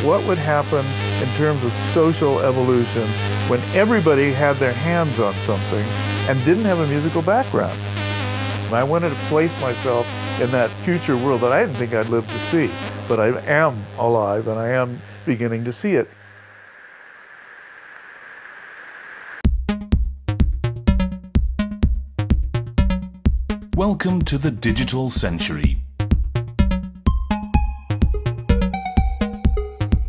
what would happen in terms of social evolution when everybody had their hands on something and didn't have a musical background. And I wanted to place myself in that future world that I didn't think I'd live to see, but I am alive and I am beginning to see it. Welcome to the digital century.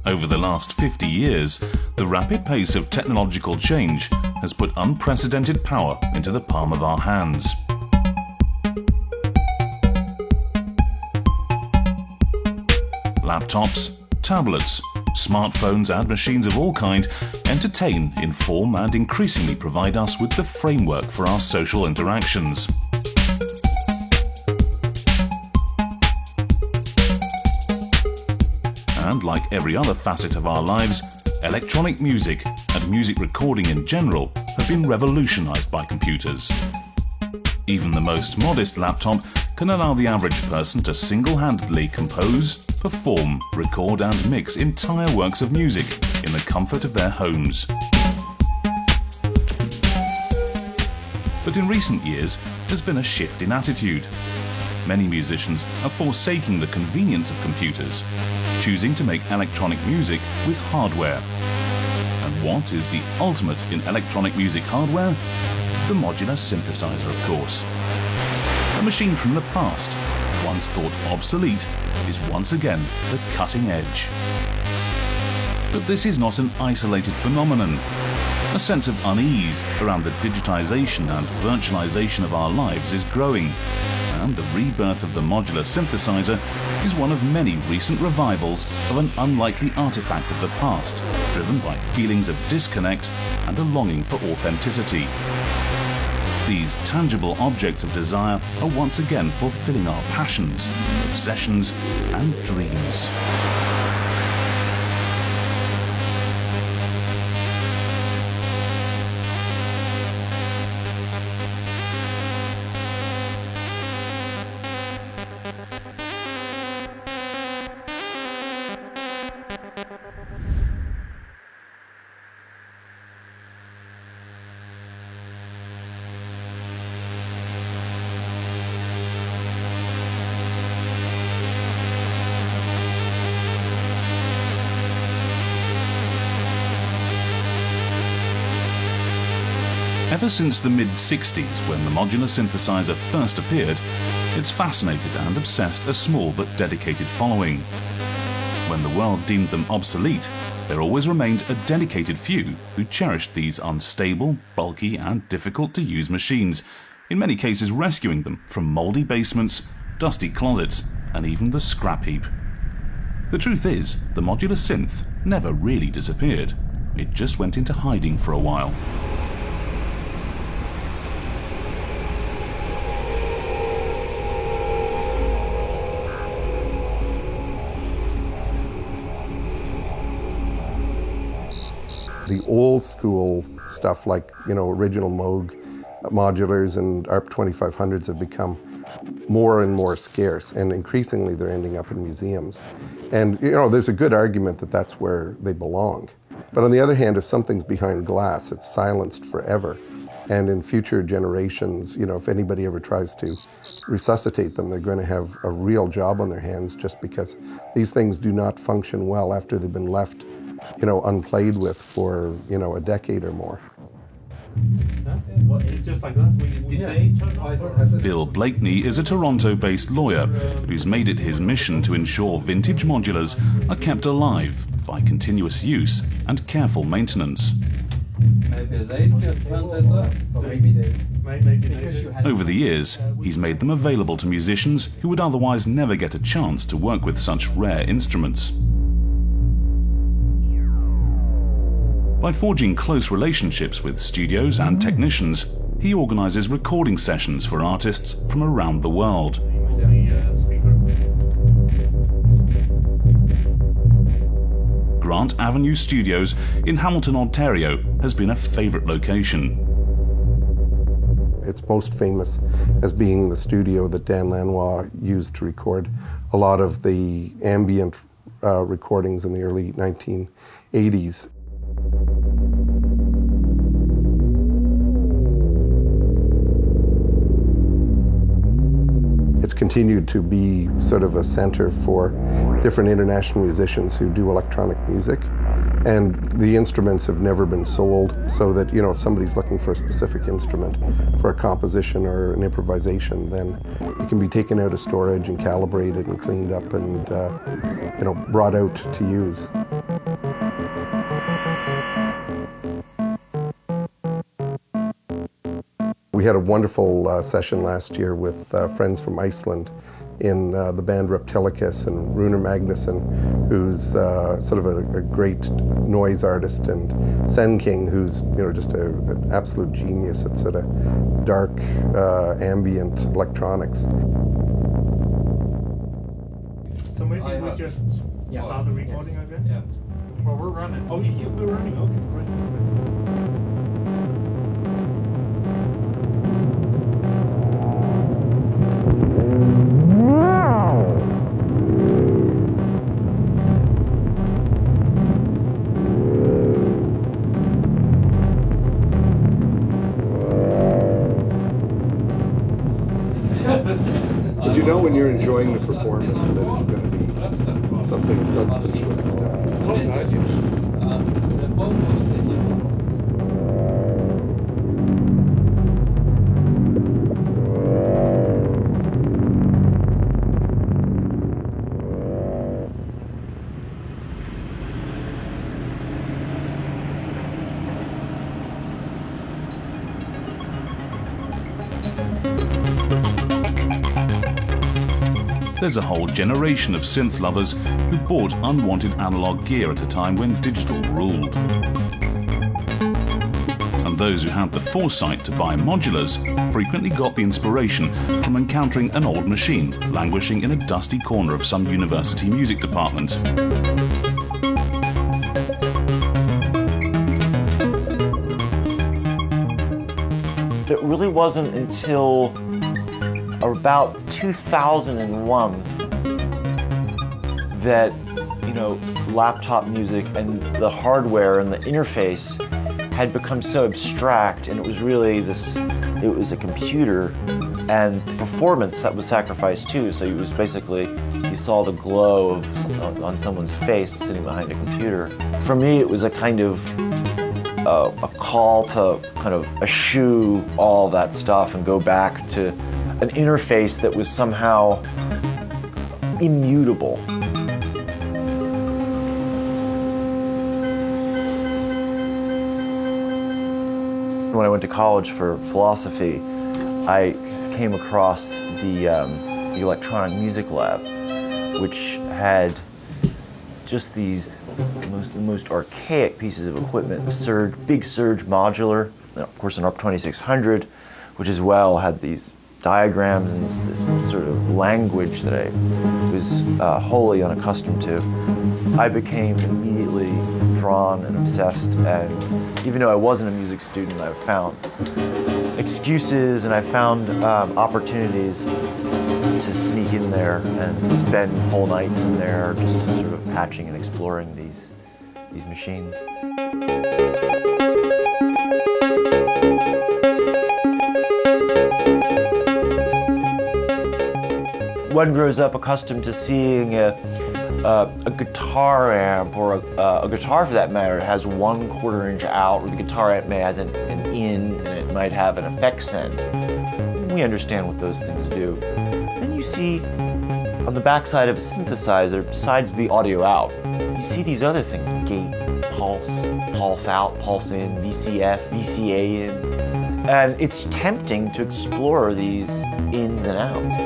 Over the last 50 years, the rapid pace of technological change has put unprecedented power into the palm of our hands. Laptops, tablets, smartphones and machines of all kind entertain, inform and increasingly provide us with the framework for our social interactions. And like every other facet of our lives, electronic music and music recording in general have been revolutionized by computers. Even the most modest laptop can allow the average person to single-handedly compose, perform, record and mix entire works of music in the comfort of their homes. But in recent years, there's been a shift in attitude. Many musicians are forsaking the convenience of computers, choosing to make electronic music with hardware. And what is the ultimate in electronic music hardware? The modular synthesizer, of course. A machine from the past, once thought obsolete, is once again the cutting edge. But this is not an isolated phenomenon. A sense of unease around the digitization and virtualization of our lives is growing, and the rebirth of the modular synthesizer is one of many recent revivals of an unlikely artifact of the past, driven by feelings of disconnect and a longing for authenticity. These tangible objects of desire are once again fulfilling our passions, obsessions, and dreams. Ever since the mid-60s, when the modular synthesizer first appeared, it's fascinated and obsessed a small but dedicated following. When the world deemed them obsolete, there always remained a dedicated few who cherished these unstable, bulky and difficult-to-use machines, in many cases rescuing them from mouldy basements, dusty closets, and even the scrap heap. The truth is, the modular synth never really disappeared. It just went into hiding for a while. The old school stuff like, original Moog modulars and ARP 2500s have become more and more scarce, and increasingly they're ending up in museums. And, there's a good argument that that's where they belong. But on the other hand, if something's behind glass, it's silenced forever. And in future generations, if anybody ever tries to resuscitate them, they're going to have a real job on their hands, just because these things do not function well after they've been left unplayed with for, a decade or more. Bill Blakeney is a Toronto-based lawyer who's made it his mission to ensure vintage modulars are kept alive by continuous use and careful maintenance. Over the years, he's made them available to musicians who would otherwise never get a chance to work with such rare instruments. By forging close relationships with studios and technicians, he organises recording sessions for artists from around the world. Grant Avenue Studios in Hamilton, Ontario has been a favourite location. It's most famous as being the studio that Dan Lanois used to record a lot of the ambient recordings in the early 1980s. It's continued to be sort of a center for different international musicians who do electronic music. And the instruments have never been sold, so that, you know, if somebody's looking for a specific instrument for a composition or an improvisation, then it can be taken out of storage and calibrated and cleaned up and, you know, brought out to use. We had a wonderful session last year with friends from Iceland in the band Reptilicus, and Runar Magnusson, who's sort of a great noise artist, and Sen King, who's, you know, just an absolute genius at sort of dark ambient electronics. So maybe we just start the recording again? Yeah. Well, we're running. Oh, you were running, okay, great. But you know when you're enjoying the performance that it's going to be something substantial. There's a whole generation of synth lovers who bought unwanted analog gear at a time when digital ruled. And those who had the foresight to buy modulars frequently got the inspiration from encountering an old machine languishing in a dusty corner of some university music department. It really wasn't until about 2001 that, you know, laptop music and the hardware and the interface had become so abstract, and it was really this, it was a computer, and performance that was sacrificed too. So it was basically, you saw the glow of on someone's face sitting behind a computer. For me, it was a kind of a call to kind of eschew all that stuff and go back to an interface that was somehow immutable. When I went to college for philosophy, I came across the electronic music lab, which had just these the most archaic pieces of equipment, the big Surge modular, and of course an ARP 2600, which as well had these diagrams and this sort of language that I was wholly unaccustomed to. I became immediately drawn and obsessed, and even though I wasn't a music student, I found excuses and I found opportunities to sneak in there and spend whole nights in there just sort of patching and exploring these machines. One grows up accustomed to seeing a guitar amp, or a guitar for that matter, has 1/4 inch out, or the guitar amp may have an in, and it might have an effects end. We understand what those things do. Then you see on the backside of a synthesizer, besides the audio out, you see these other things: gate, pulse out, pulse in, VCF, VCA in. And it's tempting to explore these ins and outs.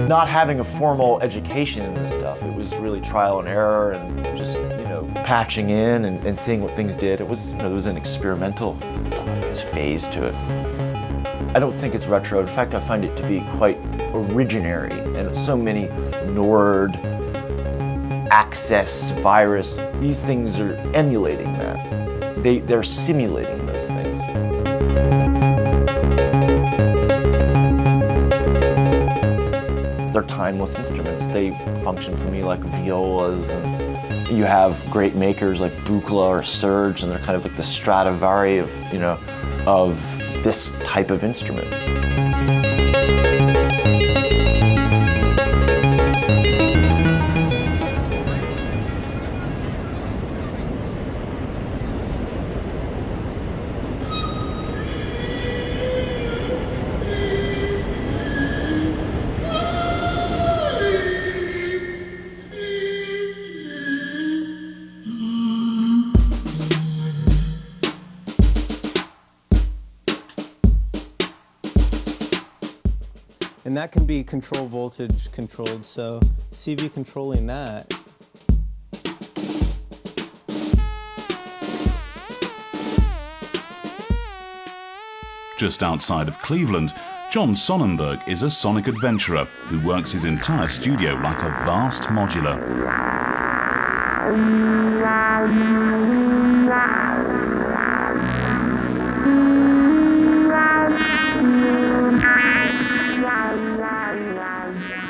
Not having a formal education in this stuff, it was really trial and error and just, you know, patching in and seeing what things did. It was, you know, there was an experimental phase to it. I don't think it's retro. In fact, I find it to be quite originary, and so many Nord, Access, Virus, these things are emulating that. They're simulating those things. timeless instruments. They function for me like violas, and you have great makers like Buchla or Serge, and they're kind of like the Stradivari of, you know, of this type of instrument. And that can be control voltage controlled, so CV controlling that. Just outside of Cleveland, John Sonnenberg is a sonic adventurer who works his entire studio like a vast modular.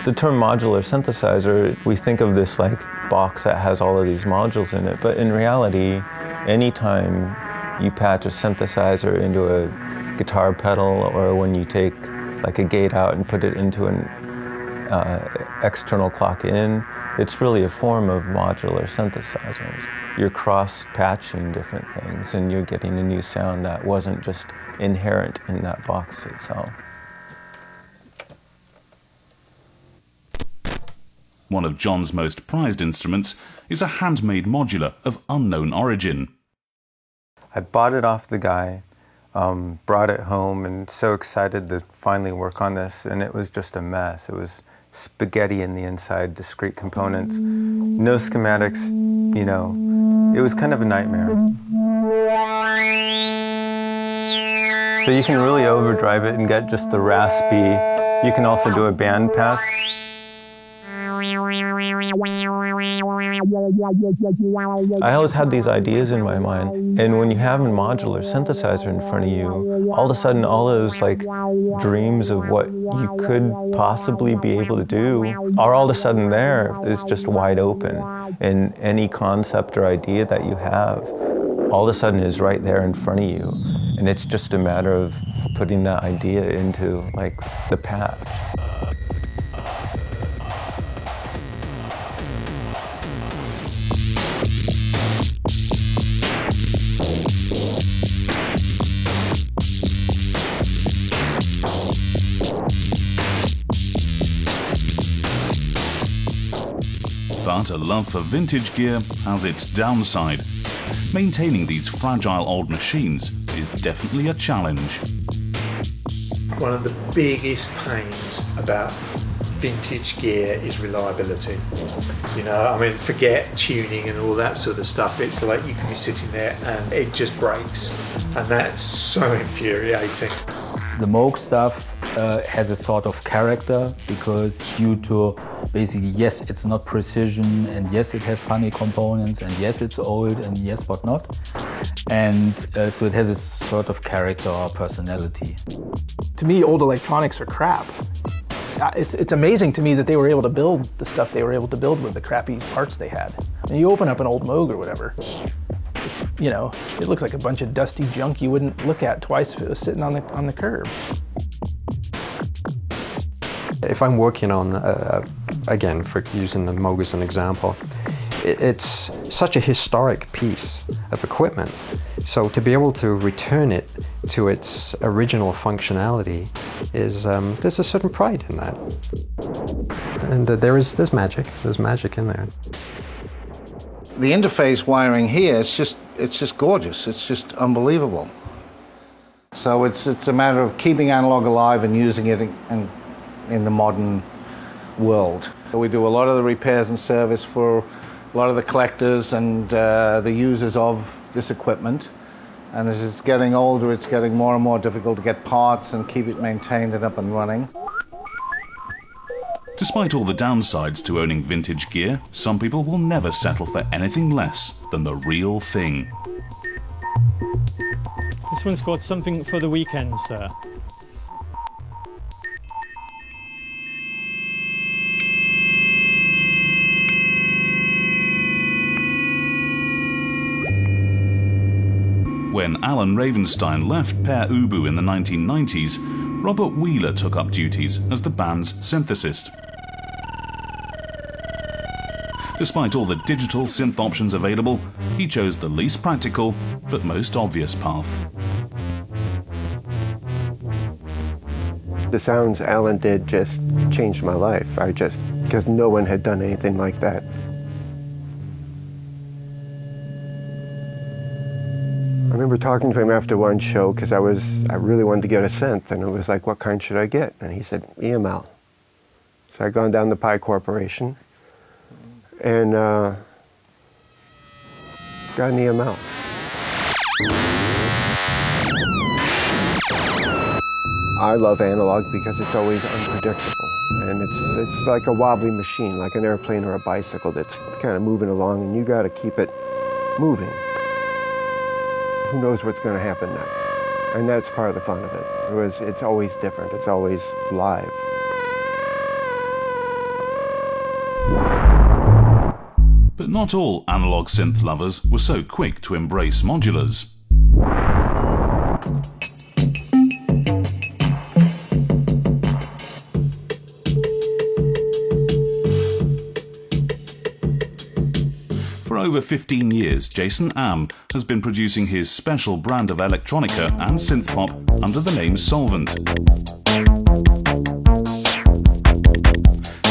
The term modular synthesizer, we think of this like box that has all of these modules in it, but in reality, anytime you patch a synthesizer into a guitar pedal, or when you take like a gate out and put it into an external clock in, it's really a form of modular synthesizers. You're cross-patching different things and you're getting a new sound that wasn't just inherent in that box itself. One of John's most prized instruments is a handmade modular of unknown origin. I bought it off the guy, brought it home, and so excited to finally work on this, and it was just a mess. It was spaghetti in the inside, discrete components, no schematics, you know, it was kind of a nightmare. So you can really overdrive it and get just the raspy. You can also do a band pass. I always had these ideas in my mind, and when you have a modular synthesizer in front of you, all of a sudden all those like dreams of what you could possibly be able to do are all of a sudden there. It's just wide open, and any concept or idea that you have all of a sudden is right there in front of you, and it's just a matter of putting that idea into like the patch. But a love for vintage gear has its downside. Maintaining these fragile old machines is definitely a challenge. One of the biggest pains about vintage gear is reliability. You know, I mean, forget tuning and all that sort of stuff. It's like you can be sitting there and it just breaks. And that's so infuriating. The Moog stuff has a sort of character because due to basically, yes, it's not precision, and yes, it has funny components, and yes, it's old, and yes, whatnot. And so it has a sort of character or personality. To me, old electronics are crap. It's amazing to me that they were able to build the stuff they were able to build with the crappy parts they had. And you open up an old Moog or whatever, you know, it looks like a bunch of dusty junk you wouldn't look at twice if it was sitting on the curb. If I'm working on, again, for using the Moog as an example, it's such a historic piece of equipment. So to be able to return it to its original functionality is, there's a certain pride in that. And there's magic in there. The interface wiring here, it's just gorgeous. It's just unbelievable. So it's a matter of keeping analog alive and using it in the modern world. We do a lot of the repairs and service for a lot of the collectors and the users of this equipment. And as it's getting older, it's getting more and more difficult to get parts and keep it maintained and up and running. Despite all the downsides to owning vintage gear, some people will never settle for anything less than the real thing. This one's got something for the weekend, sir. When Alan Ravenstein left Pere Ubu in the 1990s, Robert Wheeler took up duties as the band's synthesist. Despite all the digital synth options available, he chose the least practical but most obvious path. The sounds Alan did just changed my life. Because no one had done anything like that. I remember talking to him after one show because I really wanted to get a synth, and it was like, what kind should I get? And he said, EML. So I'd gone down to Pi Corporation and got an EML. I love analog because it's always unpredictable, and it's like a wobbly machine, like an airplane or a bicycle that's kind of moving along, and you got to keep it moving. Who knows what's going to happen next? And that's part of the fun of it. It's always different. It's always live. But not all analog synth lovers were so quick to embrace modulars. For over 15 years, Jason Am has been producing his special brand of electronica and synthpop under the name Solvent.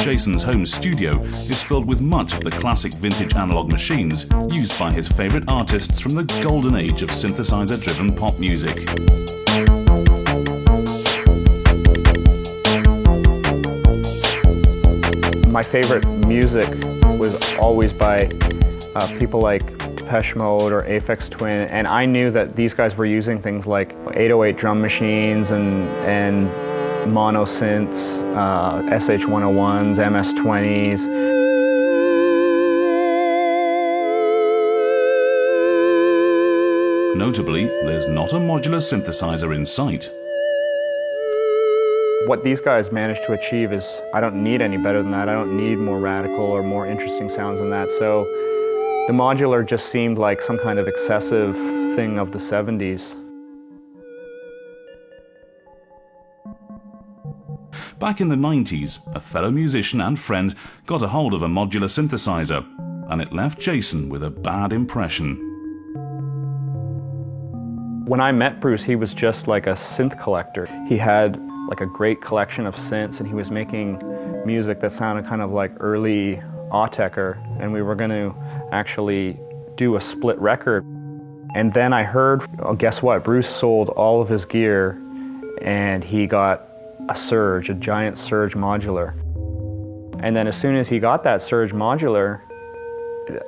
Jason's home studio is filled with much of the classic vintage analog machines used by his favourite artists from the golden age of synthesizer-driven pop music. My favourite music was always by people like Depeche Mode or Aphex Twin, and I knew that these guys were using things like 808 drum machines and mono synths, SH-101s, MS-20s. Notably, there's not a modular synthesizer in sight. What these guys managed to achieve is, I don't need any better than that. I don't need more radical or more interesting sounds than that. So the modular just seemed like some kind of excessive thing of the 70s. Back in the 90s, a fellow musician and friend got a hold of a modular synthesizer, and it left Jason with a bad impression. When I met Bruce, he was just like a synth collector. He had like a great collection of synths, and he was making music that sounded kind of like early Autechre, and we were going to actually do a split record. And then I heard, oh, guess what? Bruce sold all of his gear, and he got a Surge, a giant Surge modular. And then as soon as he got that Surge modular,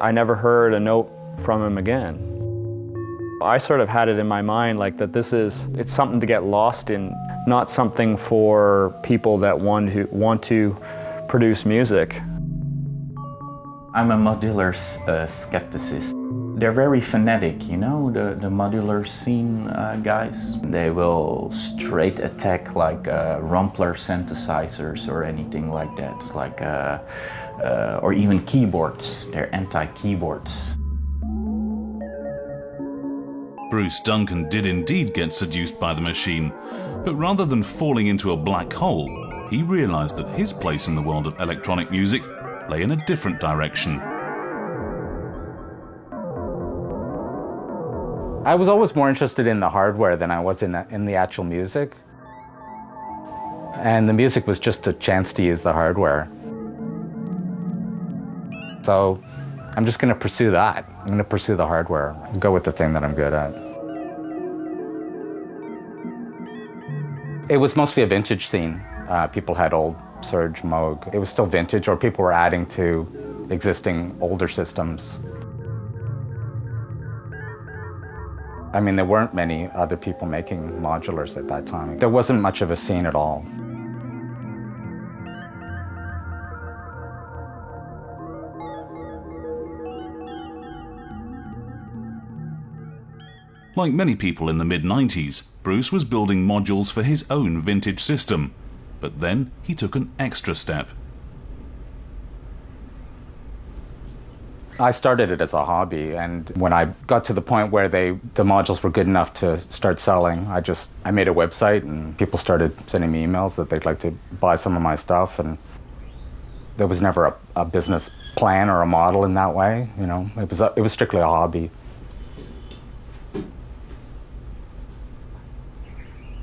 I never heard a note from him again. I sort of had it in my mind like that it's something to get lost in, not something for people that want to produce music. I'm a modular skepticist. They're very fanatic, you know, the modular scene guys. They will straight attack like Rumpler synthesizers or anything like that, like or even keyboards. They're anti-keyboards. Bruce Duncan did indeed get seduced by the machine, but rather than falling into a black hole, he realised that his place in the world of electronic music lay in a different direction. I was always more interested in the hardware than I was in the actual music. And the music was just a chance to use the hardware. So I'm just going to pursue that. I'm going to pursue the hardware and go with the thing that I'm good at. It was mostly a vintage scene. People had old Surge, Moog. It was still vintage, or people were adding to existing older systems. I mean, there weren't many other people making modulars at that time. There wasn't much of a scene at all. Like many people in the mid-90s, Bruce was building modules for his own vintage system. But then he took an extra step. I started it as a hobby, and when I got to the point where the modules were good enough to start selling, I made a website, and people started sending me emails that they'd like to buy some of my stuff, and there was never a business plan or a model in that way. You know, it was strictly a hobby.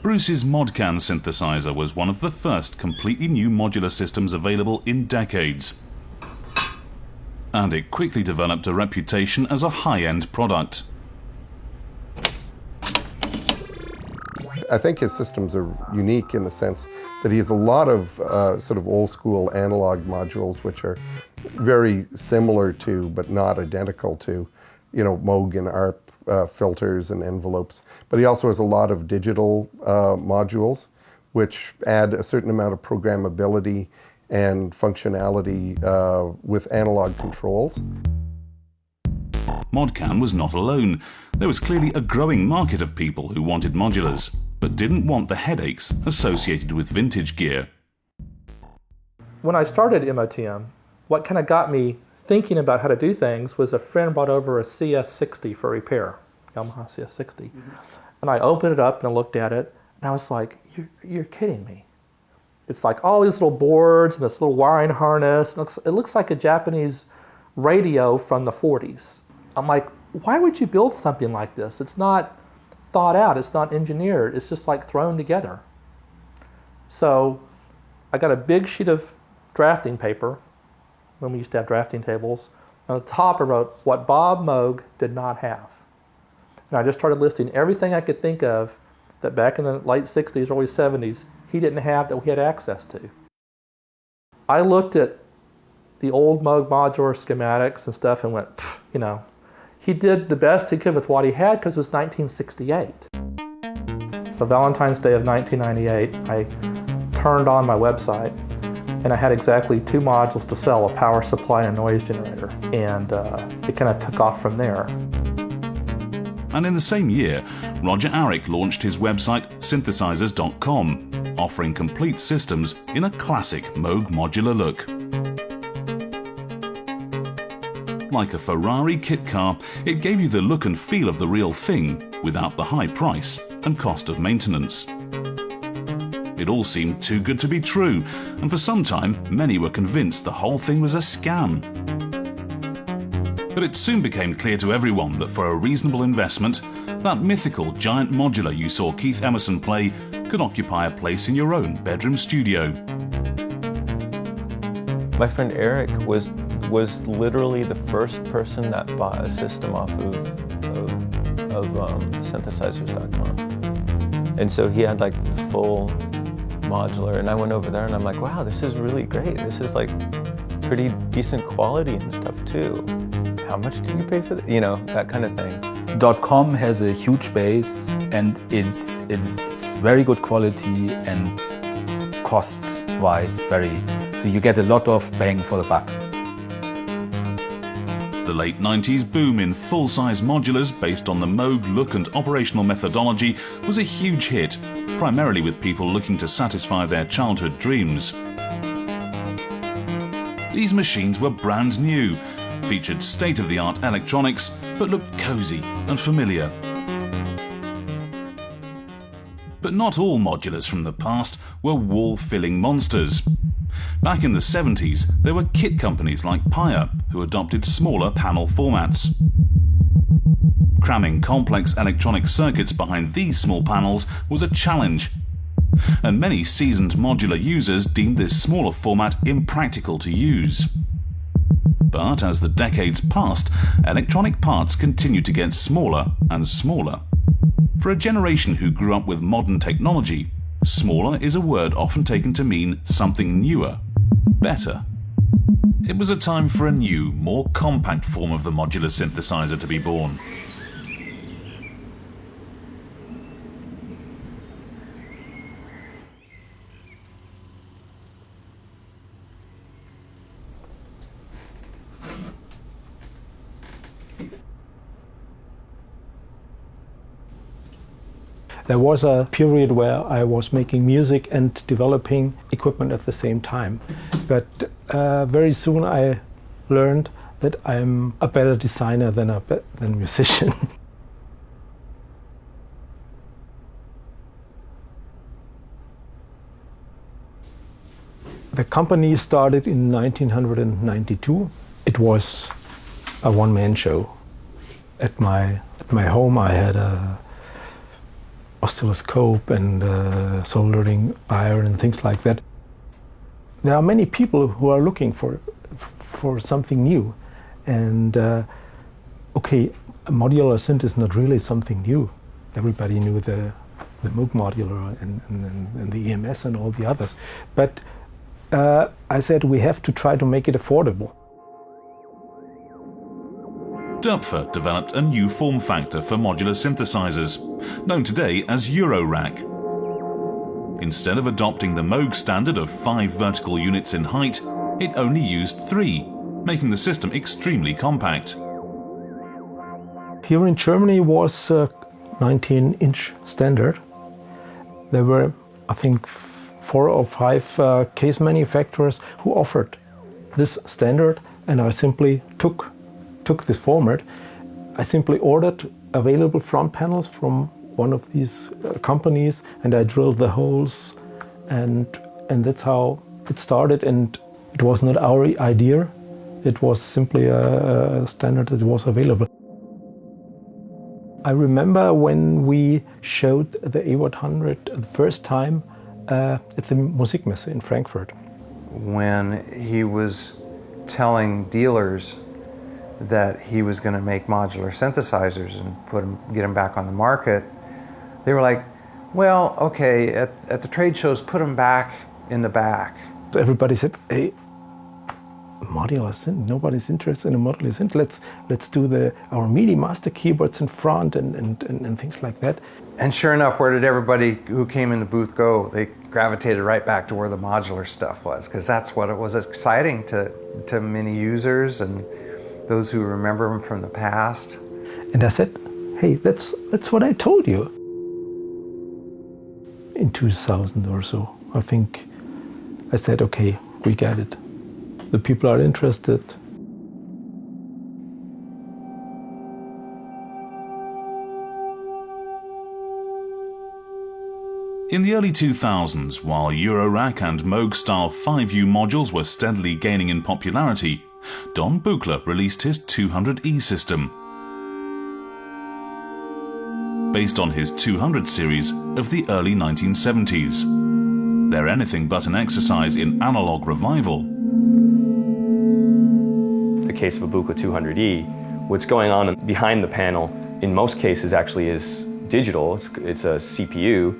Bruce's Modcan synthesizer was one of the first completely new modular systems available in decades. And it quickly developed a reputation as a high-end product. I think his systems are unique in the sense that he has a lot of sort of old-school analog modules which are very similar to, but not identical to, you know, Moog and ARP filters and envelopes. But he also has a lot of digital modules which add a certain amount of programmability and functionality with analog controls. Modcan was not alone. There was clearly a growing market of people who wanted modulars, but didn't want the headaches associated with vintage gear. When I started MOTM, what kind of got me thinking about how to do things was a friend brought over a CS60 for repair, Yamaha CS60. And I opened it up and I looked at it, and I was like, you're kidding me. It's like all these little boards and this little wiring harness. It looks like a Japanese radio from the 40s. I'm like, why would you build something like this? It's not thought out, it's not engineered, it's just like thrown together. So I got a big sheet of drafting paper, when we used to have drafting tables. On the top I wrote what Bob Moog did not have. And I just started listing everything I could think of that back in the late 60s, early 70s, he didn't have that we had access to. I looked at the old Moog modular schematics and stuff and went, you know, he did the best he could with what he had because it was 1968. So Valentine's Day of 1998, I turned on my website and I had exactly 2 modules to sell, a power supply and a noise generator. And it kind of took off from there. And in the same year, Roger Arick launched his website synthesizers.com, offering complete systems in a classic Moog modular look. Like a Ferrari kit car, it gave you the look and feel of the real thing without the high price and cost of maintenance. It all seemed too good to be true, and for some time, many were convinced the whole thing was a scam. But it soon became clear to everyone that for a reasonable investment, that mythical giant modular you saw Keith Emerson play could occupy a place in your own bedroom studio. My friend Eric was literally the first person that bought a system off of synthesizers.com. And so he had like the full modular, and I went over there and I'm like, wow, this is really great. This is like pretty decent quality and stuff too. How much did you pay for that? You know, that kind of thing. .com has a huge base, and it's very good quality and cost-wise so you get a lot of bang for the buck. The late 90s boom in full-size modulars based on the Moog look and operational methodology was a huge hit, primarily with people looking to satisfy their childhood dreams. These machines were brand new, featured state-of-the-art electronics, but looked cozy and familiar. But not all modulars from the past were wall-filling monsters. Back in the 70s, there were kit companies like Paya who adopted smaller panel formats. Cramming complex electronic circuits behind these small panels was a challenge, and many seasoned modular users deemed this smaller format impractical to use. But as the decades passed, electronic parts continued to get smaller and smaller. For a generation who grew up with modern technology, smaller is a word often taken to mean something newer, better. It was a time for a new, more compact form of the modular synthesizer to be born. There was a period where I was making music and developing equipment at the same time. But very soon I learned that I'm a better designer than a musician. The company started in 1992. It was a one-man show. At my home I had a oscilloscope and soldering iron and things like that. There are many people who are looking for something new, and okay, a modular synth is not really something new. Everybody knew the Moog modular and the EMS and all the others, but I said we have to try to make it affordable. Doepfer developed a new form factor for modular synthesizers, known today as Eurorack. Instead of adopting the Moog standard of 5 vertical units in height, it only used 3, making the system extremely compact. Here in Germany was a 19-inch standard. There were, I think, 4 or 5 case manufacturers who offered this standard, and I simply took this format. I simply ordered available front panels from one of these companies, and I drilled the holes, and that's how it started. And it was not our idea, it was simply a standard that was available. I remember when we showed the A100 the first time at the Musikmesse in Frankfurt. When he was telling dealers that he was going to make modular synthesizers and get them back on the market, they were like, well, okay, at the trade shows, put them back in the back. Everybody said, hey, modular synth, nobody's interested in a modular synth. Let's do our MIDI master keyboards in front and things like that. And sure enough, where did everybody who came in the booth go? They gravitated right back to where the modular stuff was, because that's what it was exciting to many users and those who remember them from the past. And I said, hey, that's what I told you. In 2000 or so, I think I said, okay, we get it. The people are interested. In the early 2000s, while Eurorack and Moog-style 5U modules were steadily gaining in popularity, Don Buchler released his 200E system, based on his 200 series of the early 1970s. They're anything but an exercise in analog revival. The case of a Buchla 200E, what's going on behind the panel in most cases actually is digital. It's a CPU,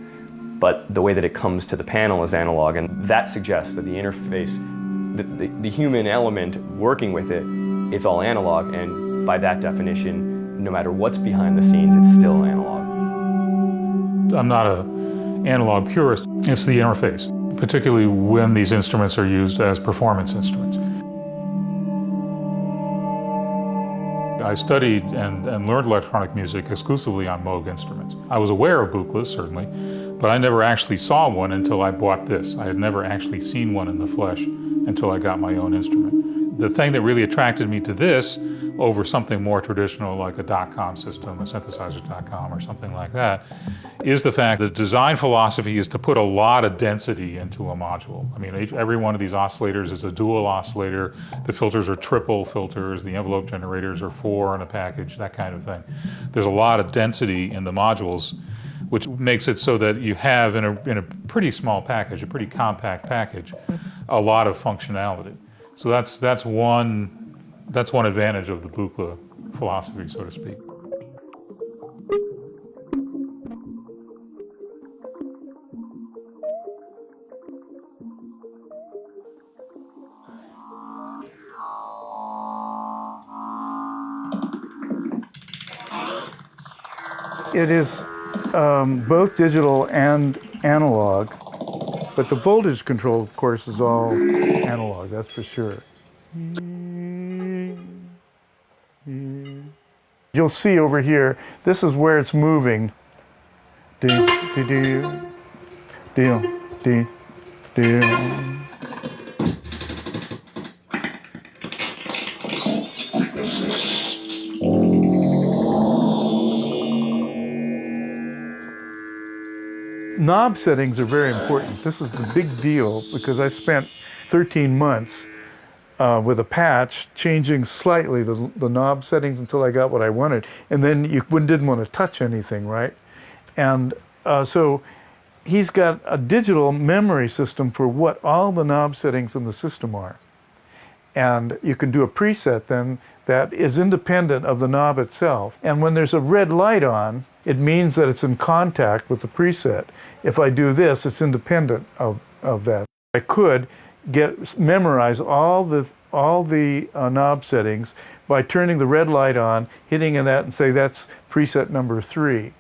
but the way that it comes to the panel is analog, and that suggests that the interface, the human element working with it, it's all analog, and by that definition, no matter what's behind the scenes, it's still analog. I'm not an analog purist. It's the interface, particularly when these instruments are used as performance instruments. I studied and learned electronic music exclusively on Moog instruments. I was aware of Buchlas, certainly, but I never actually saw one until I bought this. I had never actually seen one in the flesh until I got my own instrument. The thing that really attracted me to this over something more traditional like a .com system, a synthesizer.com or something like that, is the fact that design philosophy is to put a lot of density into a module. I mean, every one of these oscillators is a dual oscillator. The filters are triple filters. The envelope generators are 4 in a package, that kind of thing. There's a lot of density in the modules, which makes it so that you have in a pretty small package, a pretty compact package, a lot of functionality. So that's one advantage of the Buchla philosophy, so to speak. It is both digital and analog, but the voltage control, of course, is all analog, that's for sure. You'll see over here, this is where it's moving. knob settings are very important. This is the big deal because I spent 13 months with a patch changing slightly the knob settings until I got what I wanted. And then you didn't want to touch anything, right? And so he's got a digital memory system for what all the knob settings in the system are. And you can do a preset then that is independent of the knob itself. And when there's a red light on, it means that it's in contact with the preset. If I do this, it's independent of that. I could memorize all the knob settings by turning the red light on, hitting in that and say that's preset number 3.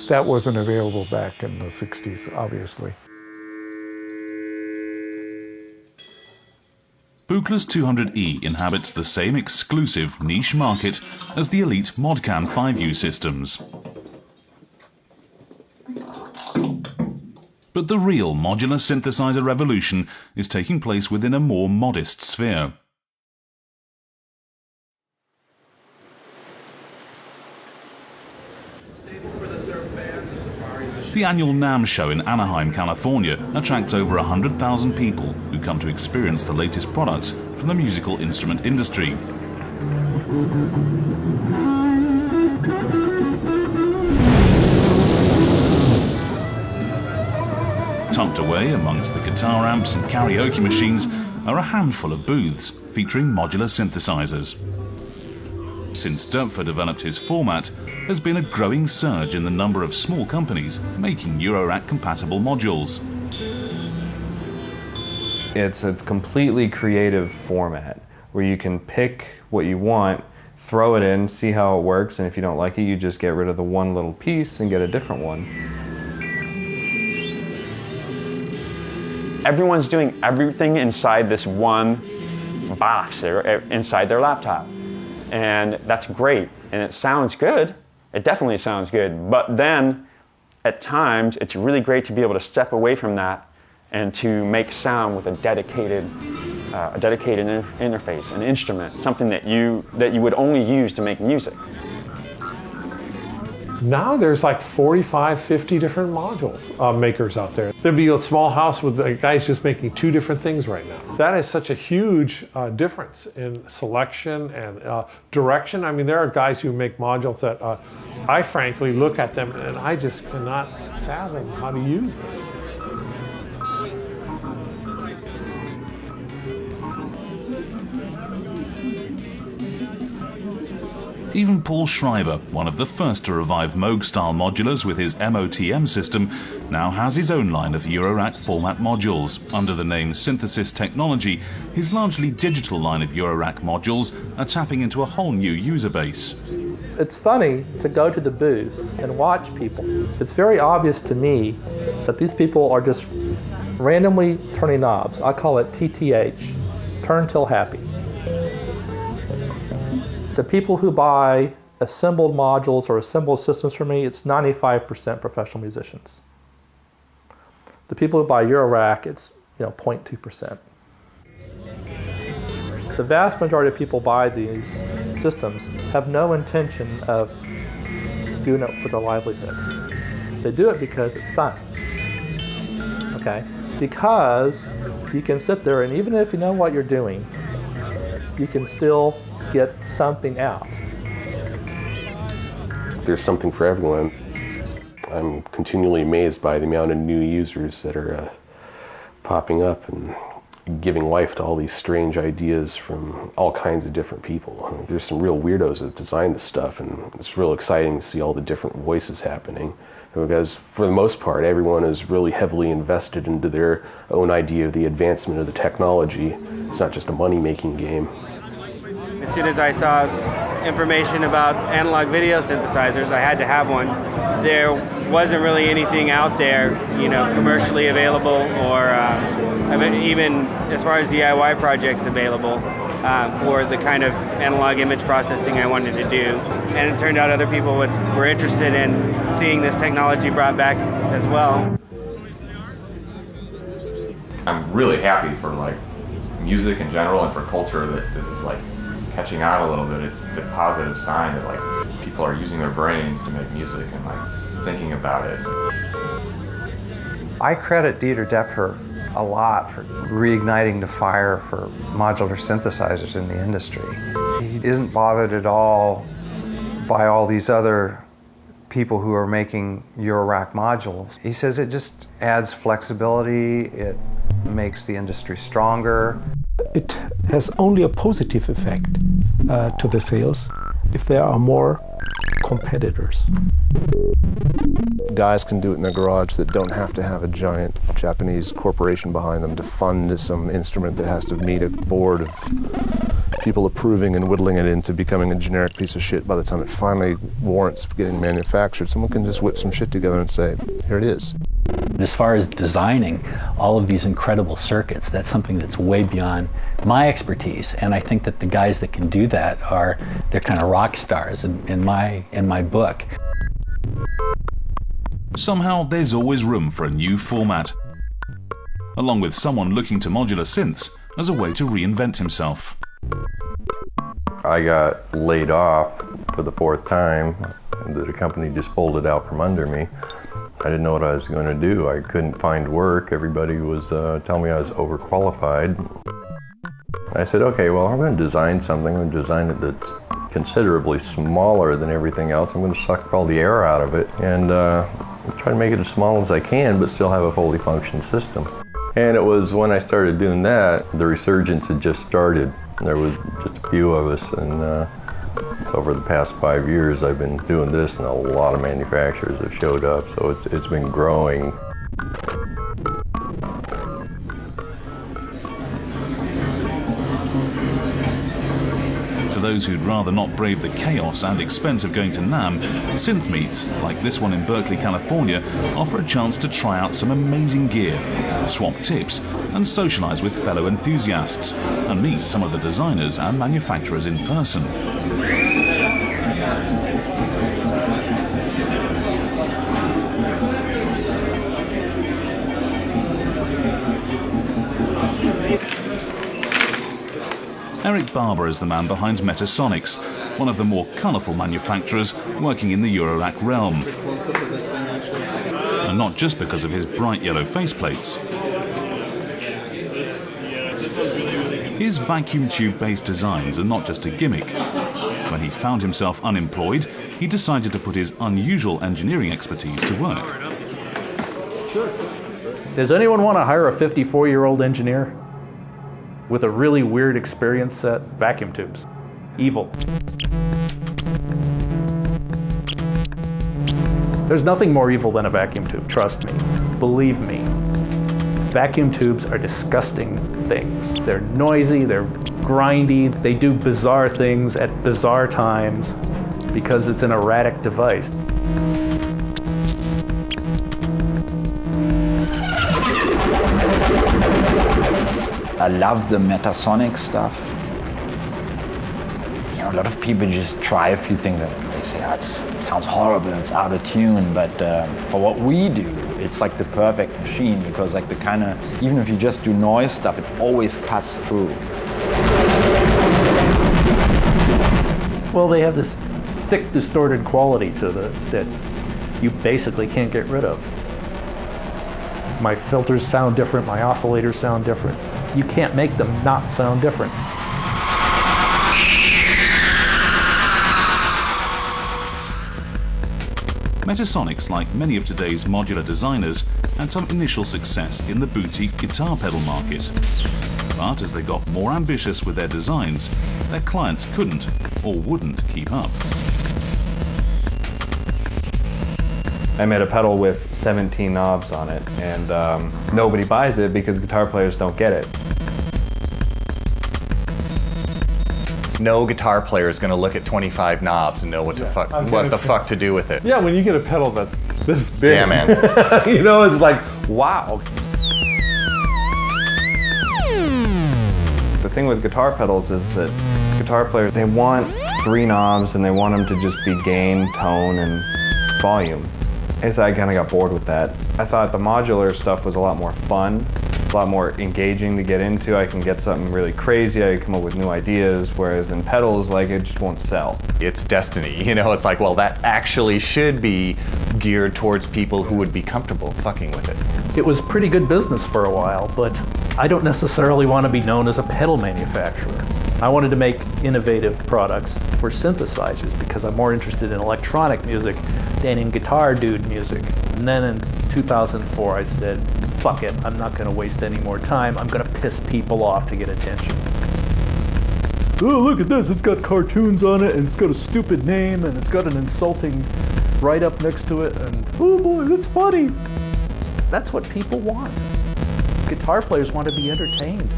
That wasn't available back in the 60s, obviously. Buchler's 200E inhabits the same exclusive niche market as the elite Modcam 5U systems. But the real modular synthesizer revolution is taking place within a more modest sphere. The annual NAMM show in Anaheim, California attracts over 100,000 people who come to experience the latest products from the musical instrument industry. Tucked away amongst the guitar amps and karaoke machines are a handful of booths featuring modular synthesizers. Since Doepfer developed his format, there's been a growing surge in the number of small companies making Eurorack-compatible modules. It's a completely creative format where you can pick what you want, throw it in, see how it works, and if you don't like it, you just get rid of the one little piece and get a different one. Everyone's doing everything inside this one box inside their laptop. And that's great, and it sounds good. It definitely sounds good, but then at times it's really great to be able to step away from that and to make sound with a dedicated interface, an instrument, something that you would only use to make music. Now there's like 45, 50 different modules makers out there. There'd be a small house with guys just making 2 different things right now. That is such a huge difference in selection and direction. I mean, there are guys who make modules that I frankly look at them and I just cannot fathom how to use them. Even Paul Schreiber, one of the first to revive Moog-style modulars with his MOTM system, now has his own line of Eurorack format modules. Under the name Synthesis Technology, his largely digital line of Eurorack modules are tapping into a whole new user base. It's funny to go to the booths and watch people. It's very obvious to me that these people are just randomly turning knobs. I call it TTH, turn till happy. The people who buy assembled modules or assembled systems from me, it's 95% professional musicians. The people who buy Eurorack, it's 0.2%. The vast majority of people buy these systems have no intention of doing it for their livelihood. They do it because it's fun. Okay? Because you can sit there and even if you know what you're doing, you can still get something out. There's something for everyone. I'm continually amazed by the amount of new users that are popping up and giving life to all these strange ideas from all kinds of different people. There's some real weirdos that design this stuff, and it's real exciting to see all the different voices happening. Because for the most part, everyone is really heavily invested into their own idea of the advancement of the technology. It's not just a money-making game. As soon as I saw information about analog video synthesizers, I had to have one. There wasn't really anything out there, commercially available or even as far as DIY projects available for the kind of analog image processing I wanted to do. And it turned out other people were interested in seeing this technology brought back as well. I'm really happy for music in general and for culture that this is catching on a little bit. It's a positive sign that like people are using their brains to make music and like thinking about it. I credit Dieter Depfer a lot for reigniting the fire for modular synthesizers in the industry. He isn't bothered at all by all these other people who are making Eurorack modules. He says it just adds flexibility, it makes the industry stronger. It has only a positive effect to the sales if there are more competitors. Guys can do it in their garage that don't have to have a giant Japanese corporation behind them to fund some instrument that has to meet a board of people approving and whittling it into becoming a generic piece of shit by the time it finally warrants getting manufactured. Someone can just whip some shit together and say, here it is. As far as designing all of these incredible circuits, that's something that's way beyond my expertise. And I think that the guys that can do that they're kind of rock stars in my book. Somehow there's always room for a new format, along with someone looking to modular synths as a way to reinvent himself. I got laid off for the 4th time. The company just pulled it out from under me. I didn't know what I was going to do. I couldn't find work. Everybody was telling me I was overqualified. I said, okay, well, I'm going to design something. I'm going to design it that's considerably smaller than everything else. I'm going to suck all the air out of it and try to make it as small as I can, but still have a fully functioning system. And it was when I started doing that, the resurgence had just started. There was just a few of us, and so over the past 5 years I've been doing this, and a lot of manufacturers have showed up, so it's been growing. For those who'd rather not brave the chaos and expense of going to NAMM, synth meets, like this one in Berkeley, California, offer a chance to try out some amazing gear, swap tips, and socialize with fellow enthusiasts, and meet some of the designers and manufacturers in person. Eric Barber is the man behind Metasonics, one of the more colourful manufacturers working in the Eurorack realm. And not just because of his bright yellow faceplates. His vacuum tube-based designs are not just a gimmick. When he found himself unemployed, he decided to put his unusual engineering expertise to work. Does anyone want to hire a 54-year-old engineer with a really weird experience set? Vacuum tubes. Evil. There's nothing more evil than a vacuum tube, trust me. Believe me. Vacuum tubes are disgusting things. They're noisy, they're grindy, they do bizarre things at bizarre times because it's an erratic device. I love the Metasonic stuff. You know, a lot of people just try a few things and they say, oh, it sounds horrible, it's out of tune, but for what we do, it's like the perfect machine because like the kind of, even if you just do noise stuff, it always cuts through. Well, they have this thick, distorted quality to that you basically can't get rid of. My filters sound different, my oscillators sound different. You can't make them not sound different. Metasonics, like many of today's modular designers, had some initial success in the boutique guitar pedal market. But as they got more ambitious with their designs, their clients couldn't or wouldn't keep up. I made a pedal with 17 knobs on it, and nobody buys it because guitar players don't get it. No guitar player is going to look at 25 knobs and know what the fuck to do with it. Yeah, when you get a pedal that's this big, yeah, man. You know, it's like, wow. The thing with guitar pedals is that guitar players, they want 3 knobs and they want them to just be gain, tone, and volume. And so I kind of got bored with that. I thought the modular stuff was a lot more fun. a lot more engaging to get into. I can get something really crazy, I can come up with new ideas, whereas in pedals, like, it just won't sell. It's destiny, you know, it's like, well, that actually should be geared towards people who would be comfortable fucking with it. It was pretty good business for a while, but I don't necessarily want to be known as a pedal manufacturer. I wanted to make innovative products for synthesizers because I'm more interested in electronic music than in guitar dude music. And then in 2004 I said, fuck it, I'm not going to waste any more time. I'm going to piss people off to get attention. Oh, look at this, it's got cartoons on it, and it's got a stupid name, and it's got an insulting write-up next to it, and oh boy, that's funny. That's what people want. Guitar players want to be entertained.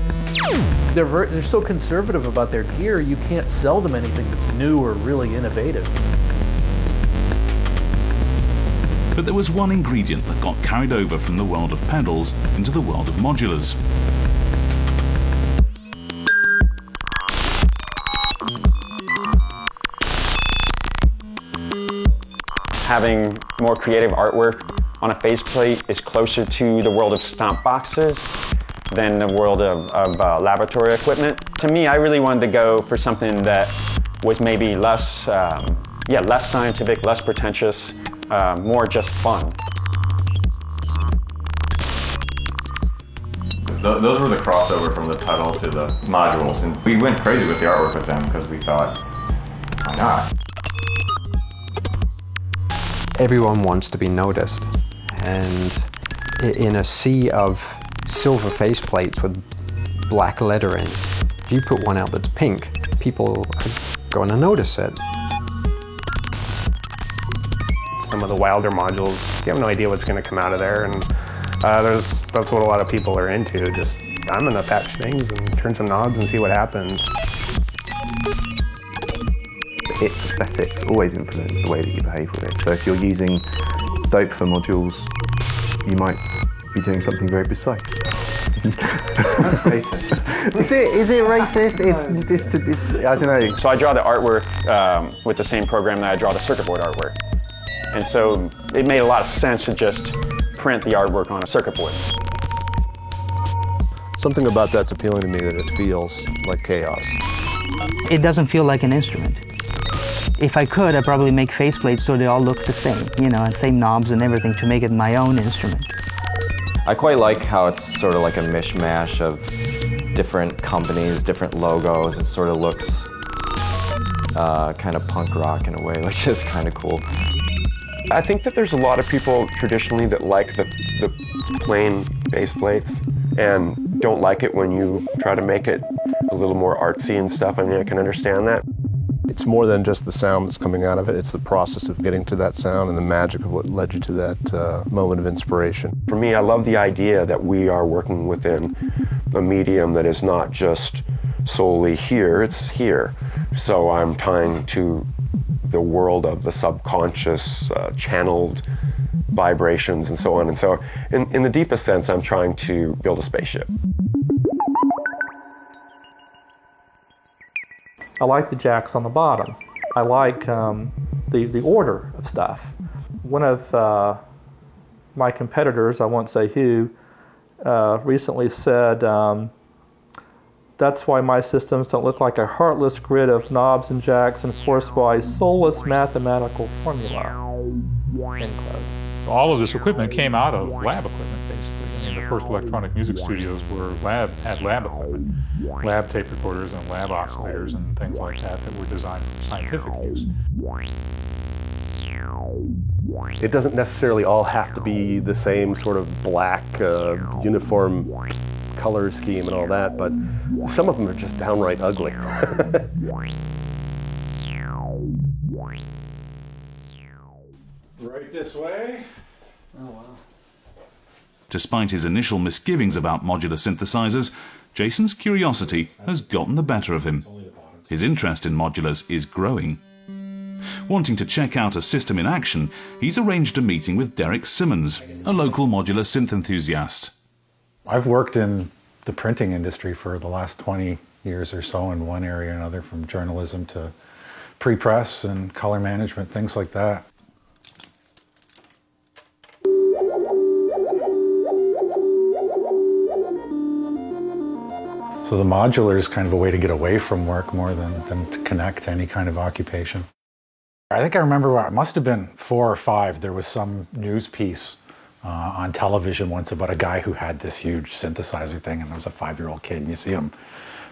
They're so conservative about their gear, you can't sell them anything that's new or really innovative. But there was one ingredient that got carried over from the world of pedals into the world of modulars. Having more creative artwork on a faceplate is closer to the world of stomp boxes than the world of laboratory equipment. To me, I really wanted to go for something that was maybe less scientific, less pretentious, more just fun. Those were the crossover from the pedal to the modules, and we went crazy with the artwork with them because we thought, why not? Everyone wants to be noticed, and in a sea of silver faceplates with black lettering, if you put one out that's pink, people are going to notice it. Some of the wilder modules, you have no idea what's going to come out of there, and that's what a lot of people are into. Just, I'm going to patch things and turn some knobs and see what happens. Its aesthetics always influence the way that you behave with it. So if you're using dope for modules, you might be doing something very precise. That's racist. Is it racist? It's I don't know. So I draw the artwork with the same program that I draw the circuit board artwork. And so it made a lot of sense to just print the artwork on a circuit board. Something about that's appealing to me, that it feels like chaos. It doesn't feel like an instrument. If I could, I'd probably make faceplates so they all look the same, you know, and same knobs and everything to make it my own instrument. I quite like how it's sort of like a mishmash of different companies, different logos. It sort of looks kind of punk rock in a way, which is kind of cool. I think that there's a lot of people traditionally that like the plain faceplates and don't like it when you try to make it a little more artsy and stuff. I mean, I can understand that. It's more than just the sound that's coming out of it. It's the process of getting to that sound and the magic of what led you to that moment of inspiration. For me, I love the idea that we are working within a medium that is not just solely here, it's here. So I'm tying to the world of the subconscious, channeled vibrations and so on. And so in the deepest sense, I'm trying to build a spaceship. I like the jacks on the bottom. I like the order of stuff. One of my competitors, I won't say who, recently said, that's why my systems don't look like a heartless grid of knobs and jacks enforced by soulless mathematical formula. End quote. All of this equipment came out of lab equipment, basically. I mean, the first electronic music studios had lab equipment, lab tape recorders and lab oscillators and things like that that were designed for scientific use. It doesn't necessarily all have to be the same sort of black, uniform color scheme and all that, but some of them are just downright ugly. Right this way. Oh, wow. Despite his initial misgivings about modular synthesizers, Jason's curiosity has gotten the better of him. His interest in modulars is growing. Wanting to check out a system in action, he's arranged a meeting with Derek Simmons, a local modular synth enthusiast. I've worked in the printing industry for the last 20 years or so in one area or another, from journalism to pre-press and color management, things like that. So the modular is kind of a way to get away from work more than to connect to any kind of occupation. I think I remember, it must have been 4 or 5, there was some news piece on television once about a guy who had this huge synthesizer thing, and there was a 5-year-old kid, and you see him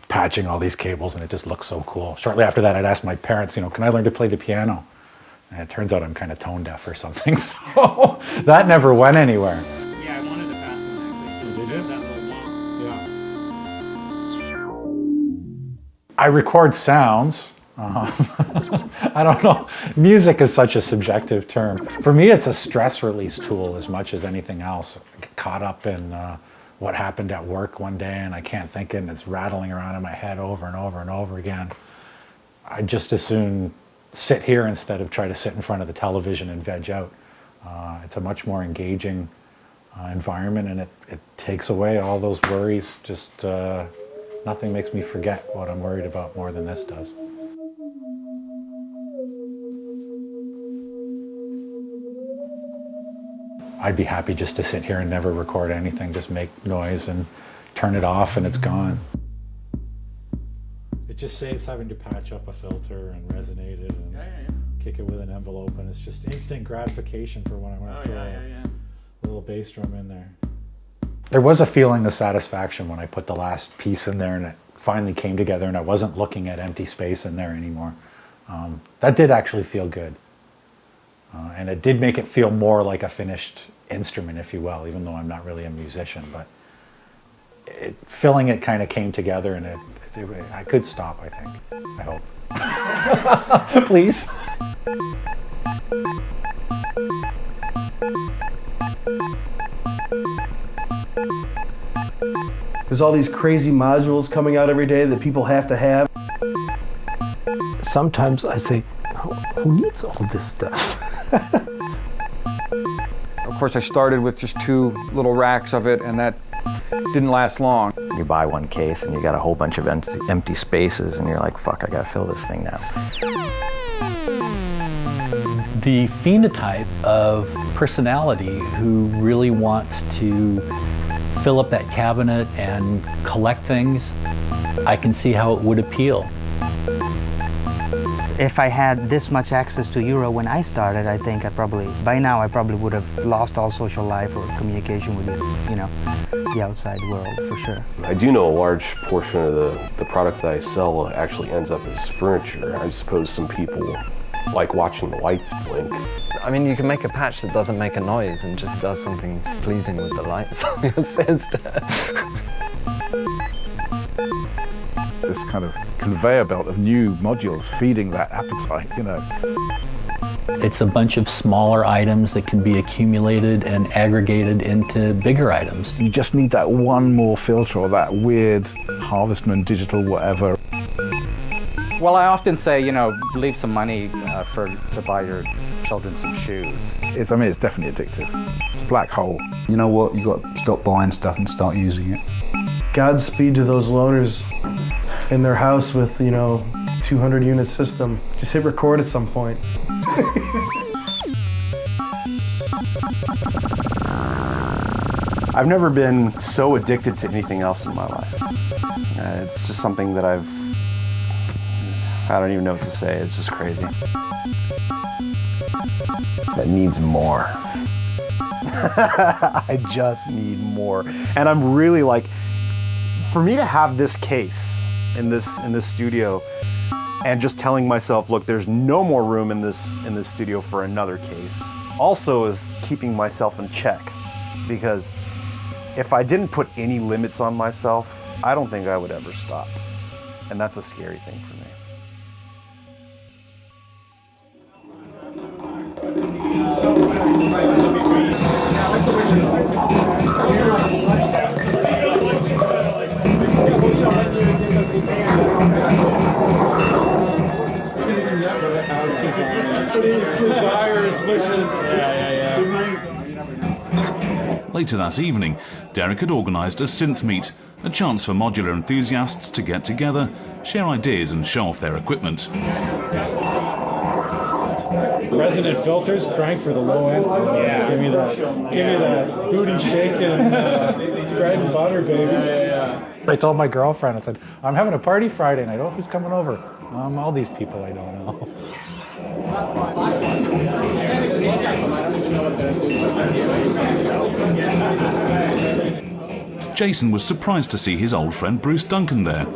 patching all these cables, and it just looks so cool. Shortly after that, I'd asked my parents, can I learn to play the piano? And it turns out I'm kind of tone deaf or something, so that never went anywhere. Yeah, I wanted to pass I record sounds. I don't know. Music is such a subjective term. For me, it's a stress release tool as much as anything else. I get caught up in what happened at work one day and I can't think, and it's rattling around in my head over and over and over again. I'd just as soon sit here instead of try to sit in front of the television and veg out. It's a much more engaging environment, and it takes away all those worries. Just nothing makes me forget what I'm worried about more than this does. I'd be happy just to sit here and never record anything, just make noise and turn it off and it's gone. It just saves having to patch up a filter and resonate it and kick it with an envelope, and it's just instant gratification for when I want to throw a little bass drum in there. There was a feeling of satisfaction when I put the last piece in there and it finally came together and I wasn't looking at empty space in there anymore. That did actually feel good. And it did make it feel more like a finished instrument, if you will, even though I'm not really a musician. But filling it kind of came together, and I could stop, I think. I hope. Please. There's all these crazy modules coming out every day that people have to have. Sometimes I say, who needs all this stuff? Of course, I started with just 2 little racks of it, and that didn't last long. You buy one case and you got a whole bunch of empty spaces, and you're like, fuck, I gotta fill this thing now. The phenotype of personality who really wants to fill up that cabinet and collect things, I can see how it would appeal. If I had this much access to Euro when I started, I think by now I probably would have lost all social life or communication with the outside world, for sure. I do know a large portion of the product that I sell actually ends up as furniture. I suppose some people like watching the lights blink. I mean, you can make a patch that doesn't make a noise and just does something pleasing with the lights on your system. This kind of conveyor belt of new modules feeding that appetite, It's a bunch of smaller items that can be accumulated and aggregated into bigger items. You just need that one more filter or that weird Harvestman digital whatever. Well, I often say, leave some money to buy your children some shoes. It's definitely addictive. It's a black hole. You know what? You've got to stop buying stuff and start using it. Godspeed to those loners in their house with, 200 unit system. Just hit record at some point. I've never been so addicted to anything else in my life. It's just something that I don't even know what to say. It's just crazy. That needs more. I just need more. And I'm really for me to have this case in this studio and just telling myself, look, there's no more room in this studio for another case, also is keeping myself in check, because if I didn't put any limits on myself, I don't think I would ever stop. And that's a scary thing for me. Desires, wishes. Later that evening, Derek had organised a synth meet, a chance for modular enthusiasts to get together, share ideas and show off their equipment. Resonant filters, crank for the low end. Yeah. Give me that booty shaking bread and butter, baby. I told my girlfriend, I said, I'm having a party Friday night. Oh, who's coming over? All these people I don't know. Jason was surprised to see his old friend Bruce Duncan there.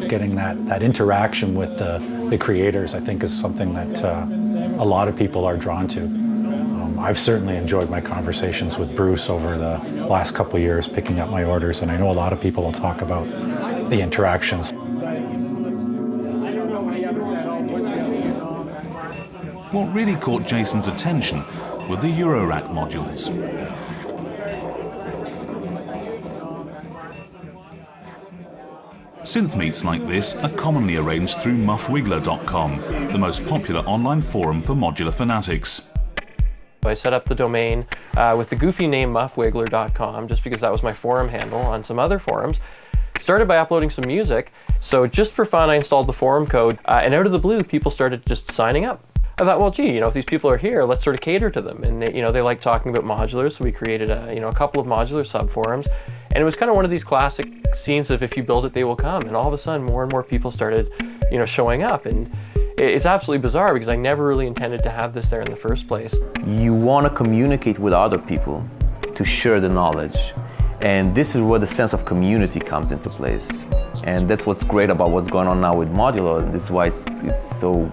Getting that interaction with the creators, I think, is something that a lot of people are drawn to. I've certainly enjoyed my conversations with Bruce over the last couple of years, picking up my orders, and I know a lot of people will talk about the interactions. What really caught Jason's attention were the Eurorack modules. Synth meets like this are commonly arranged through muffwiggler.com, the most popular online forum for modular fanatics. I set up the domain with the goofy name muffwiggler.com just because that was my forum handle on some other forums. Started by uploading some music, so just for fun I installed the forum code, and out of the blue people started just signing up. I thought, well, gee, if these people are here, let's sort of cater to them. And they like talking about modulars, so we created a couple of modular subforums. And it was kind of one of these classic scenes of if you build it, they will come. And all of a sudden, more and more people started, showing up. And it's absolutely bizarre because I never really intended to have this there in the first place. You want to communicate with other people to share the knowledge. And this is where the sense of community comes into place. And that's what's great about what's going on now with modular. This is why it's so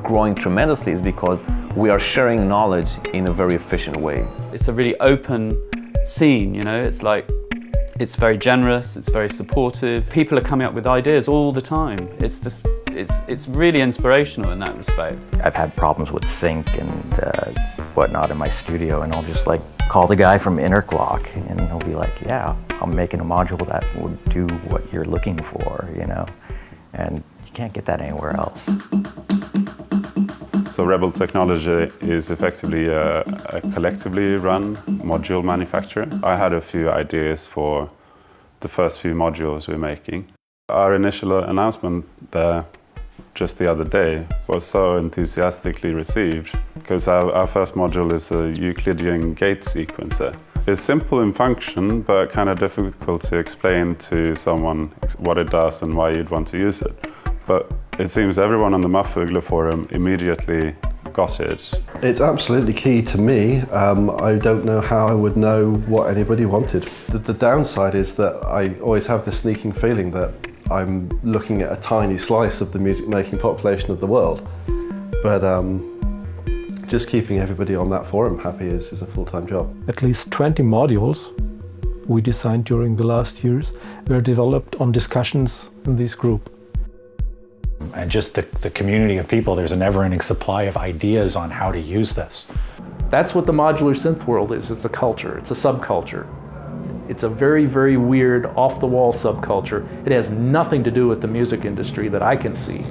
growing tremendously, is because we are sharing knowledge in a very efficient way. It's a really open scene, it's very generous, it's very supportive. People are coming up with ideas all the time. It's really inspirational in that respect. I've had problems with sync and whatnot in my studio, and I'll just call the guy from Interclock, and he'll be like, yeah, I'm making a module that would do what you're looking for, and you can't get that anywhere else. So Rebel Technology is effectively a collectively run module manufacturer. I had a few ideas for the first few modules we're making. Our initial announcement there just the other day was so enthusiastically received because our first module is a Euclidean gate sequencer. It's simple in function, but kind of difficult to explain to someone what it does and why you'd want to use it. But it seems everyone on the Muffwiggler forum immediately got it. It's absolutely key to me. I don't know how I would know what anybody wanted. The downside is that I always have the sneaking feeling that I'm looking at a tiny slice of the music making population of the world. But just keeping everybody on that forum happy is a full-time job. At least 20 modules we designed during the last years were developed on discussions in this group. And just the community of people, there's a never-ending supply of ideas on how to use this. That's what the modular synth world is. It's a culture. It's a subculture. It's a very, very weird, off-the-wall subculture. It has nothing to do with the music industry that I can see.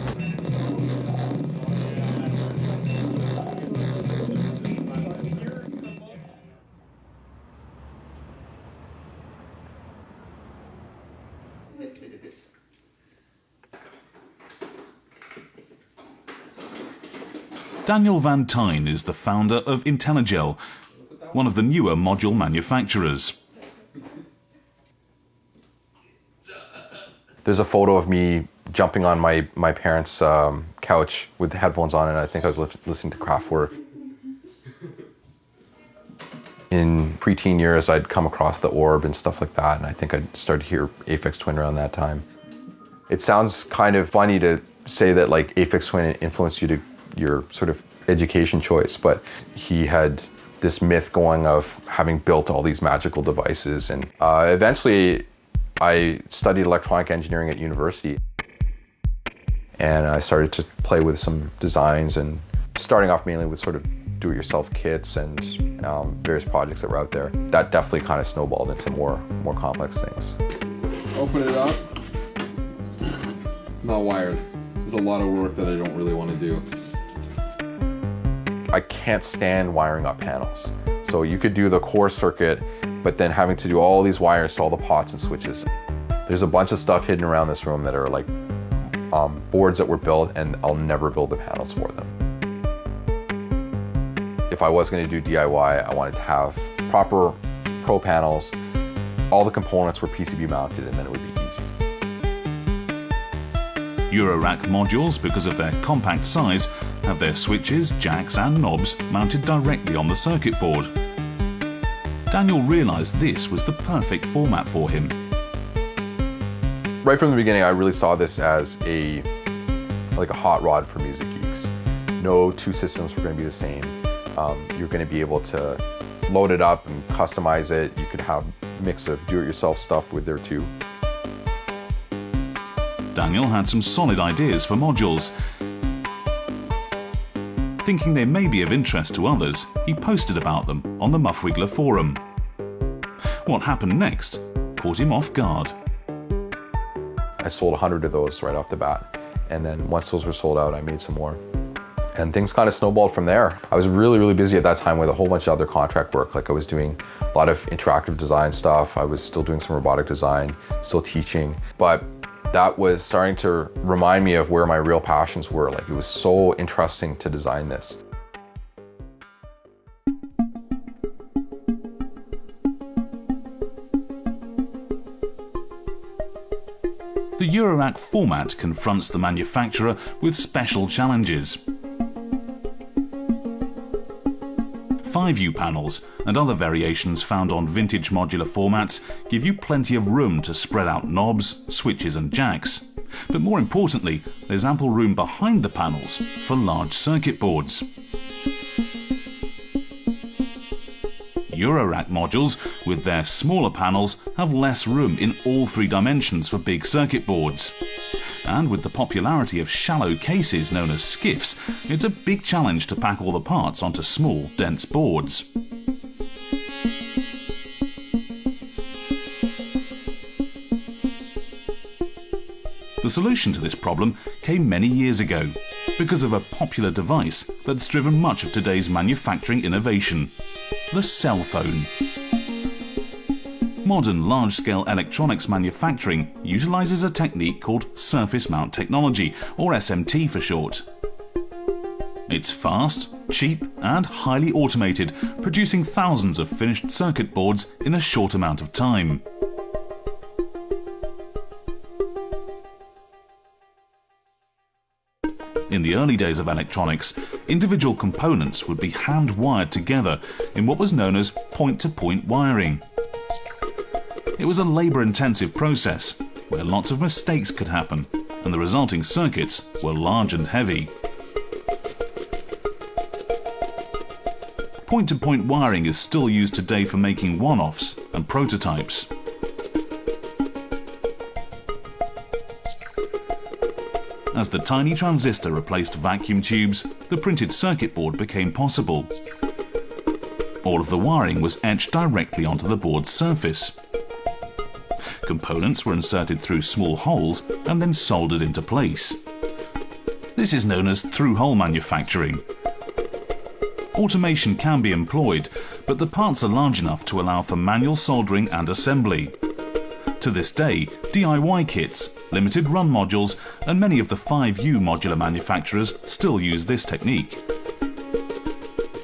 Daniel Van Tine is the founder of IntelliGel, one of the newer module manufacturers. There's a photo of me jumping on my parents' couch with the headphones on, and I think I was listening to Kraftwerk. In preteen years, I'd come across the Orb and stuff like that, and I think I'd started to hear Aphex Twin around that time. It sounds kind of funny to say that Aphex Twin influenced you to your sort of education choice, but he had this myth going of having built all these magical devices, and eventually I studied electronic engineering at university, and I started to play with some designs, and starting off mainly with sort of do-it-yourself kits and various projects that were out there. That definitely kind of snowballed into more complex things. Open it up. Not wired. There's a lot of work that I don't really want to do. I can't stand wiring up panels. So you could do the core circuit, but then having to do all these wires to all the pots and switches. There's a bunch of stuff hidden around this room that are like boards that were built, and I'll never build the panels for them. If I was going to do DIY, I wanted to have proper pro panels. All the components were PCB mounted, and then it would be easy. Eurorack modules, because of their compact size, have their switches, jacks and knobs mounted directly on the circuit board. Daniel realised this was the perfect format for him. Right from the beginning, I really saw this as like a hot rod for music geeks. No two systems were going to be the same. You're going to be able to load it up and customize it. You could have a mix of do-it-yourself stuff with there too. Daniel had some solid ideas for modules. Thinking they may be of interest to others, he posted about them on the Muffwiggler forum. What happened next caught him off guard. I sold 100 of those right off the bat. And then once those were sold out, I made some more. And things kind of snowballed from there. I was really, really busy at that time with a whole bunch of other contract work. Like I was doing a lot of interactive design stuff. I was still doing some robotic design, still teaching. But that was starting to remind me of where my real passions were. Like it was so interesting to design this. The Eurorack format confronts the manufacturer with special challenges. 5U panels and other variations found on vintage modular formats give you plenty of room to spread out knobs, switches and jacks. But more importantly, there's ample room behind the panels for large circuit boards. Eurorack modules, with their smaller panels, have less room in all three dimensions for big circuit boards. And with the popularity of shallow cases known as skiffs, it's a big challenge to pack all the parts onto small, dense boards. The solution to this problem came many years ago, because of a popular device that's driven much of today's manufacturing innovation: the cell phone. Modern large-scale electronics manufacturing utilises a technique called surface mount technology, or SMT for short. It's fast, cheap and highly automated, producing thousands of finished circuit boards in a short amount of time. In the early days of electronics, individual components would be hand-wired together in what was known as point-to-point wiring. It was a labour-intensive process, where lots of mistakes could happen, and the resulting circuits were large and heavy. Point-to-point wiring is still used today for making one-offs and prototypes. As the tiny transistor replaced vacuum tubes, the printed circuit board became possible. All of the wiring was etched directly onto the board's surface. Components were inserted through small holes and then soldered into place. This is known as through-hole manufacturing. Automation can be employed, but the parts are large enough to allow for manual soldering and assembly. To this day, DIY kits, limited run modules, and many of the 5U modular manufacturers still use this technique.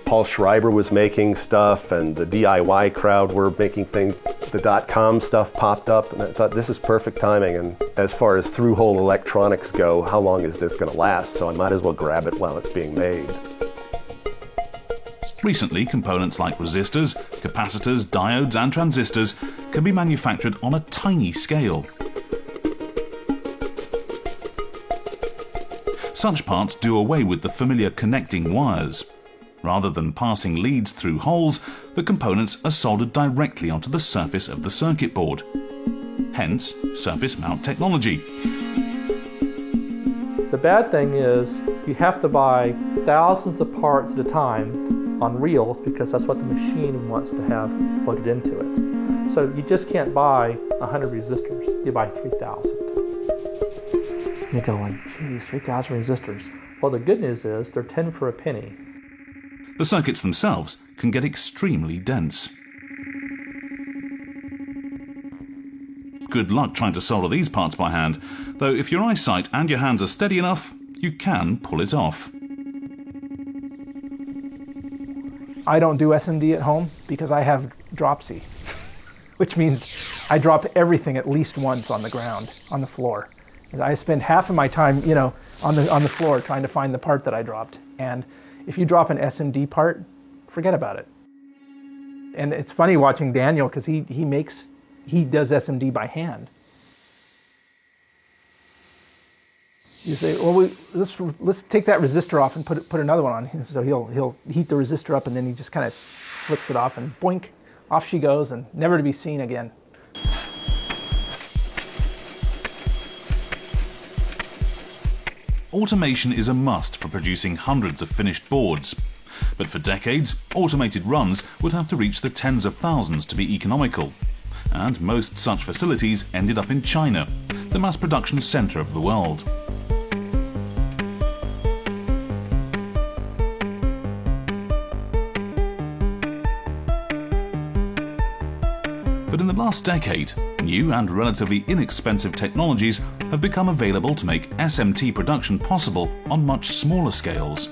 Paul Schreiber was making stuff, and the DIY crowd were making things. The .com stuff popped up, and I thought, this is perfect timing. And as far as through-hole electronics go, how long is this going to last? So I might as well grab it while it's being made. Recently, components like resistors, capacitors, diodes and transistors can be manufactured on a tiny scale. Such parts do away with the familiar connecting wires. Rather than passing leads through holes, the components are soldered directly onto the surface of the circuit board. Hence, surface mount technology. The bad thing is you have to buy thousands of parts at a time on reels because that's what the machine wants to have loaded into it. So you just can't buy 100 resistors, you buy 3,000. You're going, geez, 3,000 resistors. Well, the good news is they're 10 for a penny. The circuits themselves can get extremely dense. good luck trying to solder these parts by hand, though if your eyesight and your hands are steady enough, you can pull it off. I don't do SMD at home because I have dropsy, which means I drop everything at least once on the ground, on the floor. And I spend half of my time, you know, on the floor trying to find the part that I dropped. And if you drop an SMD part, forget about it. And it's funny watching Daniel because he does SMD by hand. You say, well, let's take that resistor off and put another one on. So he'll heat the resistor up and then he just kind of flicks it off and boink, off she goes and never to be seen again. Automation is a must for producing hundreds of finished boards. But for decades, automated runs would have to reach the tens of thousands to be economical. And most such facilities ended up in China, the mass production centre of the world. But in the last decade, new and relatively inexpensive technologies have become available to make SMT production possible on much smaller scales.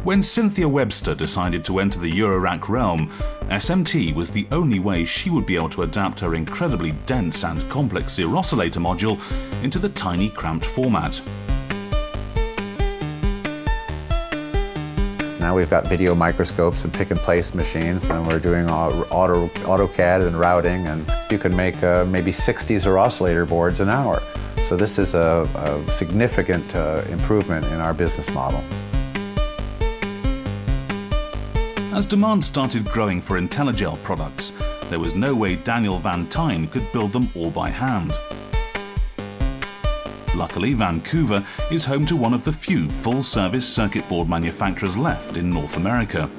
When Cynthia Webster decided to enter the Eurorack realm, SMT was the only way she would be able to adapt her incredibly dense and complex Xeroscillator module into the tiny cramped format. Now we've got video microscopes and pick and place machines, and we're doing AutoCAD and routing, and you can make maybe 60 Xeroscillator boards an hour. So this is a significant improvement in our business model. As demand started growing for IntelliGel products, there was no way Daniel Van Tine could build them all by hand. Luckily, Vancouver is home to one of the few full-service circuit board manufacturers left in North America.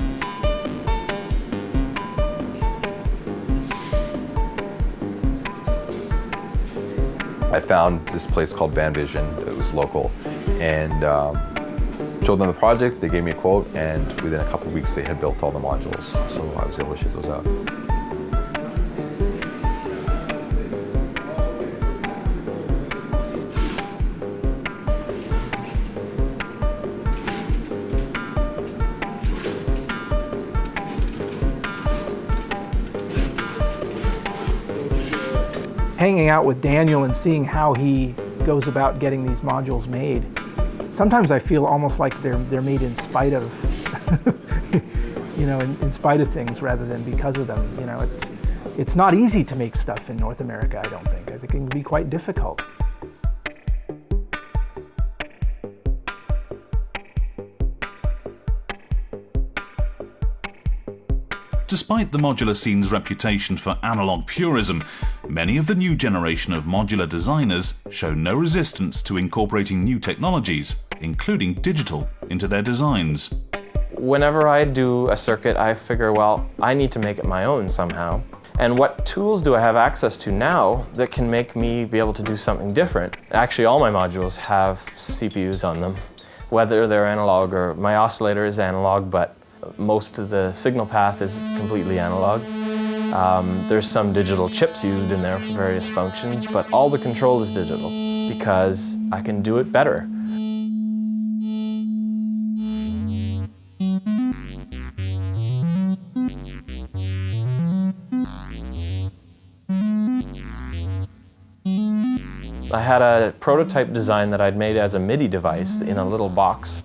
I found this place called Van Vision. It was local, and showed them the project. They gave me a quote, and within a couple of weeks they had built all the modules, so I was able to ship those out. Hanging out with Daniel and seeing how he goes about getting these modules made, sometimes I feel almost like they're made in spite of, you know, in spite of things rather than because of them. You know, it's not easy to make stuff in North America, I don't think. I think it can be quite difficult. Despite the modular scene's reputation for analog purism, many of the new generation of modular designers show no resistance to incorporating new technologies, including digital, into their designs. Whenever I do a circuit, I figure, well, I need to make it my own somehow. And what tools do I have access to now that can make me be able to do something different? Actually, all my modules have CPUs on them, whether they're analog or my oscillator is analog, but most of the signal path is completely analog. There's some digital chips used in there for various functions, but all the control is digital because I can do it better. I had a prototype design that I'd made as a MIDI device in a little box,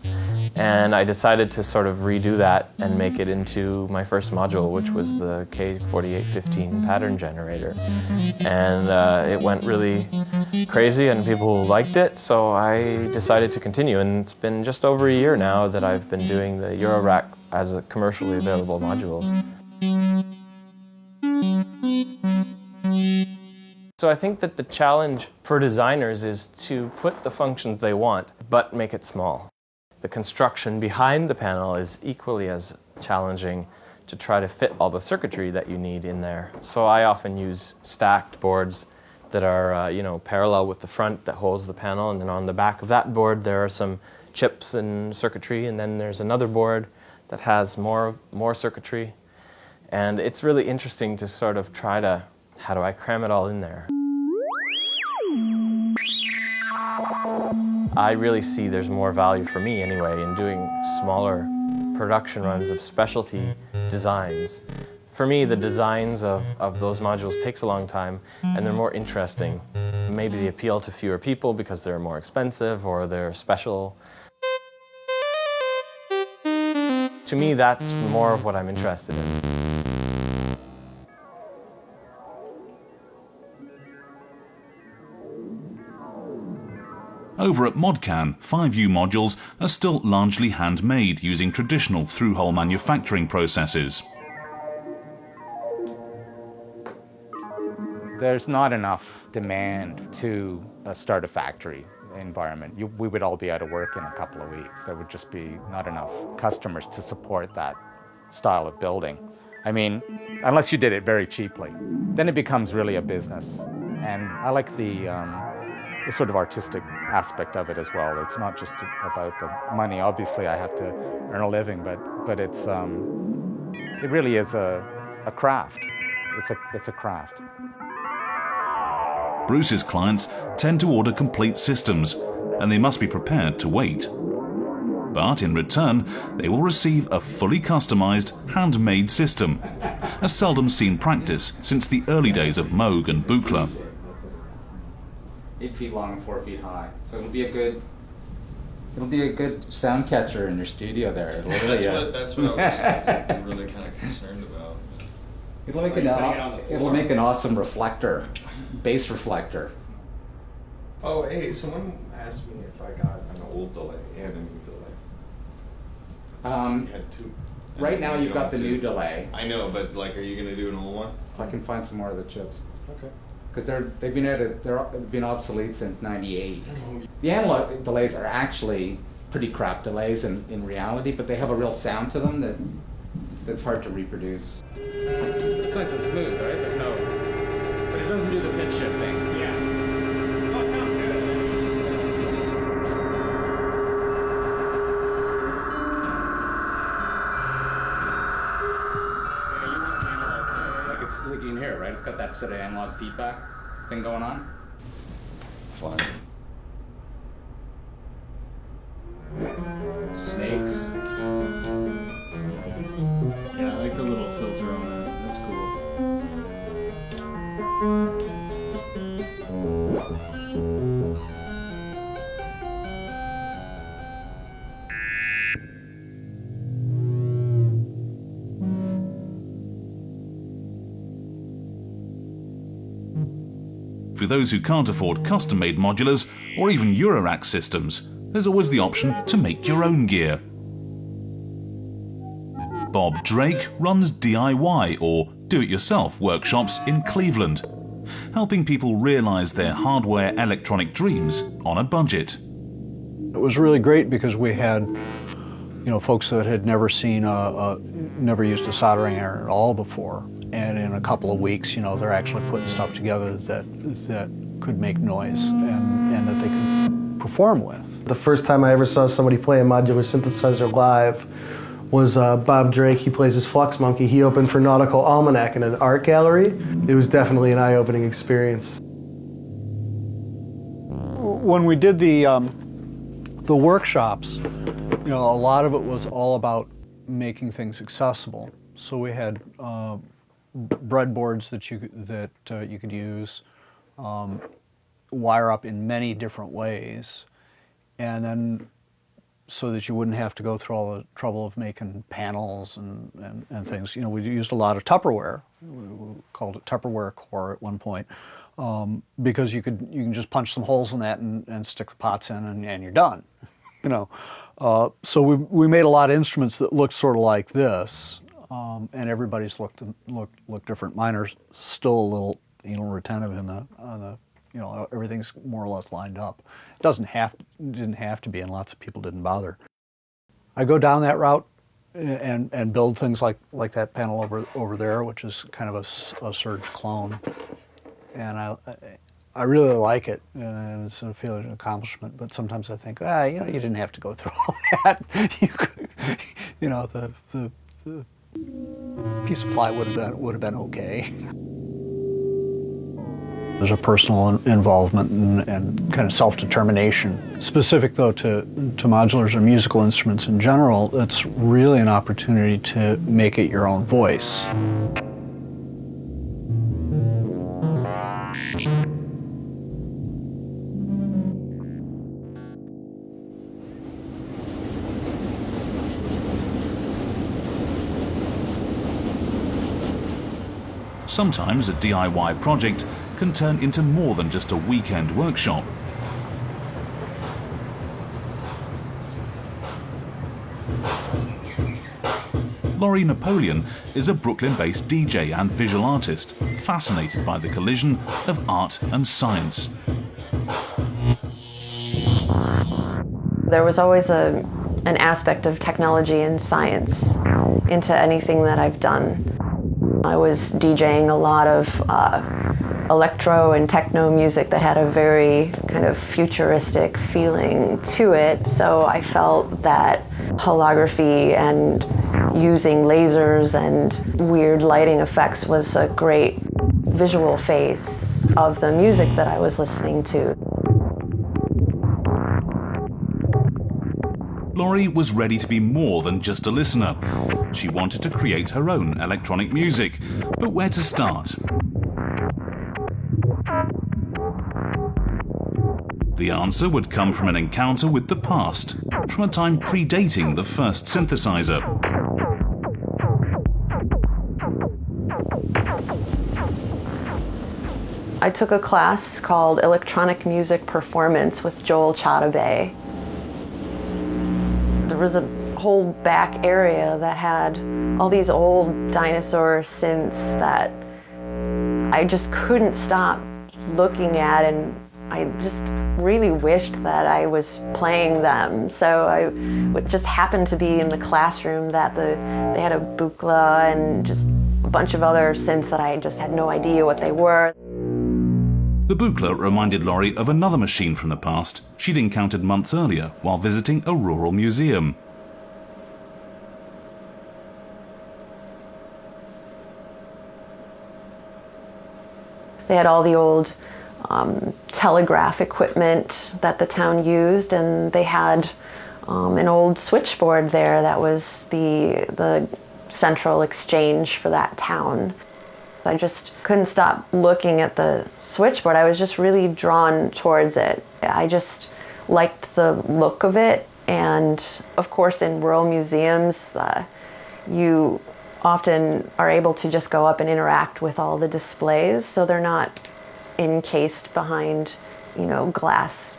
and I decided to sort of redo that and make it into my first module, which was the K4815 pattern generator. And it went really crazy and people liked it, so I decided to continue. And it's been just over a year now that I've been doing the Eurorack as a commercially available modules. So I think that the challenge for designers is to put the functions they want, but make it small. The construction behind the panel is equally as challenging to try to fit all the circuitry that you need in there. So I often use stacked boards that are parallel with the front that holds the panel, and then on the back of that board there are some chips and circuitry, and then there's another board that has more circuitry. And it's really interesting to sort of try to, how do I cram it all in there? I really see there's more value for me anyway in doing smaller production runs of specialty designs. For me, the designs of those modules takes a long time and they're more interesting. Maybe they appeal to fewer people because they're more expensive or they're special. To me, that's more of what I'm interested in. Over at ModCan, 5U modules are still largely handmade using traditional through-hole manufacturing processes. There's not enough demand to start a factory environment. We would all be out of work in a couple of weeks. There would just be not enough customers to support that style of building. I mean, unless you did it very cheaply. Then it becomes really a business. And I like the sort of artistic aspect of it as well. It's not just about the money. Obviously, I have to earn a living, but it's it really is a craft. It's a craft. Bruce's clients tend to order complete systems, and they must be prepared to wait. But in return, they will receive a fully customized, handmade system, a seldom seen practice since the early days of Moog and Buchla. 8 feet long and 4 feet high, so it'll be a good sound catcher in your studio there. It'll really, that's what I was really kind of concerned about. It'll make an awesome reflector, bass reflector. Oh, hey, someone asked me if I got an old delay and a new delay. You had two. Right now you've got the new delay. I know, but like, are you gonna do an old one? I can find some more of the chips. Okay. Because they've been obsolete since '98. The analog delays are actually pretty crap delays in reality, but they have a real sound to them that's hard to reproduce. It's nice and smooth, right? There's no, but it doesn't do the pitch shift thing. Yeah. Oh, it sounds good. Like it's like you can hear it, right? It's got that sort of analog feedback thing going on. Fun. Snakes. Yeah, I like the little filter on that. That's cool. For those who can't afford custom-made modulars or even Eurorack systems, there's always the option to make your own gear. Bob Drake runs DIY or do-it-yourself workshops in Cleveland, helping people realize their hardware electronic dreams on a budget. It was really great because we had, folks that had never seen never used a soldering iron at all before, and in a couple of weeks, they're actually putting stuff together that could make noise and that they could perform with. The first time I ever saw somebody play a modular synthesizer live was Bob Drake. He plays his Flux Monkey. He opened for Nautical Almanac in an art gallery. It was definitely an eye-opening experience. When we did the workshops, a lot of it was all about making things accessible. So we had breadboards that you could use, wire up in many different ways, and then so that you wouldn't have to go through all the trouble of making panels and things. We used a lot of Tupperware. We called it Tupperware core at one point, because you can just punch some holes in that and stick the pots in and you're done. So we made a lot of instruments that looked sort of like this, and everybody's looked different. Mine are still a little retentive on the everything's more or less lined up. It didn't have to be, and lots of people didn't bother. I go down that route and build things like that panel over there, which is kind of a Surge clone, and I really like it, and it's a feeling of accomplishment. But sometimes I think, you didn't have to go through all that. You could, A piece of ply would have been okay. There's a personal involvement and kind of self-determination. Specific, though, to modulars or musical instruments in general, it's really an opportunity to make it your own voice. Sometimes a DIY project can turn into more than just a weekend workshop. Laurie Napoleon is a Brooklyn-based DJ and visual artist, fascinated by the collision of art and science. There was always an aspect of technology and science into anything that I've done. I was DJing a lot of electro and techno music that had a very kind of futuristic feeling to it, so I felt that holography and using lasers and weird lighting effects was a great visual face of the music that I was listening to. Laurie was ready to be more than just a listener. She wanted to create her own electronic music, but where to start? The answer would come from an encounter with the past, from a time predating the first synthesizer. I took a class called Electronic Music Performance with Joel Chadabay. There was a whole back area that had all these old dinosaur synths that I just couldn't stop looking at, and I just really wished that I was playing them. So I would just happen to be in the classroom that they had a Buchla and just a bunch of other synths that I just had no idea what they were. The Buchla reminded Laurie of another machine from the past she'd encountered months earlier while visiting a rural museum. They had all the old telegraph equipment that the town used, and they had an old switchboard there that was the central exchange for that town. I just couldn't stop looking at the switchboard. I was just really drawn towards it. I just liked the look of it, and of course in rural museums you often are able to just go up and interact with all the displays, so they're not encased behind, glass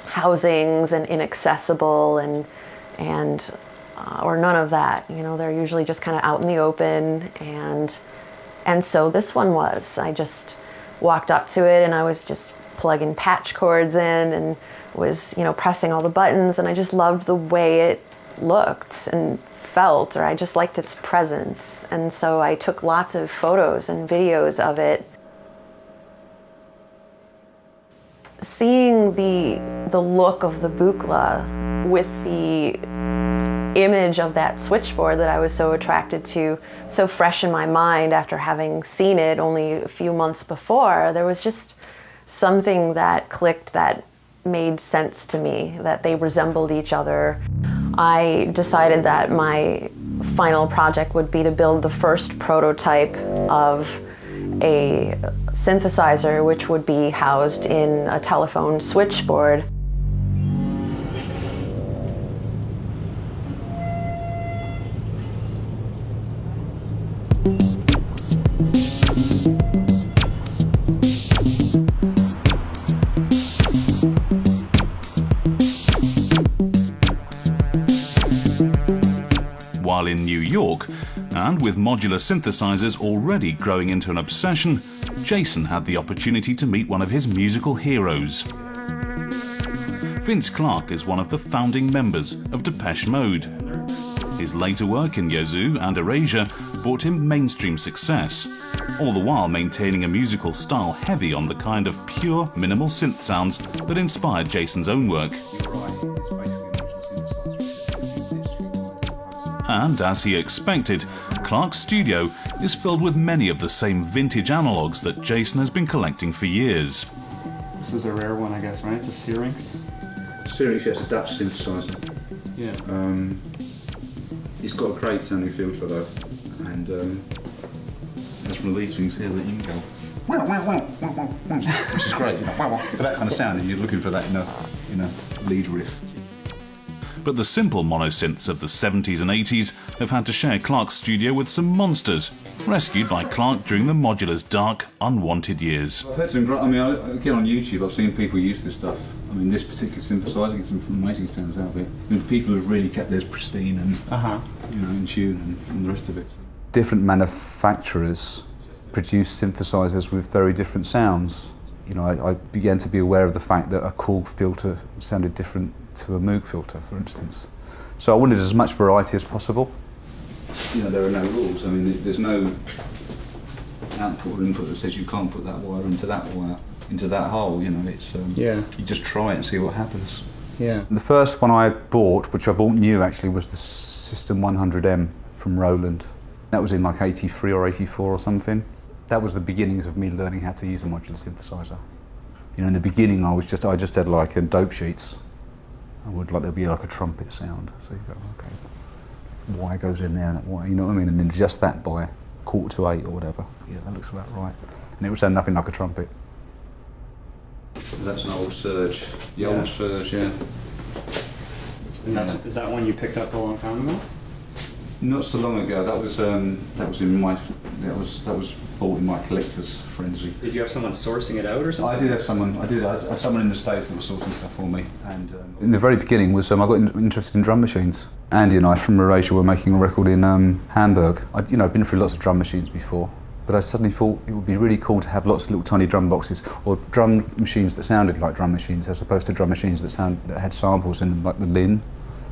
housings and inaccessible and or none of that. They're usually just kind of out in the open, and so this one was. I just walked up to it and I was just plugging patch cords in and was, pressing all the buttons, and I just loved the way it looked and felt, or I just liked its presence. And so I took lots of photos and videos of it. Seeing the look of the Buchla with the image of that switchboard that I was so attracted to, so fresh in my mind after having seen it only a few months before, there was just something that clicked that made sense to me, that they resembled each other. I decided that my final project would be to build the first prototype of a synthesizer which would be housed in a telephone switchboard. While in New York, and with modular synthesizers already growing into an obsession, Jason had the opportunity to meet one of his musical heroes. Vince Clarke is one of the founding members of Depeche Mode. His later work in Yazoo and Erasure brought him mainstream success, all the while maintaining a musical style heavy on the kind of pure minimal synth sounds that inspired Jason's own work. And as he expected, Clark's studio is filled with many of the same vintage analogues that Jason has been collecting for years. This is a rare one, I guess, right? The Syrinx? Syrinx, yes, a Dutch synthesizer. Yeah. It's got a great sounding filter though, and there's one of these things here that you can go wow, wow, wow, wow, wow, wow, which is great, you know, wow, wow, for that kind of sound, and you're looking for that in a lead riff. But the simple monosynths of the 70s and 80s have had to share Clark's studio with some monsters, rescued by Clark during the Modular's dark, unwanted years. I've heard some great, again on YouTube I've seen people use this stuff. I mean, this particular synthesizer gets some amazing sounds out of it. And people have really kept theirs pristine and in tune and the rest of it. Different manufacturers produce synthesizers with very different sounds. You know, I began to be aware of the fact that a Korg filter sounded different to a Moog filter, for instance. So I wanted as much variety as possible. You know, there are no rules. I mean, there's no output or input that says you can't put that wire into that wire, into that hole. You know, it's you just try it and see what happens. Yeah. The first one I bought, which I bought new actually, was the System 100M from Roland. That was in like 83 or 84 or something. That was the beginnings of me learning how to use a modular synthesizer. You know, in the beginning I just had like dope sheets. There'd be like a trumpet sound. So you go, okay, wire goes in there and that wire, you know what I mean? And then just that by 7:45 or whatever. Yeah, that looks about right. And it would sound nothing like a trumpet. That's an old Surge. The old Surge, yeah. And is that one you picked up a long time ago? Not so long ago. That was bought in my collector's frenzy. Did you have someone sourcing it out or something? I did have someone. I had someone in the States that was sourcing stuff for me. And in the very beginning was I got interested in drum machines. Andy and I from Erasure were making a record in Hamburg. I'd been through lots of drum machines before, but I suddenly thought it would be really cool to have lots of little tiny drum boxes or drum machines that sounded like drum machines, as opposed to drum machines that had samples in them, like the Linn,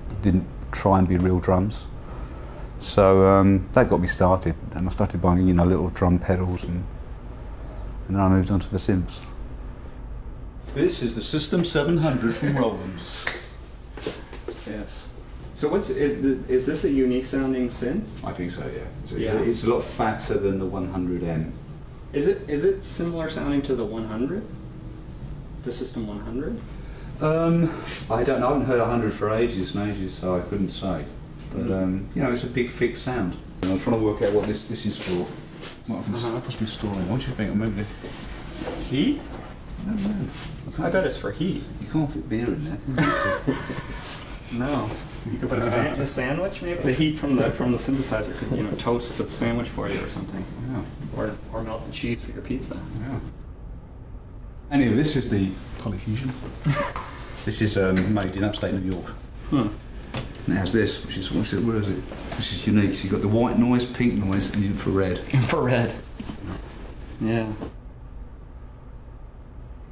that didn't try and be real drums. So that got me started, and I started buying, little drum pedals, and then I moved on to the synths. This is the System 700 from Roland's. Yes. So is this a unique sounding synth? I think so, yeah. It's a lot fatter than the 100M. Is it similar sounding to the 100? The System 100? I don't know. I haven't heard 100 for ages and ages, so I couldn't say. But it's a big fixed sound. And I'm trying to work out what this is for. What I possibly storing. What do you think? Maybe heat? I don't know. I bet it's for heat. You can't fit beer in there, can you? No. You could put a sandwich, maybe. The heat from the synthesizer could toast the sandwich for you or something. Yeah. Or melt the cheese for your pizza. Yeah. Anyway, this is the Polyfusion. This is made in upstate New York. And it has this, which is unique. So you've got the white noise, pink noise, and infrared. Infrared. Yeah.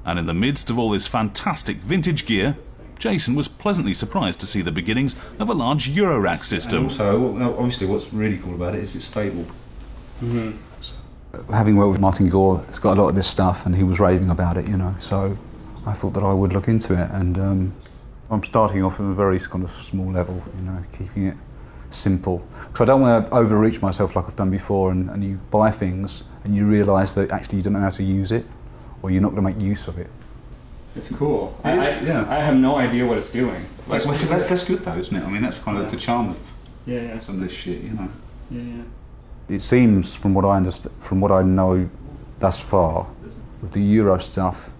And in the midst of all this fantastic vintage gear, Jason was pleasantly surprised to see the beginnings of a large Eurorack system. And also, obviously, what's really cool about it is it's stable. Having worked with Martin Gore, he's got a lot of this stuff, and he was raving about it, so I thought that I would look into it, and I'm starting off at a very kind of small level, keeping it simple. Because I don't want to overreach myself like I've done before, and you buy things and you realise that actually you don't know how to use it, or you're not going to make use of it. It's cool. I have no idea what it's doing. That's good though, isn't it? I mean, that's kind of the charm of some of this shit, Yeah. It seems, from what I know thus far, with the Euro stuff,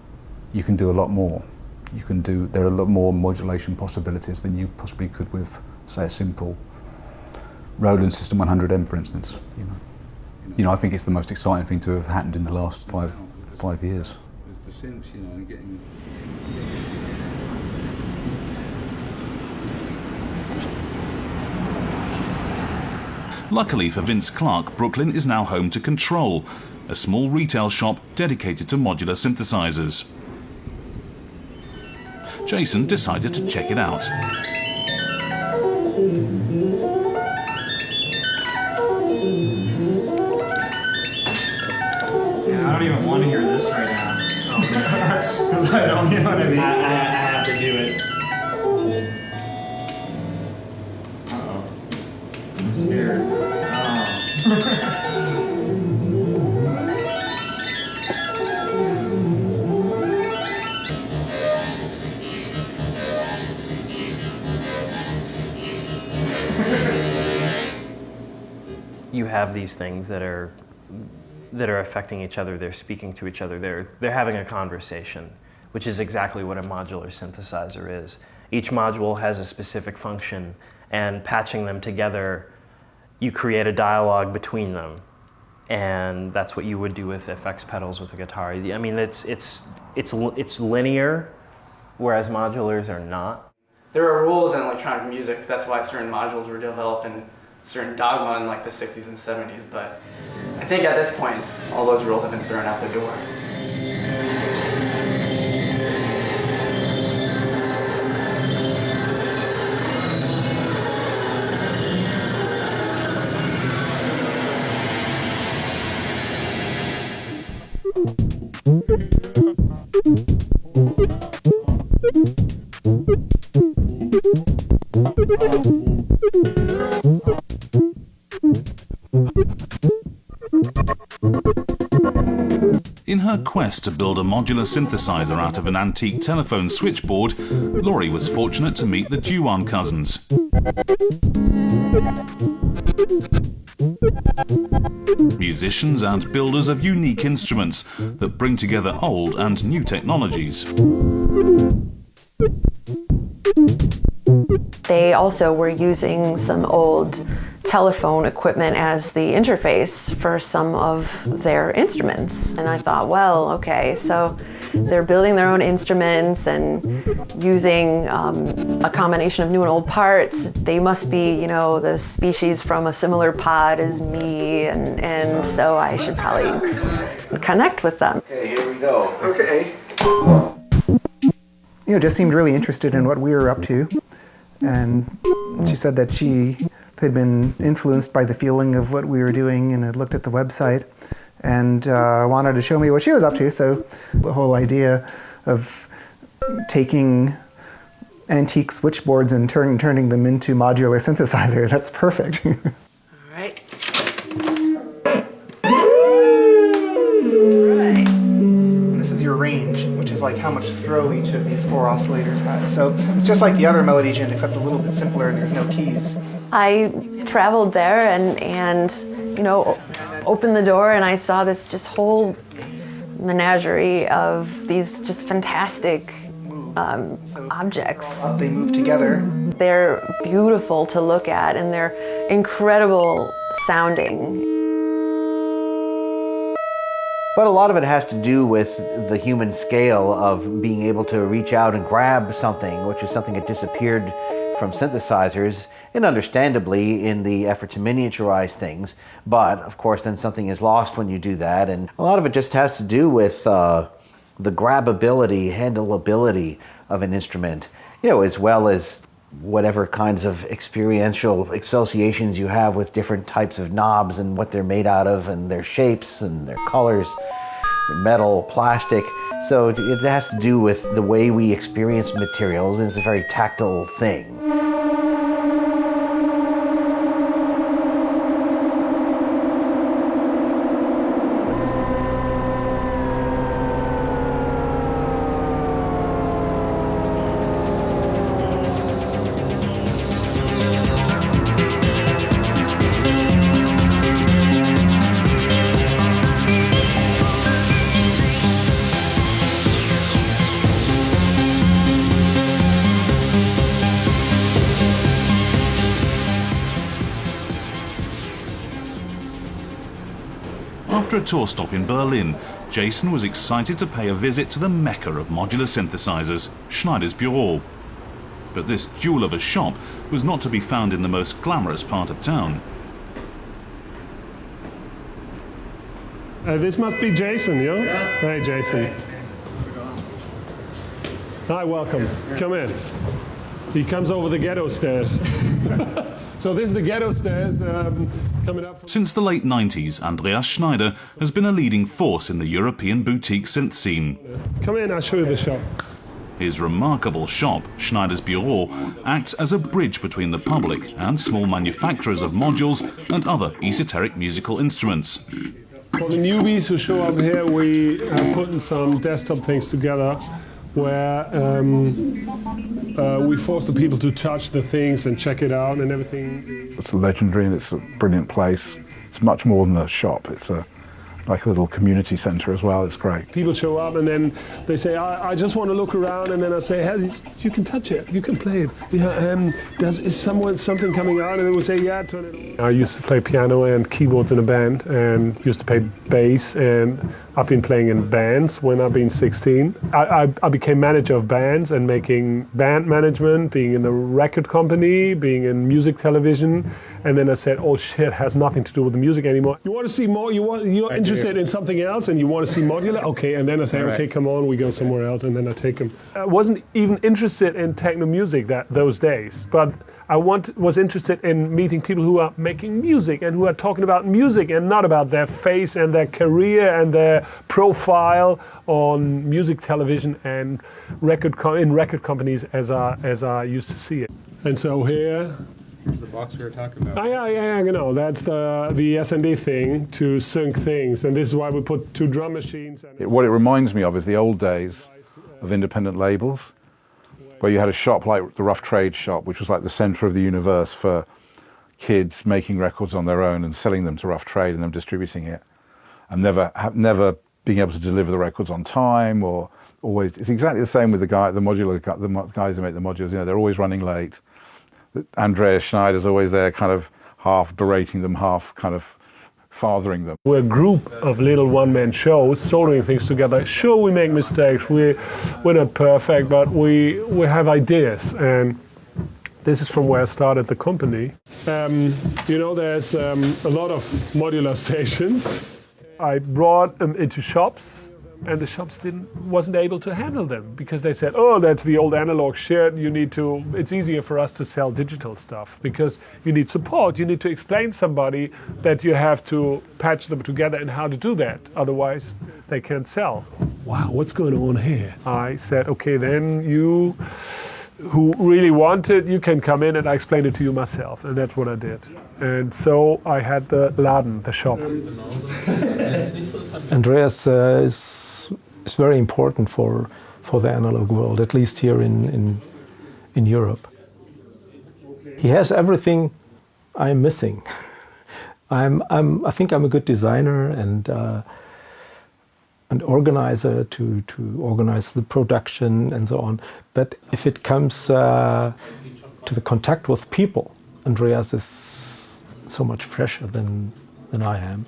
you can do a lot more. There are a lot more modulation possibilities than you possibly could with, say, a simple Roland System 100M, for instance. I think it's the most exciting thing to have happened in the last five years. With the synths, getting. Luckily for Vince Clarke, Brooklyn is now home to Control, a small retail shop dedicated to modular synthesizers. Jason decided to check it out. Yeah, I don't even want to hear this right now. Because I don't, you know what I mean? I have to do it. Uh-oh. I'm scared. Oh. you have these things that are affecting each other, they're speaking to each other, they're having a conversation, which is exactly what a modular synthesizer is. Each module has a specific function, and patching them together, you create a dialogue between them. And that's what you would do with FX pedals with a guitar. I mean, it's linear, whereas modulars are not. There are rules in electronic music. That's why certain modules were developed and certain dogma in like the 60s and 70s. But I think at this point, all those rules have been thrown out the door. In her quest to build a modular synthesizer out of an antique telephone switchboard, Laurie was fortunate to meet the Duan cousins. Musicians and builders of unique instruments that bring together old and new technologies. They also were using some old telephone equipment as the interface for some of their instruments. And I thought, well, okay, so they're building their own instruments and using a combination of new and old parts. They must be, you know, the species from a similar pod as me, and so I should probably connect with them. Okay, here we go. Okay. You know, just seemed really interested in what we were up to. And she said that she had been influenced by the feeling of what we were doing and had looked at the website and wanted to show me what she was up to. So the whole idea of taking antique switchboards and turning them into modular synthesizers, that's perfect. This is your range, which is like how much throw each of these 4 oscillators has. So it's just like the other Melody Gin, except a little bit simpler and there's no keys. I traveled there and you know, opened the door and I saw this just whole menagerie of these just fantastic objects. They move together. They're beautiful to look at and they're incredible sounding. But a lot of it has to do with the human scale of being able to reach out and grab something, which is something that disappeared from synthesizers, and understandably in the effort to miniaturize things. But of course then something is lost when you do that, and a lot of it just has to do with the grabbability, handleability of an instrument, you know, as well as whatever kinds of experiential associations you have with different types of knobs and what they're made out of and their shapes and their colors, metal, plastic. So it has to do with the way we experience materials, and it's a very tactile thing. After a tour stop in Berlin, Jason was excited to pay a visit to the mecca of modular synthesizers, Schneider's Bureau. But this jewel of a shop was not to be found in the most glamorous part of town. This must be Jason, yeah? Hi, Jason. Hi, welcome. Come in. He comes over the ghetto stairs. So this is the ghetto stairs coming up. Since the late 90s, Andreas Schneider has been a leading force in the European boutique synth scene. Come in, I'll show you the shop. His remarkable shop, Schneider's Bureau, acts as a bridge between the public and small manufacturers of modules and other esoteric musical instruments. For the newbies who show up here, we are putting some desktop things together where we force the people to touch the things and check it out and everything. It's legendary and it's a brilliant place. It's much more than a shop. It's like a little community centre as well. It's great. People show up and then they say, I just want to look around, and then I say, hey, you can touch it, you can play it. Yeah, is something coming out? And they will say, yeah, turn it on. I used to play piano and keyboards in a band, and used to play bass, and I've been playing in bands when I've been 16. I became manager of bands and making band management, being in a record company, being in music television, and then I said, oh shit, has nothing to do with the music anymore. You want to see more? You're interested in something else, and you want to see modular? Okay, and then I say, okay, come on, we go somewhere else, and then I take them. I wasn't even interested in techno music those days, but I was interested in meeting people who are making music and who are talking about music and not about their face and their career and their profile on music television and in record companies as I used to see it. And so here's the box we were talking about. Yeah, you know, that's the SND thing to sync things, and this is why we put 2 drum machines. What it reminds me of is the old days of independent labels, where you had a shop like the Rough Trade shop, which was like the centre of the universe for kids making records on their own and selling them to Rough Trade and them distributing it, and never being able to deliver the records on time, or always. It's exactly the same with the guys who make the modules. You know, they're always running late. Andreas Schneider's always there, kind of half berating them, half kind of fathering them. We're a group of little one-man shows, soldering things together. Sure, we make mistakes, we're not perfect, but we have ideas, and this is from where I started the company. You know, there's a lot of modular stations. I brought them into shops, and the shops wasn't able to handle them because they said, oh, that's the old analog shit, it's easier for us to sell digital stuff because you need support, you need to explain to somebody that you have to patch them together and how to do that, otherwise they can't sell. Wow, what's going on here? I said, okay, then you who really want it, you can come in and I explain it to you myself, and that's what I did. And so I had the Laden, the shop. Andreas is very important for the analog world, at least here in Europe. He has everything I'm missing. I think I'm a good designer and an organizer to organize the production and so on. But if it comes to the contact with people, Andreas is so much fresher than I am.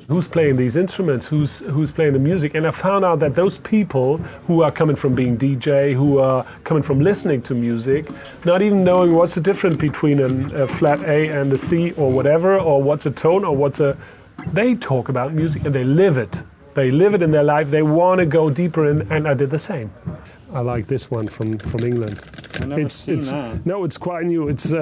Who's playing these instruments, who's playing the music, and I found out that those people who are coming from being DJ, who are coming from listening to music, not even knowing what's the difference between a flat A and a C or whatever, or what's a tone or they talk about music and they live it. They live it in their life, they want to go deeper in, and I did the same. I like this one from England. I've never seen that. No, it's quite new. It's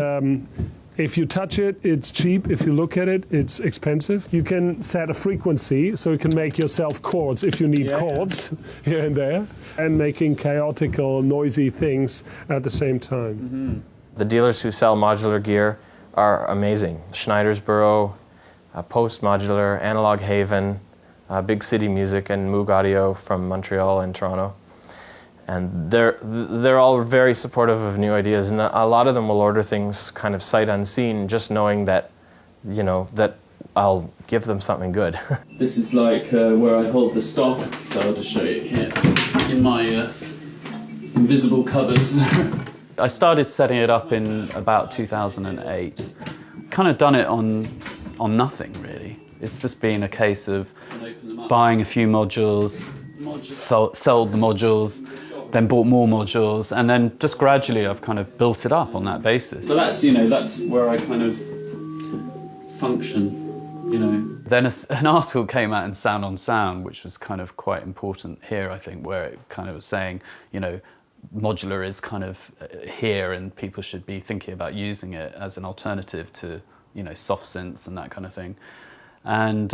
if you touch it, it's cheap. If you look at it, it's expensive. You can set a frequency, so you can make yourself chords if you need chords here and there, and making chaotical, noisy things at the same time. Mm-hmm. The dealers who sell modular gear are amazing. Schneidersboro, Post Modular, Analog Haven, Big City Music, and Moog Audio from Montreal and Toronto. And they're all very supportive of new ideas, and a lot of them will order things kind of sight unseen, just knowing that, you know, that I'll give them something good. This is like where I hold the stock, so I'll just show you here in my invisible cupboards. I started setting it up in about 2008. Kind of done it on nothing really. It's just been a case of buying a few modules, sold the modules, then bought more modules, and then just gradually I've kind of built it up on that basis. So that's, you know, that's where I kind of function, you know. Then an article came out in Sound on Sound, which was kind of quite important here, I think, where it kind of was saying, you know, modular is kind of here and people should be thinking about using it as an alternative to, you know, soft synths and that kind of thing. And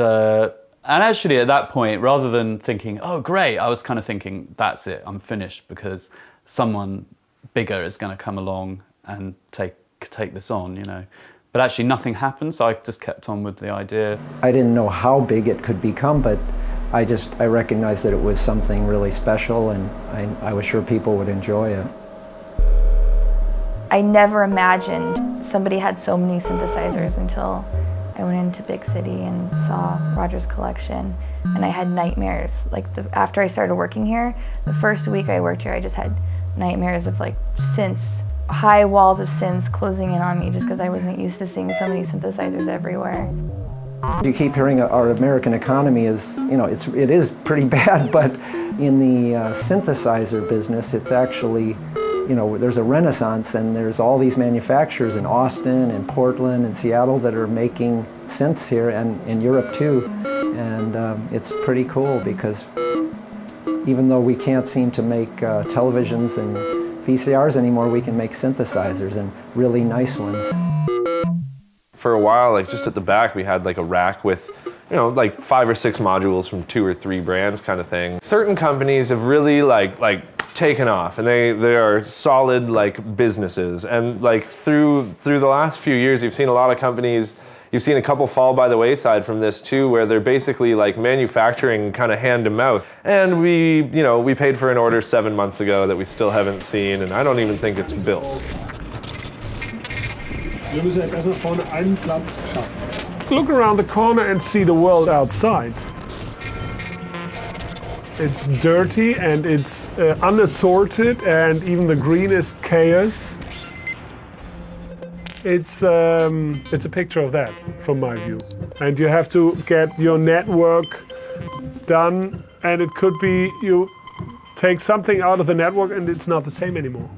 actually at that point, rather than thinking, oh great, I was kind of thinking, that's it, I'm finished, because someone bigger is going to come along and take this on, you know. But actually nothing happened, so I just kept on with the idea. I didn't know how big it could become, but I recognized that it was something really special, and I was sure people would enjoy it. I never imagined somebody had so many synthesizers until I went into Big City and saw Roger's collection, and I had nightmares. Like after I started working here, the first week I worked here, I just had nightmares of like synths, high walls of synths closing in on me just because I wasn't used to seeing so many synthesizers everywhere. You keep hearing our American economy is, you know, it is pretty bad, but in the synthesizer business, it's actually, you know, there's a renaissance, and there's all these manufacturers in Austin and Portland and Seattle that are making synths here, and in Europe too. And it's pretty cool because even though we can't seem to make televisions and VCRs anymore, we can make synthesizers, and really nice ones. For a while, like just at the back, we had like a rack with, you know, like 5 or 6 modules from 2 or 3 brands kind of thing. Certain companies have really like taken off, and they are solid like businesses. And like through the last few years, you've seen a lot of companies, you've seen a couple fall by the wayside from this too, where they're basically like manufacturing kind of hand to mouth. And we paid for an order 7 months ago that we still haven't seen, and I don't even think it's built. Wir müssen jetzt erstmal vorne einen Platz schaffen. Look around the corner and see the world outside. It's dirty and it's unassorted, and even the green is chaos. It's a picture of that from my view. And you have to get your network done, and it could be you take something out of the network and it's not the same anymore.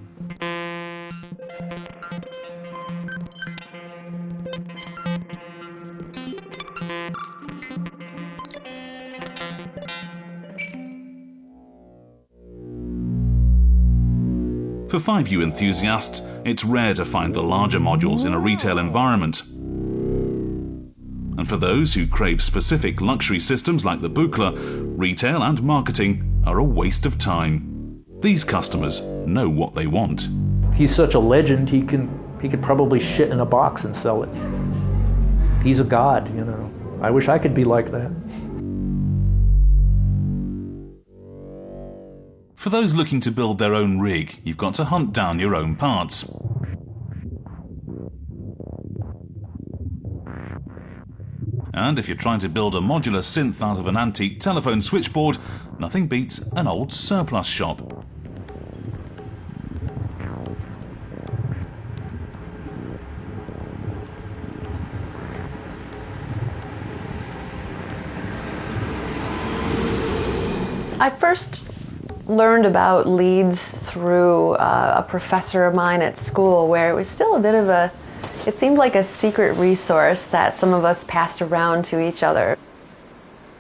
For 5U enthusiasts, it's rare to find the larger modules in a retail environment. And for those who crave specific luxury systems like the Buchla, retail and marketing are a waste of time. These customers know what they want. He's such a legend, he could probably shit in a box and sell it. He's a god, you know. I wish I could be like that. For those looking to build their own rig, you've got to hunt down your own parts. And if you're trying to build a modular synth out of an antique telephone switchboard, nothing beats an old surplus shop. I first learned about leads through a professor of mine at school, where it was still a bit of it seemed like a secret resource that some of us passed around to each other.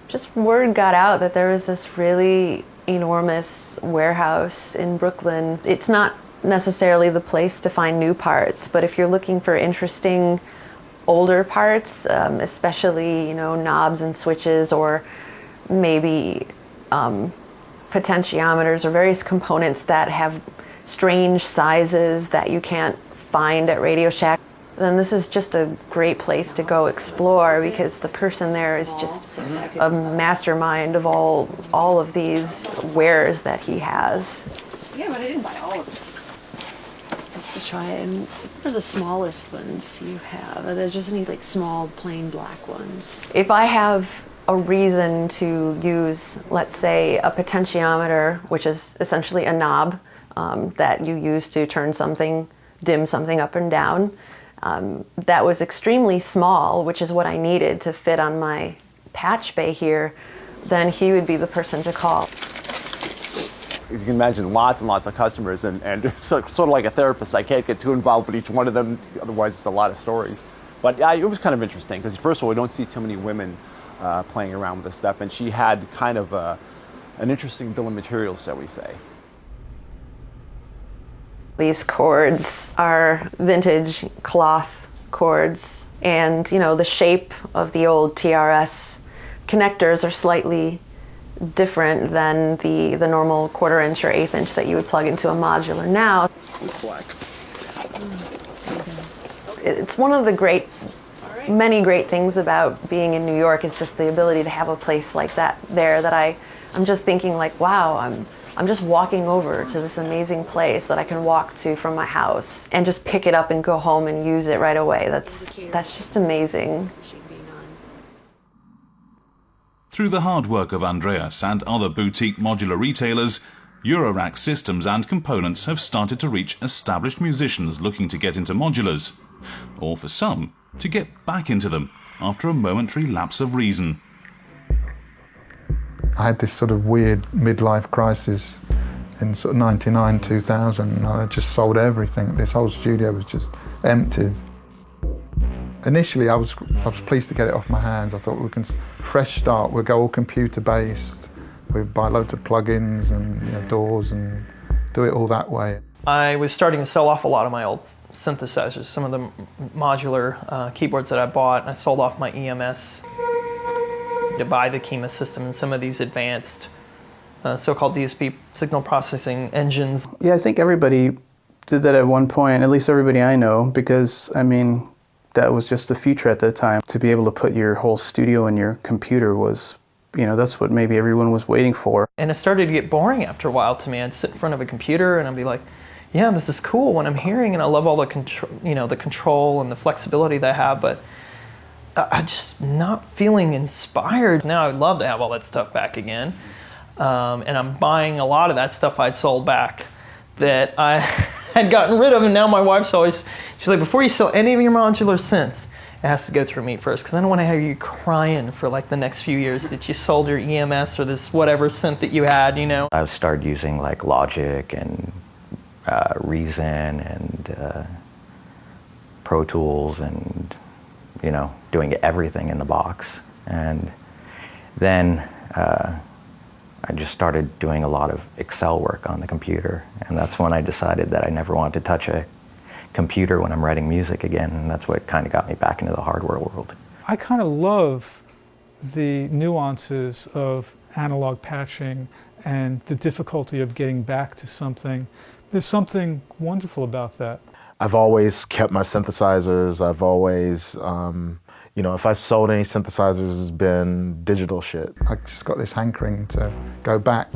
Just word got out that there was this really enormous warehouse in Brooklyn. It's not necessarily the place to find new parts, but if you're looking for interesting older parts, especially, you know, knobs and switches, or maybe potentiometers or various components that have strange sizes that you can't find at Radio Shack, then this is just a great place to go explore, because the person there is just a mastermind of all of these wares that he has. Yeah, but I didn't buy all of them. Just to try it. And what are the smallest ones you have? Are there just any like small plain black ones? If I have a reason to use, let's say, a potentiometer, which is essentially a knob that you use to turn something, dim something up and down, that was extremely small, which is what I needed to fit on my patch bay here, then he would be the person to call. You can imagine lots and lots of customers, and it's sort of like a therapist. I can't get too involved with each one of them, otherwise it's a lot of stories. But yeah, it was kind of interesting, because first of all, we don't see too many women playing around with this stuff, and she had kind of an interesting bill of materials, shall we say. These cords are vintage cloth cords, and you know, the shape of the old TRS connectors are slightly different than the normal 1/4 inch or 1/8 inch that you would plug into a modular now. It's one of the many great things about being in New York is just the ability to have a place like that there, that I'm just thinking like, wow, I'm just walking over to this amazing place that I can walk to from my house and just pick it up and go home and use it right away. That's just amazing. Through the hard work of Andreas and other boutique modular retailers, Eurorack systems and components have started to reach established musicians looking to get into modulars, or for some, to get back into them after a momentary lapse of reason. I had this sort of weird midlife crisis in sort of 99, 2000, and I just sold everything. This whole studio was just empty. Initially, I was pleased to get it off my hands. I thought we can fresh start. We'll go all computer-based. We'll buy loads of plugins and doors and do it all that way. I was starting to sell off a lot of my old synthesizers, some of the modular keyboards that I bought. I sold off my EMS to buy the Kima system and some of these advanced so-called DSP signal processing engines. Yeah, I think everybody did that at one point, at least everybody I know, because, I mean, that was just the future at that time. To be able to put your whole studio in your computer was, that's what maybe everyone was waiting for. And it started to get boring after a while to me. I'd sit in front of a computer and I'd be like, yeah, this is cool what I'm hearing, and I love all the control and the flexibility that I have, but I'm just not feeling inspired. Now I'd love to have all that stuff back again. And I'm buying a lot of that stuff I'd sold back that I had gotten rid of, and now my wife's always, she's like, before you sell any of your modular synths, it has to go through me first, because I don't want to have you crying for like the next few years that you sold your EMS or this whatever synth that you had, I started using like Logic and Reason and Pro Tools and, doing everything in the box. And then I just started doing a lot of Excel work on the computer, and that's when I decided that I never wanted to touch a computer when I'm writing music again, and that's what kind of got me back into the hardware world. I kind of love the nuances of analog patching and the difficulty of getting back to something. There's something wonderful about that. I've always kept my synthesizers. I've always, if I've sold any synthesizers, it's been digital shit. I just got this hankering to go back,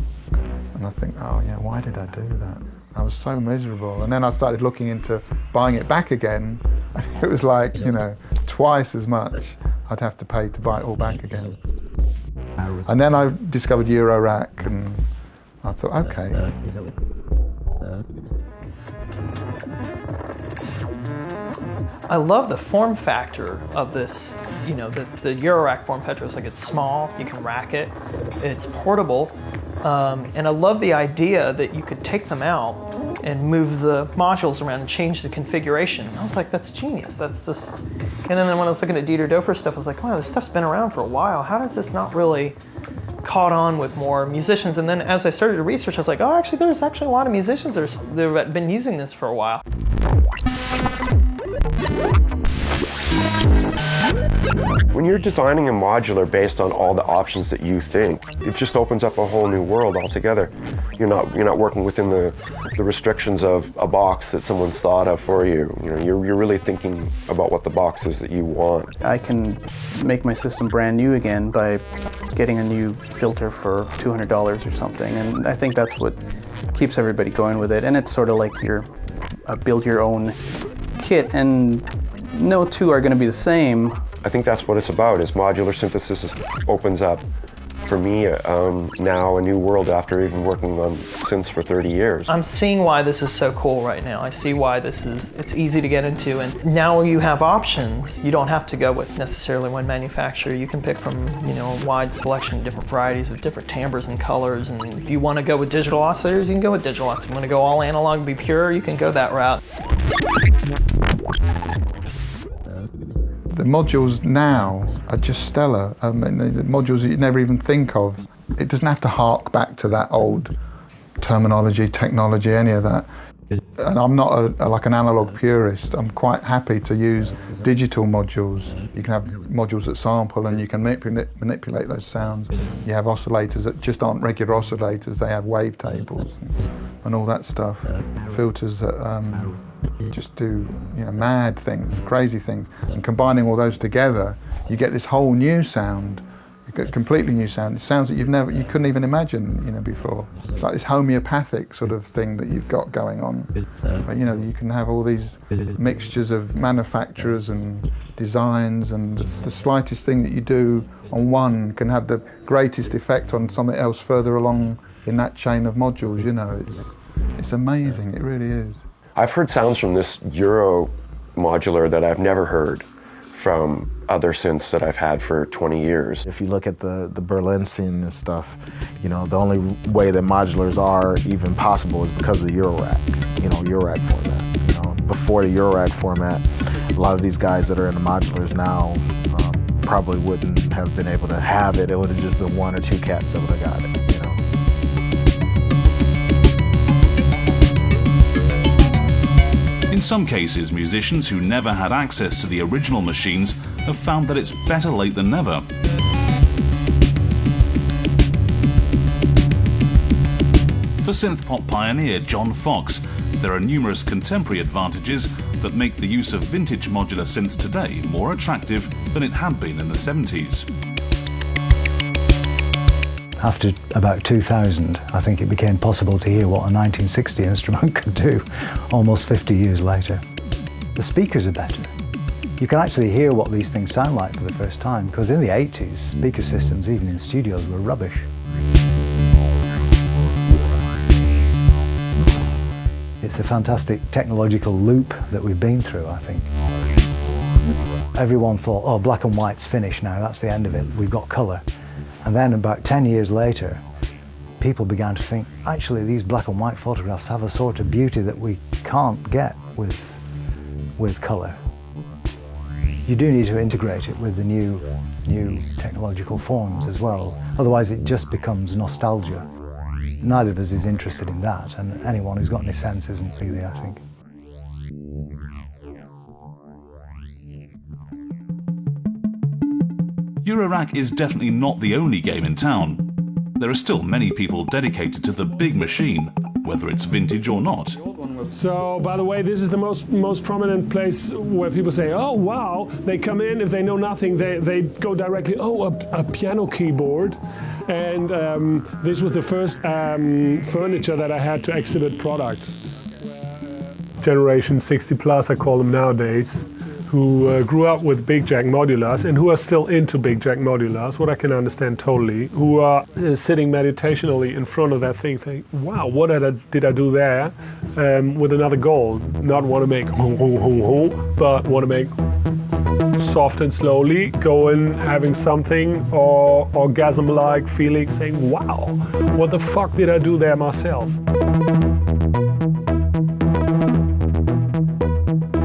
and I think, oh yeah, why did I do that? I was so miserable. And then I started looking into buying it back again. It was like, twice as much I'd have to pay to buy it all back again. And then I discovered Eurorack, and I thought, okay. I love the form factor of this, the Eurorack form factor. It's like, it's small, you can rack it, it's portable, and I love the idea that you could take them out and move the modules around and change the configuration. I was like, that's genius, that's just, and then when I was looking at Dieter Dofer stuff, I was like, wow, this stuff's been around for a while. How does this not really caught on with more musicians? And then as I started to research, I was like, oh, actually, there's actually a lot of musicians that have been using this for a while. When you're designing a modular based on all the options that you think, it just opens up a whole new world altogether. You're not working within the restrictions of a box that someone's thought of for you. You're really thinking about what the box is that you want. I can make my system brand new again by getting a new filter for $200 or something, and I think that's what keeps everybody going with it. And it's sort of like your build your own kit, and no two are going to be the same. I think that's what it's about, is modular synthesis opens up, for me, now a new world after even working on synths for 30 years. I'm seeing why this is so cool right now. I see why it's easy to get into, and now you have options. You don't have to go with necessarily one manufacturer. You can pick from, a wide selection of different varieties with different timbres and colors, and if you want to go with digital oscillators, you can go with digital oscillators. If you want to go all analog, be pure, you can go that route. The modules now are just stellar. I mean, the modules that you never even think of. It doesn't have to hark back to that old terminology, technology, any of that. And I'm not like an analog purist. I'm quite happy to use digital modules. You can have modules that sample, and you can manipulate those sounds. You have oscillators that just aren't regular oscillators. They have wavetables and all that stuff. Filters that just do mad things, crazy things. And combining all those together, you get this whole new sound. completely new sound. Sounds that you couldn't even imagine, you know, before. It's like this homeopathic sort of thing that you've got going on. But, you know, you can have all these mixtures of manufacturers and designs, and the slightest thing that you do on one can have the greatest effect on something else further along in that chain of modules. You know, it's amazing. It really is. I've heard sounds from this Euro modular that I've never heard from other synths that I've had for 20 years. If you look at the Berlin scene and stuff, you know, the only way that modulars are even possible is because of the Eurorack, you know, Eurorack format. You know, before the Eurorack format, a lot of these guys that are in the modulars now probably wouldn't have been able to have it. It would have just been one or two cats that would have got it, you know. In some cases, musicians who never had access to the original machines have found that it's better late than never. For synth-pop pioneer John Fox, there are numerous contemporary advantages that make the use of vintage modular synths today more attractive than it had been in the 70s. After about 2000, I think it became possible to hear what a 1960 instrument could do, almost 50 years later. The speakers are better. You can actually hear what these things sound like for the first time, because in the 80s, speaker systems, even in studios, were rubbish. It's a fantastic technological loop that we've been through, I think. Everyone thought, oh, black and white's finished now, that's the end of it, we've got colour. And then about 10 years later, people began to think, actually these black and white photographs have a sort of beauty that we can't get with colour. You do need to integrate it with the new technological forms as well, otherwise it just becomes nostalgia. Neither of us is interested in that, and anyone who's got any sense isn't really, I think. Eurorack is definitely not the only game in town. There are still many people dedicated to the big machine, whether it's vintage or not. So, by the way, this is the most prominent place where people say, oh, wow. They come in, if they know nothing, they go directly, oh, a piano keyboard. And this was the first furniture that I had to exhibit products. Generation 60 plus, I call them nowadays, who grew up with Big Jack modulars and who are still into Big Jack modulars, what I can understand totally, who are sitting meditationally in front of that thing, think, wow, what did I do there, with another goal? Not want to make hong, hong, hong, hong, but want to make soft and slowly, going, having something, or orgasm-like feeling, saying, wow, what the fuck did I do there myself?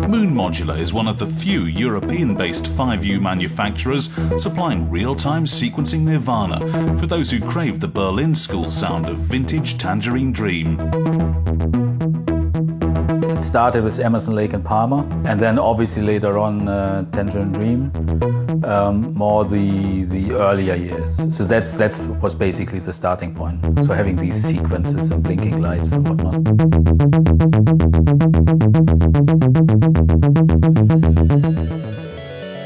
Moon Modular is one of the few European-based 5U manufacturers supplying real-time sequencing nirvana for those who crave the Berlin school sound of vintage Tangerine Dream. It started with Emerson, Lake and Palmer, and then obviously later on Tangerine Dream, more the earlier years. So that was basically the starting point. So having these sequences and blinking lights and whatnot.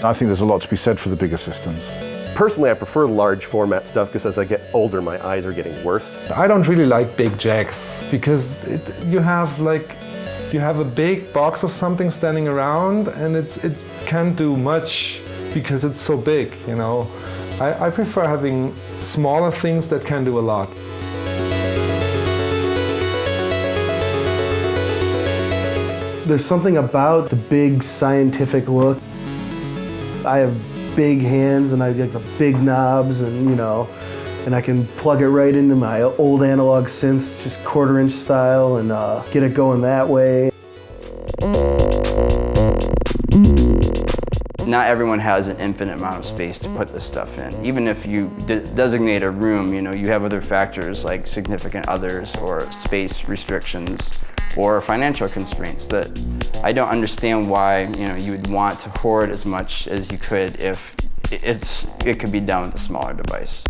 I think there's a lot to be said for the bigger systems. Personally, I prefer large format stuff because as I get older, my eyes are getting worse. I don't really like big jacks because you have a big box of something standing around and it can't do much because it's so big, you know. I prefer having smaller things that can do a lot. There's something about the big scientific look. I have big hands and I get the big knobs and, you know, and I can plug it right into my old analog synths, just 1/4 inch style, and get it going that way. Not everyone has an infinite amount of space to put this stuff in. Even if you designate a room, you know, you have other factors like significant others or space restrictions or financial constraints that I don't understand why, you know, you would want to hoard as much as you could if it could be done with a smaller device.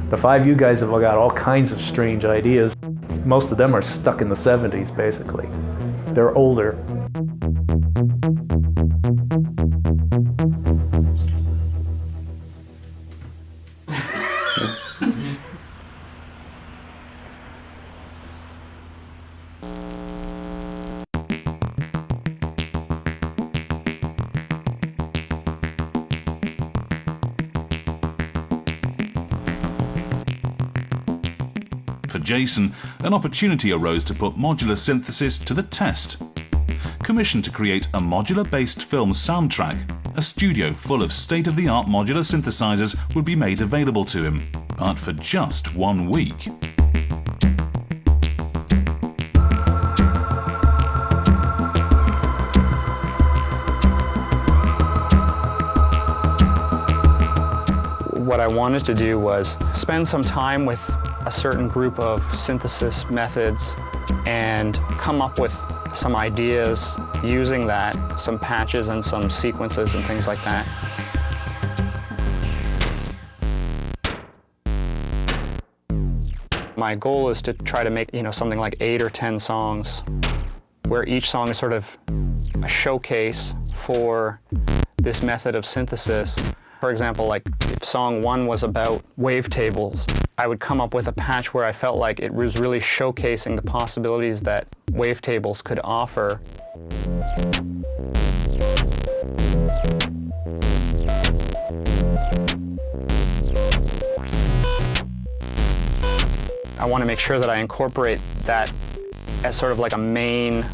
The 5U guys have got all kinds of strange ideas. Most of them are stuck in the 70s, basically. They're older. For Jason, an opportunity arose to put modular synthesis to the test. Commissioned to create a modular-based film soundtrack, a studio full of state-of-the-art modular synthesizers would be made available to him, but for just 1 week. What I wanted to do was spend some time with a certain group of synthesis methods and come up with some ideas using that, some patches and some sequences and things like that. My goal is to try to make, something like 8 or 10 songs where each song is sort of a showcase for this method of synthesis. For example, like if song 1 was about wavetables, I would come up with a patch where I felt like it was really showcasing the possibilities that wavetables could offer. I want to make sure that I incorporate that as sort of like a main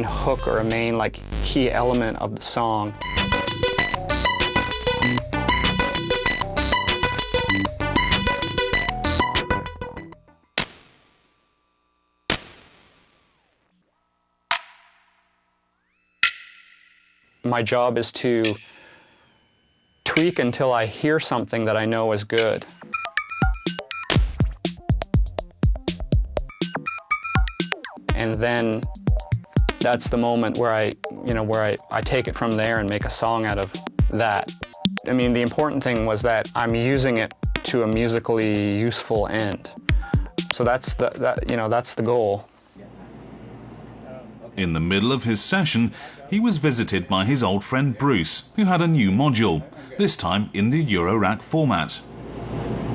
hook or a main like key element of the song. My job is to tweak until I hear something that I know is good. And then that's the moment where I take it from there and make a song out of that. I mean, the important thing was that I'm using it to a musically useful end. So that's the goal. In the middle of his session, he was visited by his old friend Bruce, who had a new module, this time in the Eurorack format.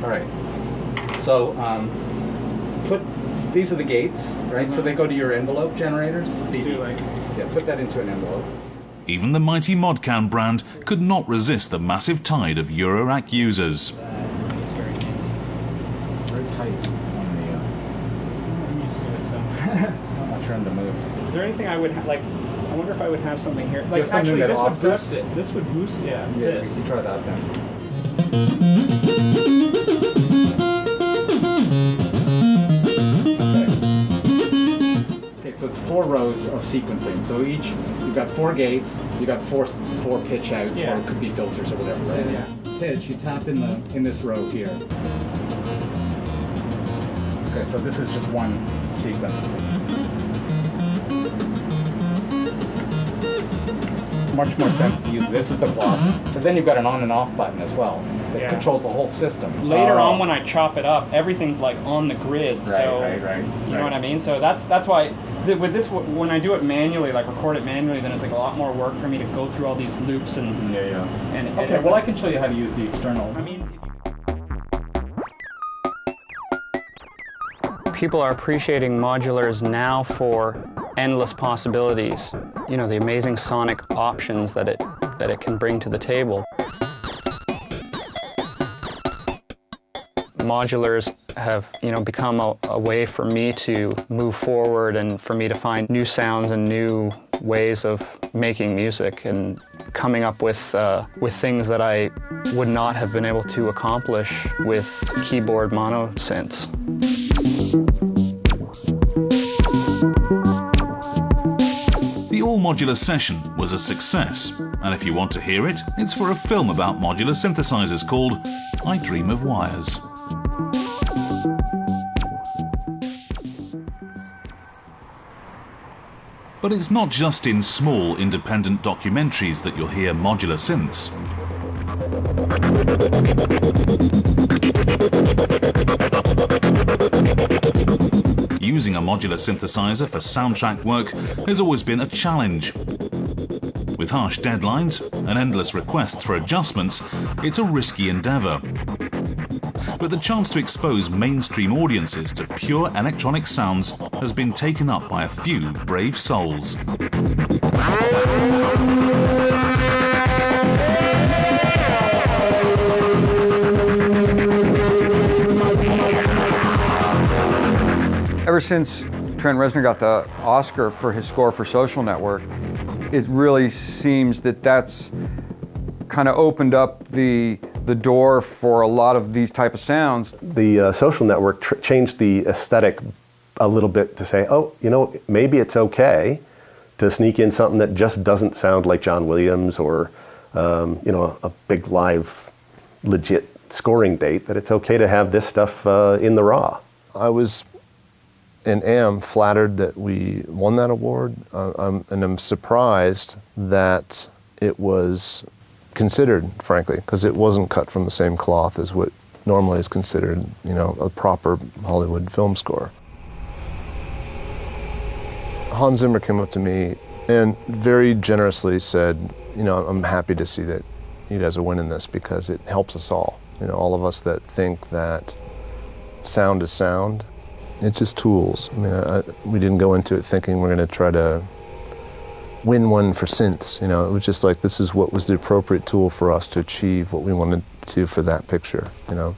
All right. So these are the gates, right? So they go to your envelope generators. Yeah, put that into an envelope. Even the mighty Modcan brand could not resist the massive tide of Eurorack users. Very tight on the. I'm used to it, so. Not much room to move. Is there anything I would I wonder if I would have something here. Like something actually, that this would offsets? boost it. This would boost, yeah. Yeah, This. you can try that then. Okay, so it's 4 rows of sequencing. So you've got 4 gates, you've got four pitch outs, or it could be filters or whatever. Right? Yeah. Pitch, you tap in this row here. Okay, so this is just one sequence. Much more sense to use this as the block, but then you've got an on and off button as well that controls the whole system. Later on, when I chop it up, everything's like on the grid. Right, so right. You know what I mean? So that's why with this, when I do it manually, like record it manually, then it's like a lot more work for me to go through all these loops and And Okay, well I can show you how to use the external. I mean. People are appreciating modulars now for endless possibilities. The amazing sonic options that it can bring to the table. Modulars have, become a way for me to move forward and for me to find new sounds and new ways of making music and coming up with things that I would not have been able to accomplish with keyboard mono synths. The all-modular session was a success, and if you want to hear it, it's for a film about modular synthesizers called I Dream of Wires. But it's not just in small, independent documentaries that you'll hear modular synths. Using a modular synthesizer for soundtrack work has always been a challenge. With harsh deadlines and endless requests for adjustments, it's a risky endeavour. But the chance to expose mainstream audiences to pure electronic sounds has been taken up by a few brave souls. Ever since Trent Reznor got the Oscar for his score for Social Network, it really seems that that's kind of opened up the door for a lot of these type of sounds. The Social Network changed the aesthetic a little bit to say, oh, you know, maybe it's okay to sneak in something that just doesn't sound like John Williams or, you know, a big live, legit scoring date, that it's okay to have this stuff in the raw. I was and am flattered that we won that award, and I'm surprised that it was considered, frankly, because it wasn't cut from the same cloth as what normally is considered, you know, a proper Hollywood film score. Hans Zimmer came up to me and very generously said, you know, I'm happy to see that you guys are winning this because it helps us all. You know, all of us that think that sound is sound, it's just tools. I mean, we didn't go into it thinking we're going to try to win one for synths. You know, it was just like, this is what was the appropriate tool for us to achieve what we wanted to for that picture, you know.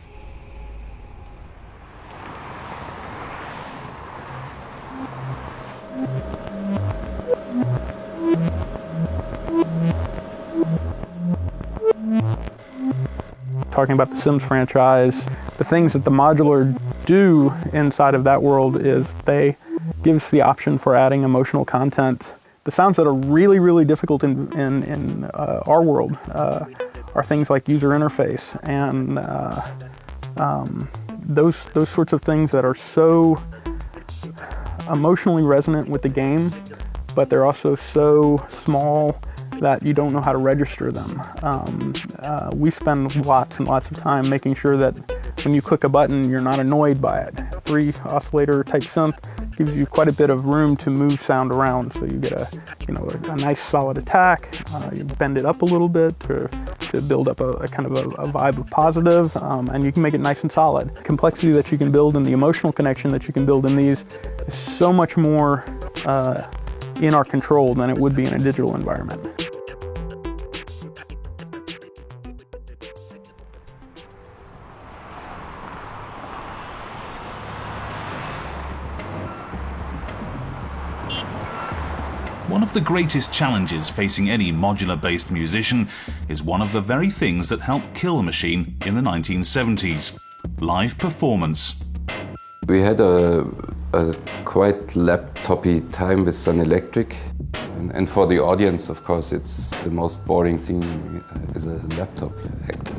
Talking about the Sims franchise, the things that the modular do inside of that world is they give us the option for adding emotional content. The sounds that are really, really difficult in our world are things like user interface and those sorts of things that are so emotionally resonant with the game, but they're also so small that you don't know how to register them. We spend lots and lots of time making sure that when you click a button, you're not annoyed by it. 3 oscillator type synth gives you quite a bit of room to move sound around, so you get a nice solid attack. You bend it up a little bit to build up a kind of a vibe of positive, and you can make it nice and solid. The complexity that you can build and the emotional connection that you can build in these is so much more in our control than it would be in a digital environment. One of the greatest challenges facing any modular-based musician is one of the very things that helped kill Machine in the 1970s: live performance. We had a quite laptop-y time with Sun Electric, and for the audience, of course, it's the most boring thing as a laptop act.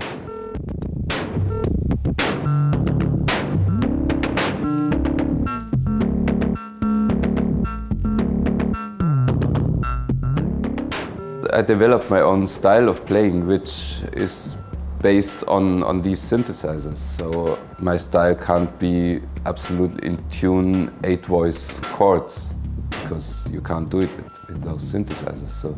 I developed my own style of playing, which is based on these synthesizers. So my style can't be absolutely in tune 8-voice chords, because you can't do it with those synthesizers. So.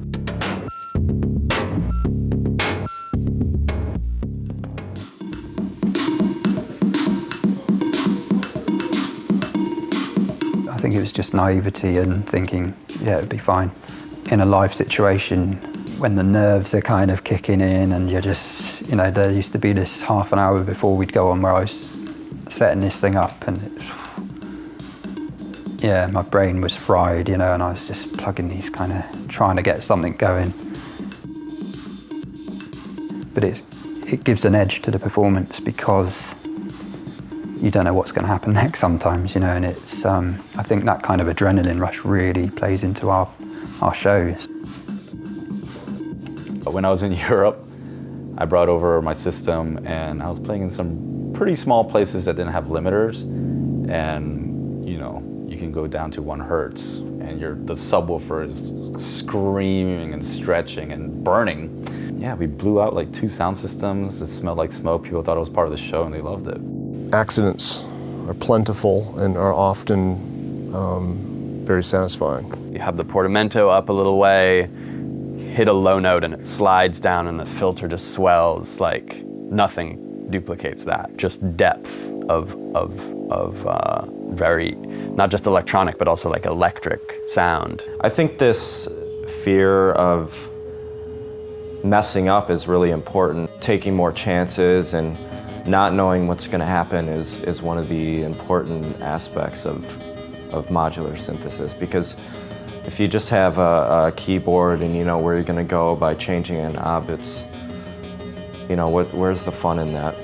I think it was just naivety and thinking, yeah, it'd be fine. In a live situation, when the nerves are kind of kicking in and you're just, you know, there used to be this half an hour before we'd go on where I was setting this thing up and yeah, my brain was fried, you know, and I was just plugging these kind of, trying to get something going. But it gives an edge to the performance because you don't know what's going to happen next sometimes, you know, and it's, I think that kind of adrenaline rush really plays into our shows. When I was in Europe, I brought over my system and I was playing in some pretty small places that didn't have limiters, and you know, you can go down to 1 hertz and the subwoofer is screaming and stretching and burning. Yeah, we blew out like 2 sound systems. It smelled like smoke. People thought it was part of the show and they loved it. Accidents are plentiful and are often very satisfying. You have the portamento up a little way, hit a low note and it slides down and the filter just swells. Like nothing duplicates that. Just depth of very, not just electronic, but also like electric sound. I think this fear of messing up is really important. Taking more chances and not knowing what's going to happen is one of the important aspects of of modular synthesis, because if you just have a keyboard and you know where you're going to go by changing a knob, it's, you know, where's the fun in that?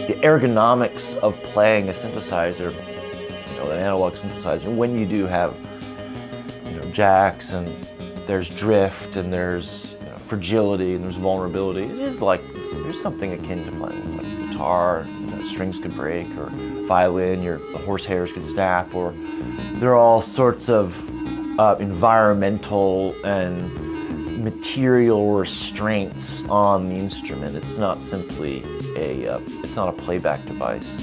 The ergonomics of playing a synthesizer, you know, an analog synthesizer, when you do have, you know, jacks and there's drift and there's, you know, fragility and there's vulnerability, it is like, there's something akin to playing like guitar, you know, strings could break, or violin, the horse hairs could snap, or there are all sorts of environmental and material restraints on the instrument. It's not simply it's not a playback device.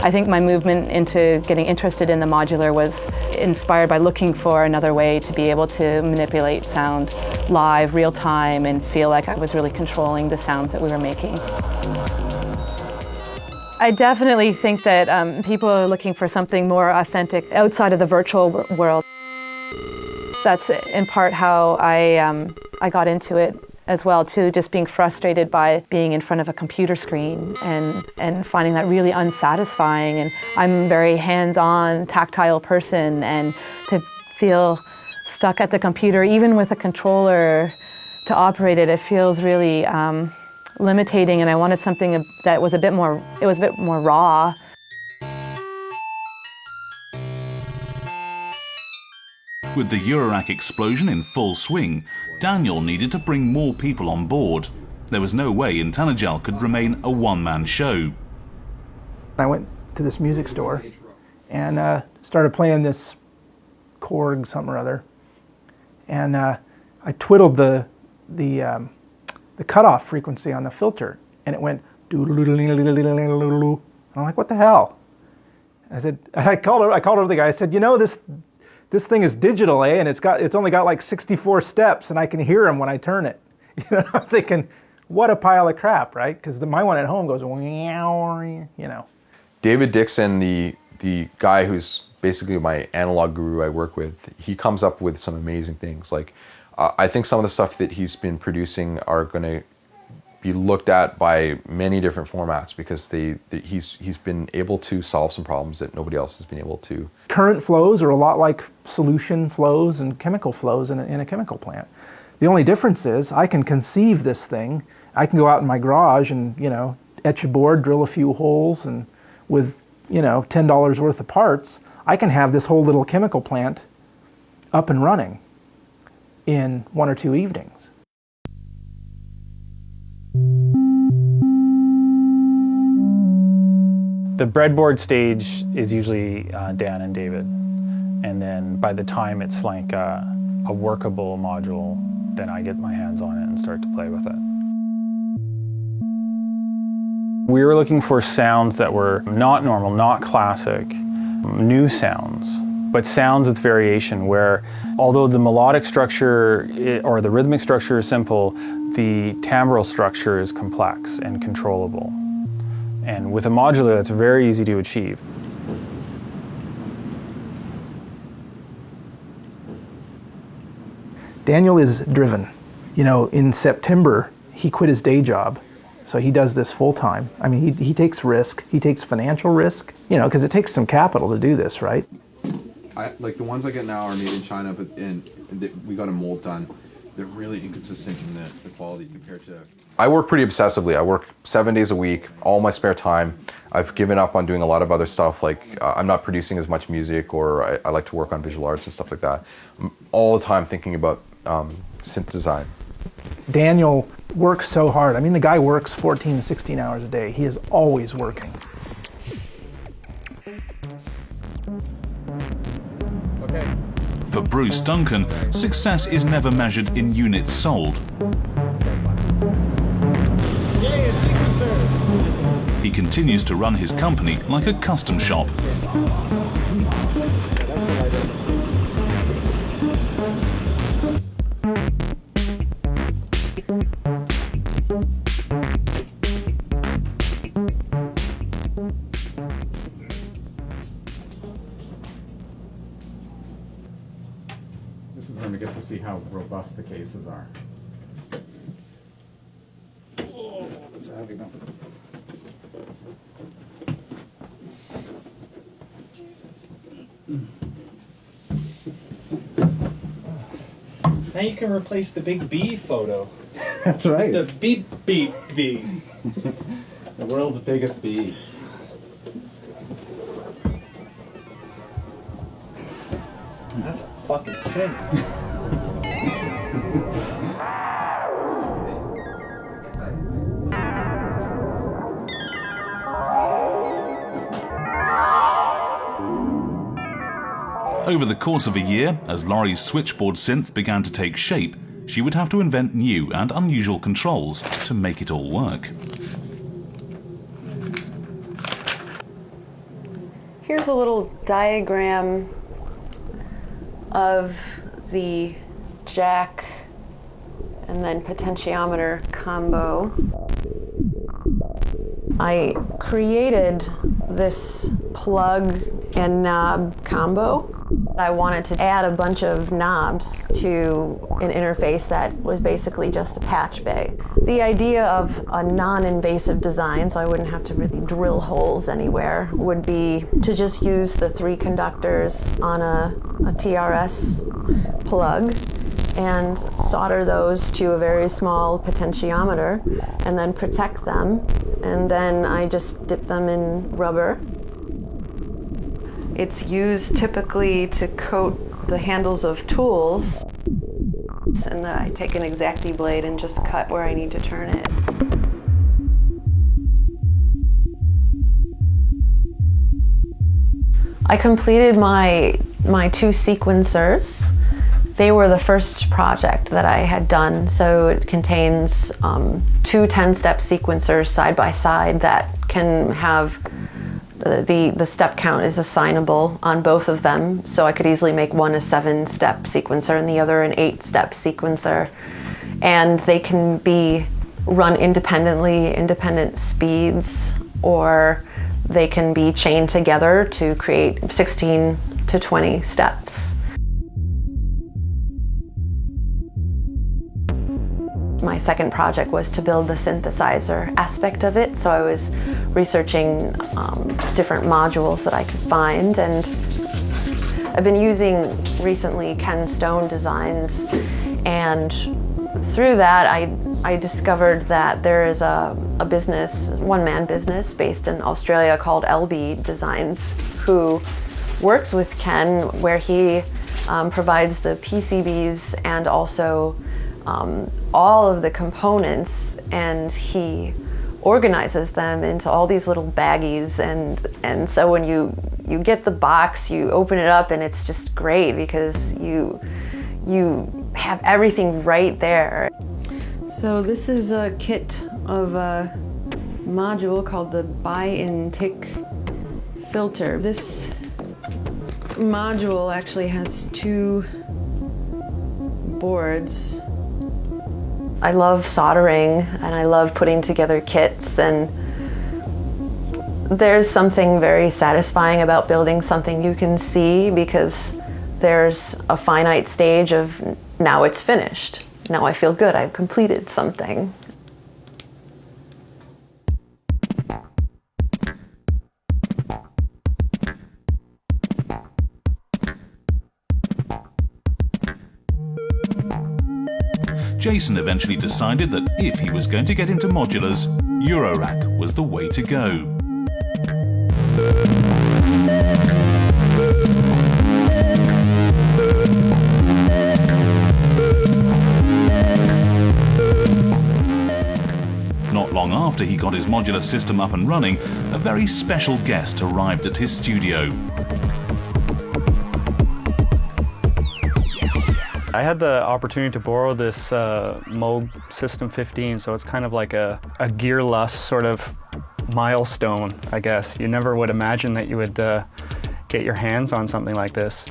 I think my movement into getting interested in the modular was inspired by looking for another way to be able to manipulate sound live, real time, and feel like I was really controlling the sounds that we were making. I definitely think that people are looking for something more authentic outside of the virtual world. That's in part how I got into it as well, too, just being frustrated by being in front of a computer screen and finding that really unsatisfying. And I'm a very hands-on, tactile person, and to feel stuck at the computer, even with a controller to operate it, it feels really limiting, and I wanted something that was a bit more raw. With the Eurorack explosion in full swing, Daniel needed to bring more people on board. There was no way Intelligel could remain a one-man show. I went to this music store and started playing this Korg something or other, and I twiddled the cutoff frequency on the filter, and it went doodle-doodle-doodle-doodle-doodle. And I'm like, what the hell? And I called over the guy. I said, you know, this thing is digital, eh? And it's only got like 64 steps, and I can hear them when I turn it. You know, I'm thinking, what a pile of crap, right? Because my one at home goes, you know. David Dixon, the guy who's basically my analog guru I work with, he comes up with some amazing things. Like, I think some of the stuff that he's been producing are going to be looked at by many different formats, because he's been able to solve some problems that nobody else has been able to. Current flows are a lot like solution flows and chemical flows in a chemical plant. The only difference is I can conceive this thing. I can go out in my garage and, you know, etch a board, drill a few holes, and with, you know, $10 worth of parts, I can have this whole little chemical plant up and running in 1 or 2 evenings. The breadboard stage is usually Dan and David, and then by the time it's like a workable module, then I get my hands on it and start to play with it. We were looking for sounds that were not normal, not classic, new sounds, but sounds with variation, where although the melodic structure or the rhythmic structure is simple, the timbral structure is complex and controllable. And with a modular, that's very easy to achieve. Daniel is driven. You know, in September, he quit his day job, so he does this full time. I mean, he takes risk. He takes financial risk, you know, because it takes some capital to do this, right? Like the ones I get now are made in China, but we got a mold done. They're really inconsistent in the quality compared to... I work pretty obsessively. I work 7 days a week, all my spare time. I've given up on doing a lot of other stuff, like I'm not producing as much music, or I like to work on visual arts and stuff like that. I'm all the time thinking about synth design. Daniel works so hard. I mean, the guy works 14 to 16 hours a day. He is always working. For Bruce Duncan, success is never measured in units sold. He continues to run his company like a custom shop. get to see how robust the cases are. Oh, it's a heavy one. Now you can replace the big bee photo. That's right. The beep beep bee. The world's biggest bee. That's a fucking synth. Over the course of a year, as Laurie's switchboard synth began to take shape, she would have to invent new and unusual controls to make it all work. Here's a little diagram of the jack and then potentiometer combo. I created this plug and knob combo. I wanted to add a bunch of knobs to an interface that was basically just a patch bay. The idea of a non-invasive design, so I wouldn't have to really drill holes anywhere, would be to just use the 3 conductors on a TRS plug and solder those to a very small potentiometer and then protect them. And then I just dip them in rubber. It's used typically to coat the handles of tools. And then I take an X-Acto blade and just cut where I need to turn it. I completed my 2 sequencers. They were the first project that I had done, so it contains 2 10-step sequencers side by side that can have the step count is assignable on both of them, so I could easily make one a 7-step sequencer and the other an 8-step sequencer. And they can be run independently, independent speeds, or they can be chained together to create 16 to 20 steps. My second project was to build the synthesizer aspect of it, so I was researching different modules that I could find, and I've been using recently Ken Stone designs, and through that I discovered that there is a business, one-man business based in Australia called LB Designs, who works with Ken, where he provides the PCBs and also all of the components, and he organizes them into all these little baggies, and so when you get the box, you open it up and it's just great because you have everything right there. So this is a kit of a module called the bi-in-tick filter. This module actually has 2 boards. I love soldering and I love putting together kits, and there's something very satisfying about building something you can see, because there's a finite stage of now it's finished. Now I feel good, I've completed something. Jason eventually decided that if he was going to get into modulars, Eurorack was the way to go. Not long after he got his modular system up and running, a very special guest arrived at his studio. I had the opportunity to borrow this Moog System 15, so it's kind of like a gear lust sort of milestone, I guess. You never would imagine that you would get your hands on something like this.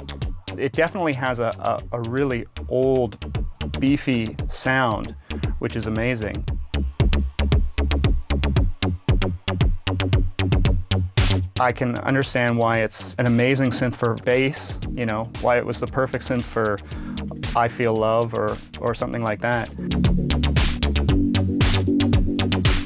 It definitely has a really old, beefy sound, which is amazing. I can understand why it's an amazing synth for bass, you know, why it was the perfect synth for I Feel Love or something like that.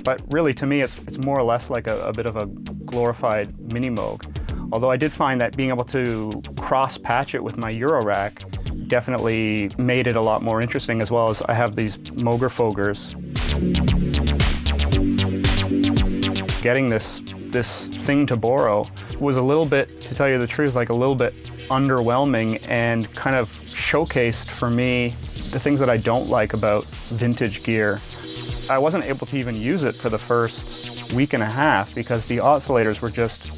But really, to me, it's more or less like a bit of a glorified mini Moog. Although I did find that being able to cross-patch it with my Eurorack definitely made it a lot more interesting, as well as I have these Mooger Fogers. Getting this thing to borrow was a little bit, to tell you the truth, like a little bit underwhelming, and kind of showcased for me the things that I don't like about vintage gear. I wasn't able to even use it for the first week and a half because the oscillators were just,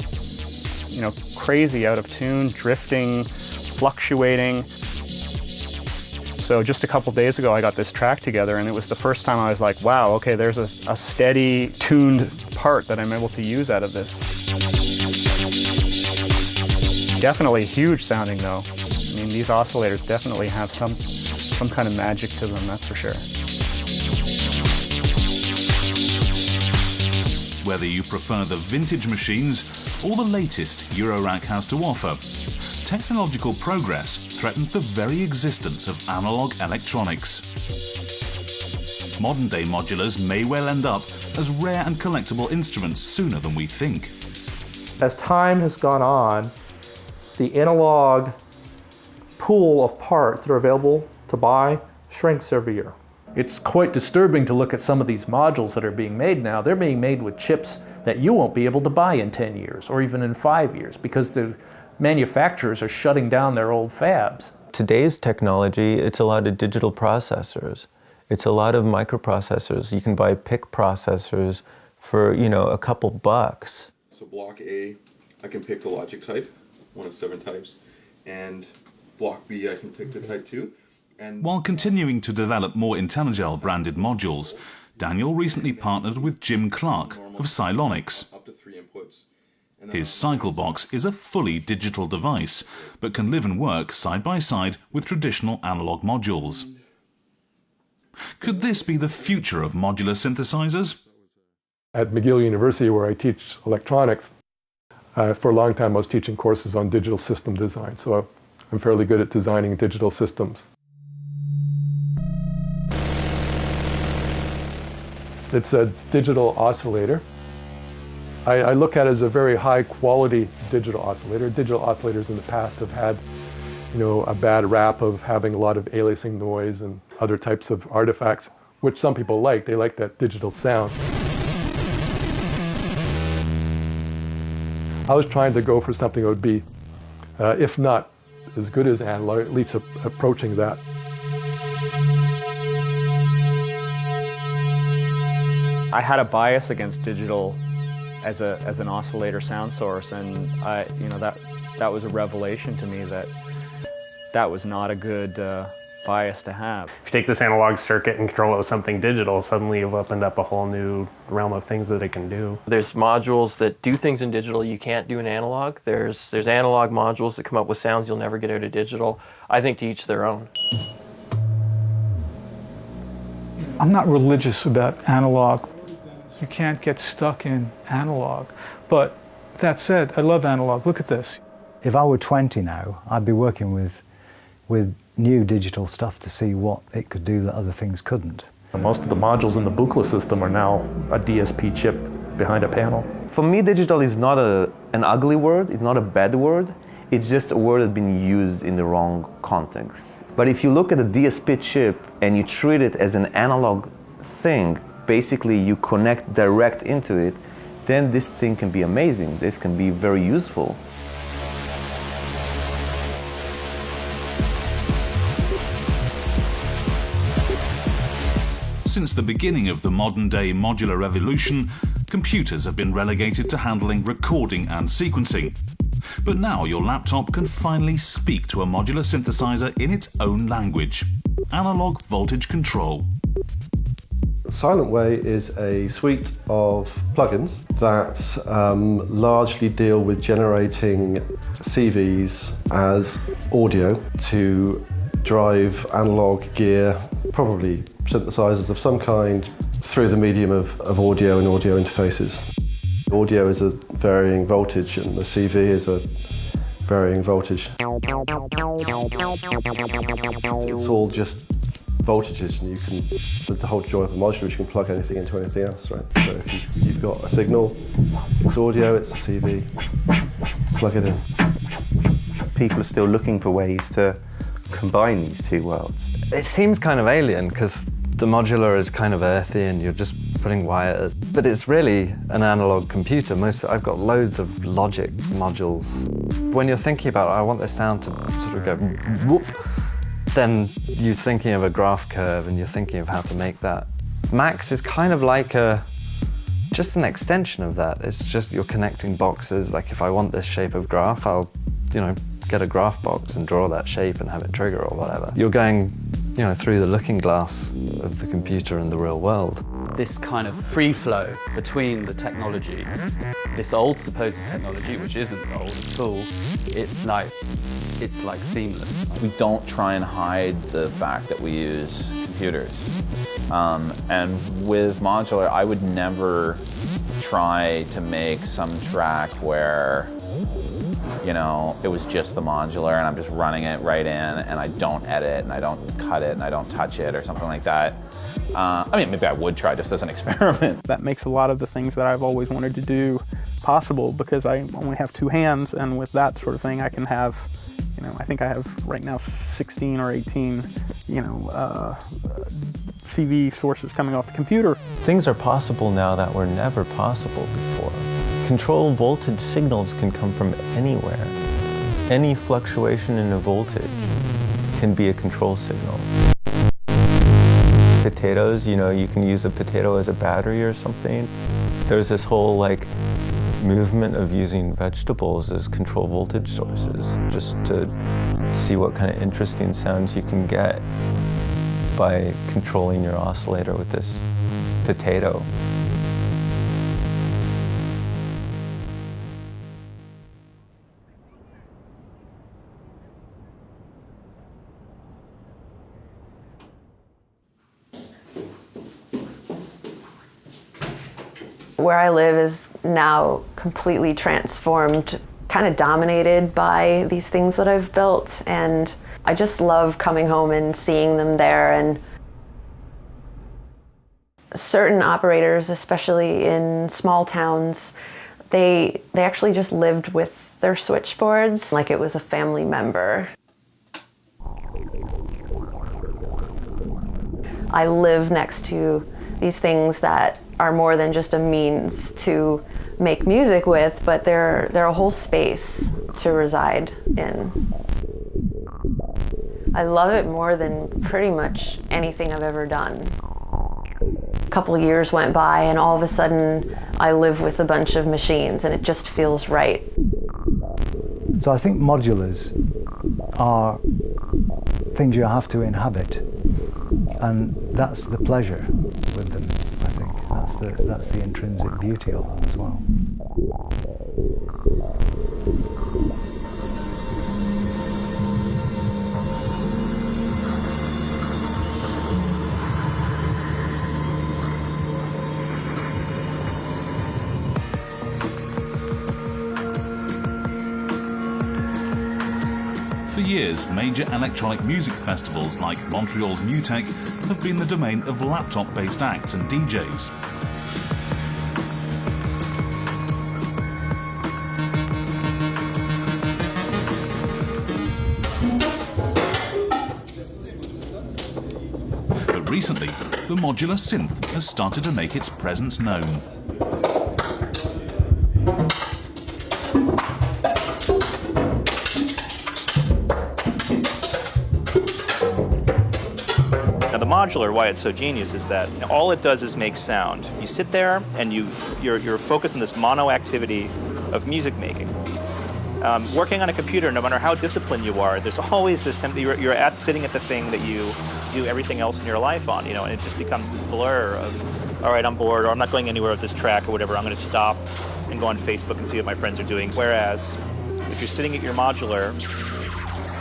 you know, crazy out of tune, drifting, fluctuating. So just a couple days ago I got this track together, and it was the first time I was like, wow, okay, there's a steady tuned part that I'm able to use out of this. Definitely huge sounding though. I mean, these oscillators definitely have some kind of magic to them, that's for sure. Whether you prefer the vintage machines or the latest Eurorack has to offer, technological progress threatens the very existence of analog electronics. Modern-day modulars may well end up as rare and collectible instruments sooner than we think. As time has gone on, the analog pool of parts that are available to buy shrinks every year. It's quite disturbing to look at some of these modules that are being made now. They're being made with chips that you won't be able to buy in 10 years or even in 5 years because the manufacturers are shutting down their old fabs. Today's technology, it's a lot of digital processors. It's a lot of microprocessors. You can buy PIC processors for, you know, a couple bucks. So block A, I can pick the logic type, one of 7 types, and block B, I can pick the type 2. While continuing to develop more Intelligel branded modules, Daniel recently partnered with Jim Clark of Cylonics. His CycleBox is a fully digital device, but can live and work side by side with traditional analog modules. Could this be the future of modular synthesizers? At McGill University, where I teach electronics, for a long time I was teaching courses on digital system design, so I'm fairly good at designing digital systems. It's a digital oscillator. I look at it as a very high quality digital oscillator. Digital oscillators in the past have had, you know, a bad rap of having a lot of aliasing noise and other types of artifacts, which some people like. They like that digital sound. I was trying to go for something that would be, if not as good as analog, at least approaching that. I had a bias against digital as an oscillator sound source, and that was a revelation to me that was not a good bias to have. If you take this analog circuit and control it with something digital, suddenly you've opened up a whole new realm of things that it can do. There's modules that do things in digital you can't do in analog. There's analog modules that come up with sounds you'll never get out of digital. I think to each their own. I'm not religious about analog. You can't get stuck in analog. But that said, I love analog. Look at this. If I were 20 now, I'd be working with new digital stuff to see what it could do that other things couldn't. Most of the modules in the Buchla system are now a DSP chip behind a panel. For me, digital is not an ugly word, it's not a bad word, it's just a word that's been used in the wrong context. But if you look at a DSP chip and you treat it as an analog thing, basically you connect direct into it, then this thing can be amazing. This can be very useful. Since the beginning of the modern-day modular revolution, computers have been relegated to handling recording and sequencing. But now your laptop can finally speak to a modular synthesizer in its own language: analog voltage control. Silentway is a suite of plugins that largely deal with generating CVs as audio to drive analog gear, probably synthesizers of some kind, through the medium of audio and audio interfaces. Audio is a varying voltage and the CV is a varying voltage. It's all just voltages, and you can, the whole joy of a modular is you can plug anything into anything else, right? So if you've got a signal, it's audio, it's a CV, plug it in. People are still looking for ways to combine these two worlds. It seems kind of alien because the modular is kind of earthy and you're just putting wires, but it's really an analog computer. I've got loads of logic modules. When you're thinking about, I want this sound to sort of go whoop, then you're thinking of a graph curve and you're thinking of how to make that. Max is kind of like just an extension of that. It's just you're connecting boxes. Like if I want this shape of graph, I'll, get a graph box and draw that shape and have it trigger or whatever. You're going, through the looking glass of the computer and the real world. This kind of free flow between the technology, this old supposed technology, which isn't old at all, it's like seamless. We don't try and hide the fact that we use computers. And with modular, I would never try to make some track where, it was just the modular and I'm just running it right in and I don't edit and I don't cut it and I don't touch it or something like that. Maybe I would try just as an experiment. That makes a lot of the things that I've always wanted to do possible because I only have two hands, and with that sort of thing I can have, I think I have right now 16 or 18, CV sources coming off the computer. Things are possible now that were never possible before. Control voltage signals can come from anywhere. Any fluctuation in a voltage can be a control signal. Potatoes, you can use a potato as a battery or something. There's this whole movement of using vegetables as control voltage sources, just to see what kind of interesting sounds you can get by controlling your oscillator with this potato. Where I live is now completely transformed, kind of dominated by these things that I've built, and I just love coming home and seeing them there. And certain operators, especially in small towns, they actually just lived with their switchboards like it was a family member. I live next to these things that are more than just a means to make music with, but they're a whole space to reside in. I love it more than pretty much anything I've ever done. A couple of years went by and all of a sudden I live with a bunch of machines and it just feels right. So I think modulars are things you have to inhabit, and that's the pleasure with them, I think. That's the intrinsic beauty of them as well. For years, major electronic music festivals like Montreal's Mutech have been the domain of laptop-based acts and DJs. But recently, the modular synth has started to make its presence known. Modular, why it's so genius is that all it does is make sound. You sit there and you're focused on this mono activity of music making. Working on a computer, no matter how disciplined you are, there's always this you're sitting at the thing that you do everything else in your life on, and it just becomes this blur of, all right, I'm bored, or I'm not going anywhere with this track or whatever. I'm going to stop and go on Facebook and see what my friends are doing. Whereas if you're sitting at your modular,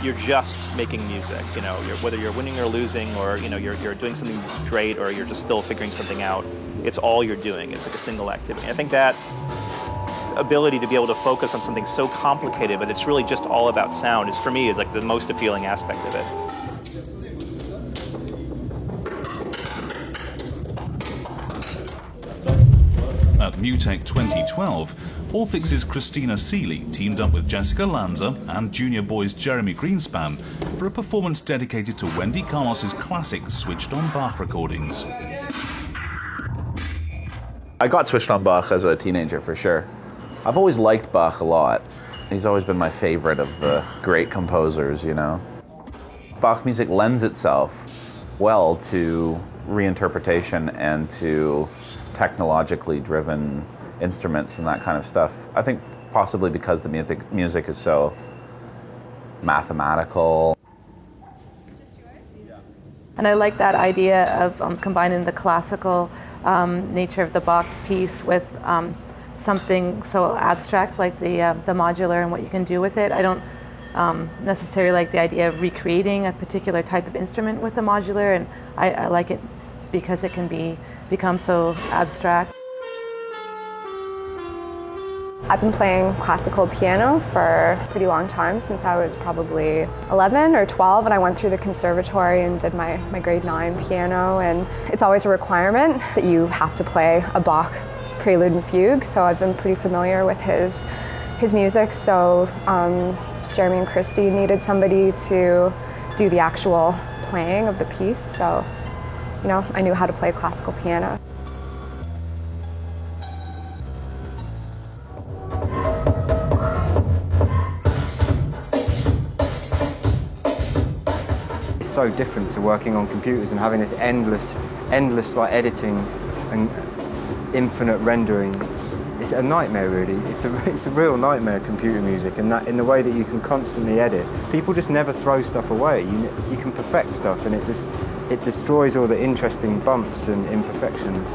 you're just making music, whether you're winning or losing, or you're doing something great, or you're just still figuring something out. It's all you're doing. It's like a single activity. I think that ability to be able to focus on something so complicated, but it's really just all about sound, is for me is like the most appealing aspect of it. At MUTEK 2012, Orphix's Christina Seeley teamed up with Jessica Lanza and Junior Boy's Jeremy Greenspan for a performance dedicated to Wendy Carlos's classic Switched on Bach recordings. I got switched on Bach as a teenager, for sure. I've always liked Bach a lot. He's always been my favorite of the great composers, you know. Bach music lends itself well to reinterpretation and to technologically driven instruments and that kind of stuff. I think possibly because the music is so mathematical. And I like that idea of combining the classical nature of the Bach piece with something so abstract like the modular and what you can do with it. I don't necessarily like the idea of recreating a particular type of instrument with the modular, and I like it because it can become so abstract. I've been playing classical piano for a pretty long time, since I was probably 11 or 12, and I went through the conservatory and did my grade 9 piano, and it's always a requirement that you have to play a Bach prelude and fugue, so I've been pretty familiar with his music, so Jeremy and Christy needed somebody to do the actual playing of the piece, so you know, I knew how to play classical piano. So different to working on computers and having this endless like editing and infinite rendering. It's a nightmare, really. It's a real nightmare, computer music, and that in the way that you can constantly edit. People just never throw stuff away. You can perfect stuff, and it destroys all the interesting bumps and imperfections.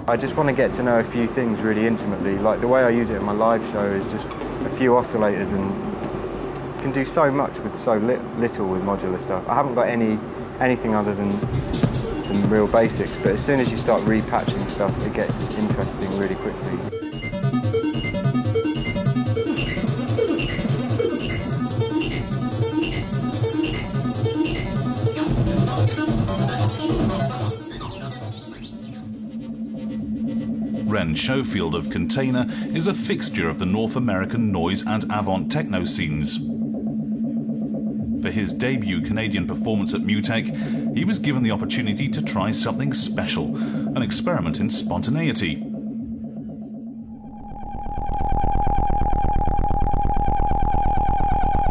I just want to get to know a few things really intimately. Like the way I use it in my live show is just a few oscillators, and can do so much with so little with modular stuff. I haven't got anything other than real basics, but as soon as you start repatching stuff, it gets interesting really quickly. Ren Schofield of Container is a fixture of the North American noise and avant techno scenes. For his debut Canadian performance at MUTEK, he was given the opportunity to try something special, an experiment in spontaneity.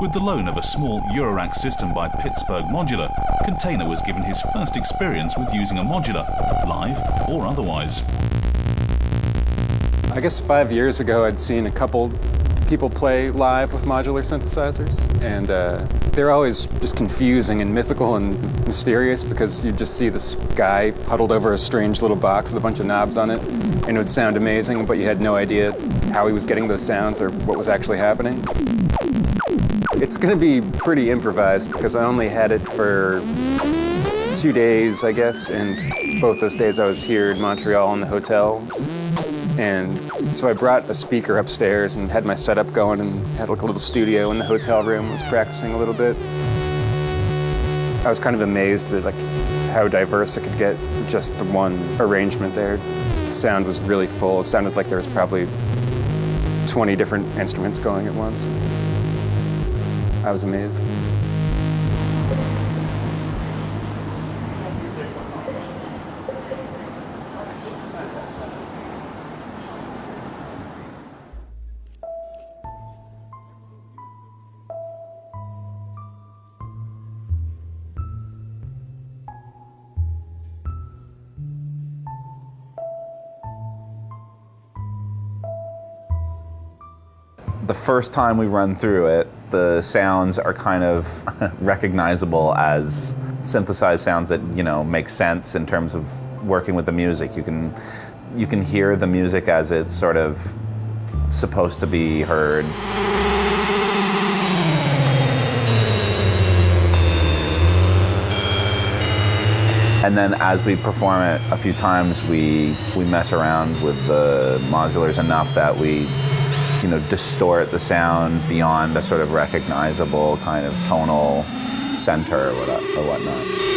With the loan of a small Eurorack system by Pittsburgh Modular, Container was given his first experience with using a modular, live or otherwise. I guess 5 years ago I'd seen a couple people play live with modular synthesizers, and they're always just confusing and mythical and mysterious, because you just see this guy huddled over a strange little box with a bunch of knobs on it, and it would sound amazing, but you had no idea how he was getting those sounds or what was actually happening. It's going to be pretty improvised, because I only had it for 2 days, I guess, and both those days I was here in Montreal in the hotel. And so I brought a speaker upstairs and had my setup going, and had like a little studio in the hotel room, was practicing a little bit. I was kind of amazed at like how diverse it could get, just the one arrangement there. The sound was really full. It sounded like there was probably 20 different instruments going at once. I was amazed. The first time we run through it, the sounds are kind of recognizable as synthesized sounds that, you know, make sense in terms of working with the music. You can hear the music as it's sort of supposed to be heard. And then as we perform it a few times, we mess around with the modulars enough that we, distort the sound beyond a sort of recognizable kind of tonal center or whatnot.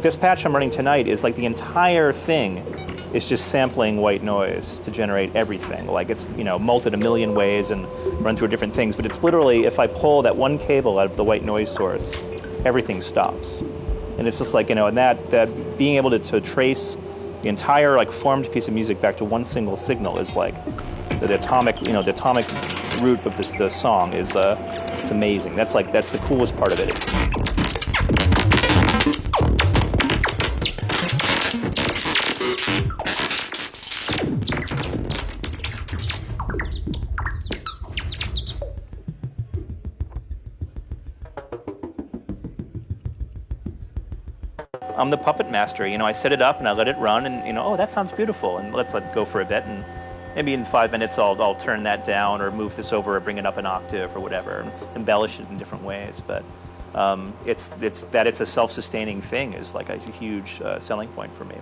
This patch I'm running tonight is like the entire thing is just sampling white noise to generate everything. Like it's, multed a million ways and run through different things, but it's literally, if I pull that one cable out of the white noise source, everything stops. And it's just like, and that being able to trace the entire like formed piece of music back to one single signal is like the atomic, the atomic root of the song is, it's amazing. That's the coolest part of it. I'm the puppet master, I set it up and I let it run and, oh, that sounds beautiful, and let's let it go for a bit, and maybe in 5 minutes I'll turn that down or move this over or bring it up an octave or whatever, and embellish it in different ways. But it's a self-sustaining thing is like a huge selling point for me.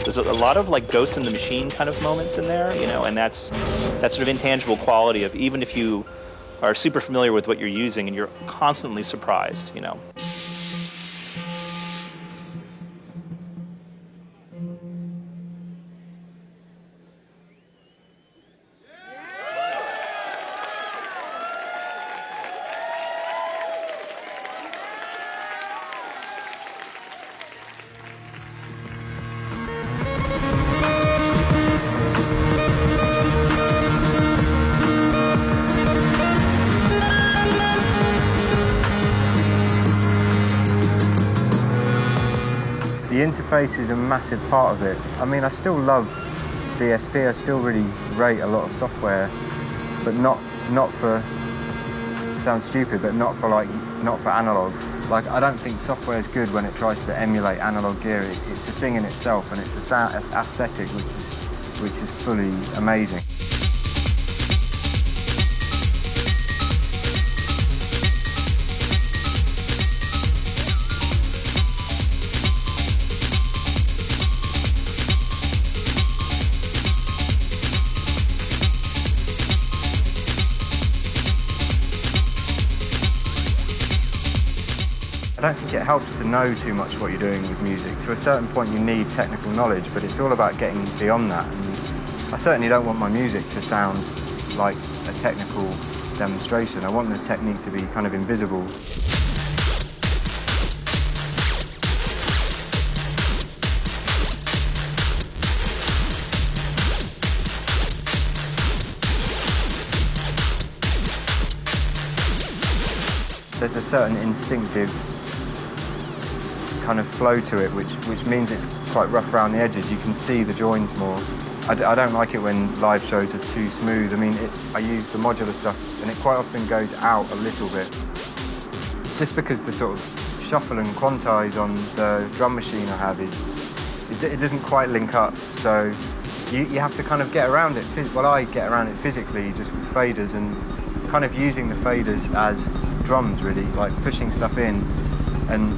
There's a lot of like Ghost in the Machine kind of moments in there, and that's that sort of intangible quality of even if you are super familiar with what you're using and you're constantly surprised, The interface is a massive part of it. I mean, I still love DSP, I still really rate a lot of software, but not for, sounds stupid, but not for analog. Like, I don't think software is good when it tries to emulate analog gear. It's a thing in itself, and it's an aesthetic which is fully amazing. I don't think it helps to know too much what you're doing with music. To a certain point you need technical knowledge, but it's all about getting beyond that. And I certainly don't want my music to sound like a technical demonstration. I want the technique to be kind of invisible. There's a certain instinctive kind of flow to it, which means it's quite rough around the edges. You can see the joins more. I don't like it when live shows are too smooth. I mean, I use the modular stuff, and it quite often goes out a little bit, just because the sort of shuffle and quantize on the drum machine I have it doesn't quite link up. So you have to kind of get around it. Well, I get around it physically just with faders and kind of using the faders as drums, really, like pushing stuff in, and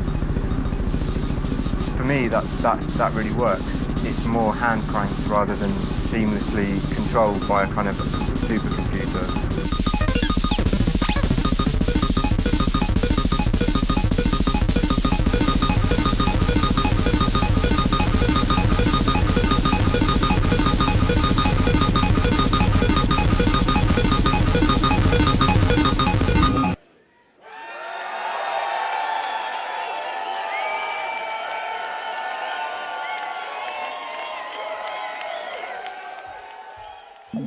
for me that really works. It's more hand cranked rather than seamlessly controlled by a kind of supercomputer. There's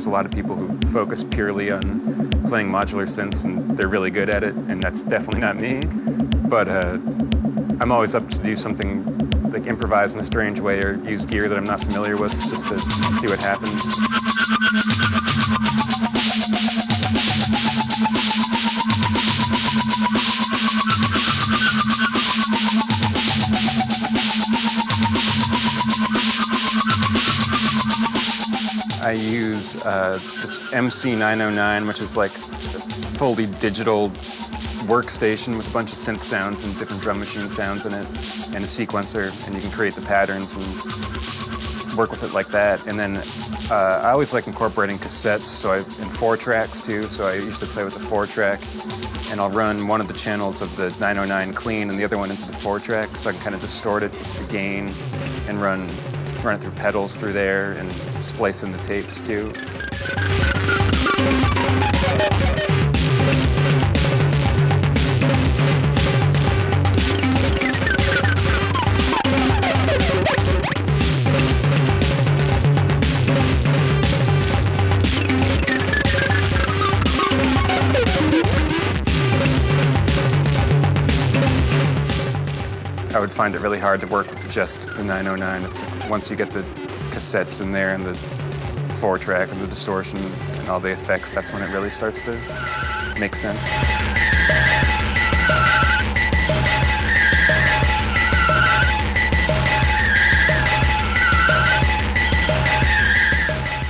a lot of people who focus purely on playing modular synths, and they're really good at it, and that's definitely not me. But I'm always up to do something like improvise in a strange way or use gear that I'm not familiar with just to see what happens. I use this MC909, which is like a fully digital workstation with a bunch of synth sounds and different drum machine sounds in it, and a sequencer, and you can create the patterns and work with it like that. And then I always like incorporating cassettes, so in 4-tracks too, so I usually play with the 4-track, and I'll run one of the channels of the 909 clean and the other one into the 4-track, so I can kind of distort it with the gain and run it through pedals through there and splice in the tapes too. I would find it really hard to work with just the 909. It's once you get the cassettes in there and the 4-track and the distortion and all the effects, that's when it really starts to make sense.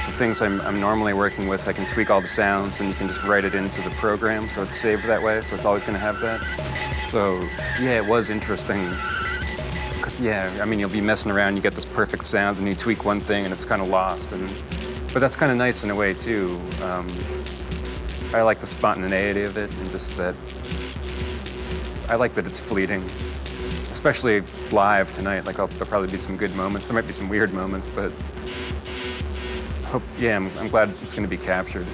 The things I'm normally working with, I can tweak all the sounds and you can just write it into the program, so it's saved that way, so it's always going to have that. So yeah, it was interesting. Because yeah, I mean, you'll be messing around, you get this perfect sound, and you tweak one thing, and it's kind of lost. But that's kind of nice in a way too. I like the spontaneity of it, and just that. I like that it's fleeting, especially live tonight. Like there'll probably be some good moments. There might be some weird moments, but I'm glad it's going to be captured.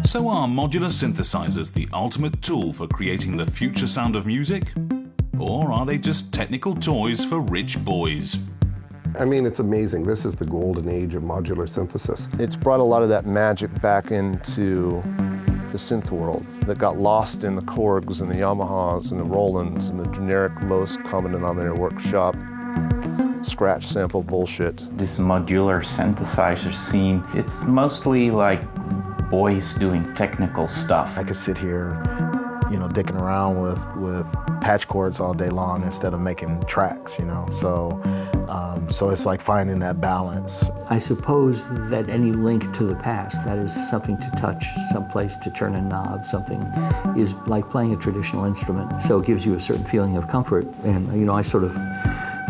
So are modular synthesizers the ultimate tool for creating the future sound of music? Or are they just technical toys for rich boys? I mean, it's amazing. This is the golden age of modular synthesis. It's brought a lot of that magic back into the synth world that got lost in the Korgs and the Yamahas and the Rolands and the generic lowest common denominator workshop scratch sample bullshit. This modular synthesizer scene, it's mostly like boys doing technical stuff. I could sit here, you know, dicking around with patch chords all day long instead of making tracks, you know. So it's like finding that balance. I suppose that any link to the past, that is something to touch, someplace to turn a knob, something is like playing a traditional instrument. So it gives you a certain feeling of comfort. And, you know, I sort of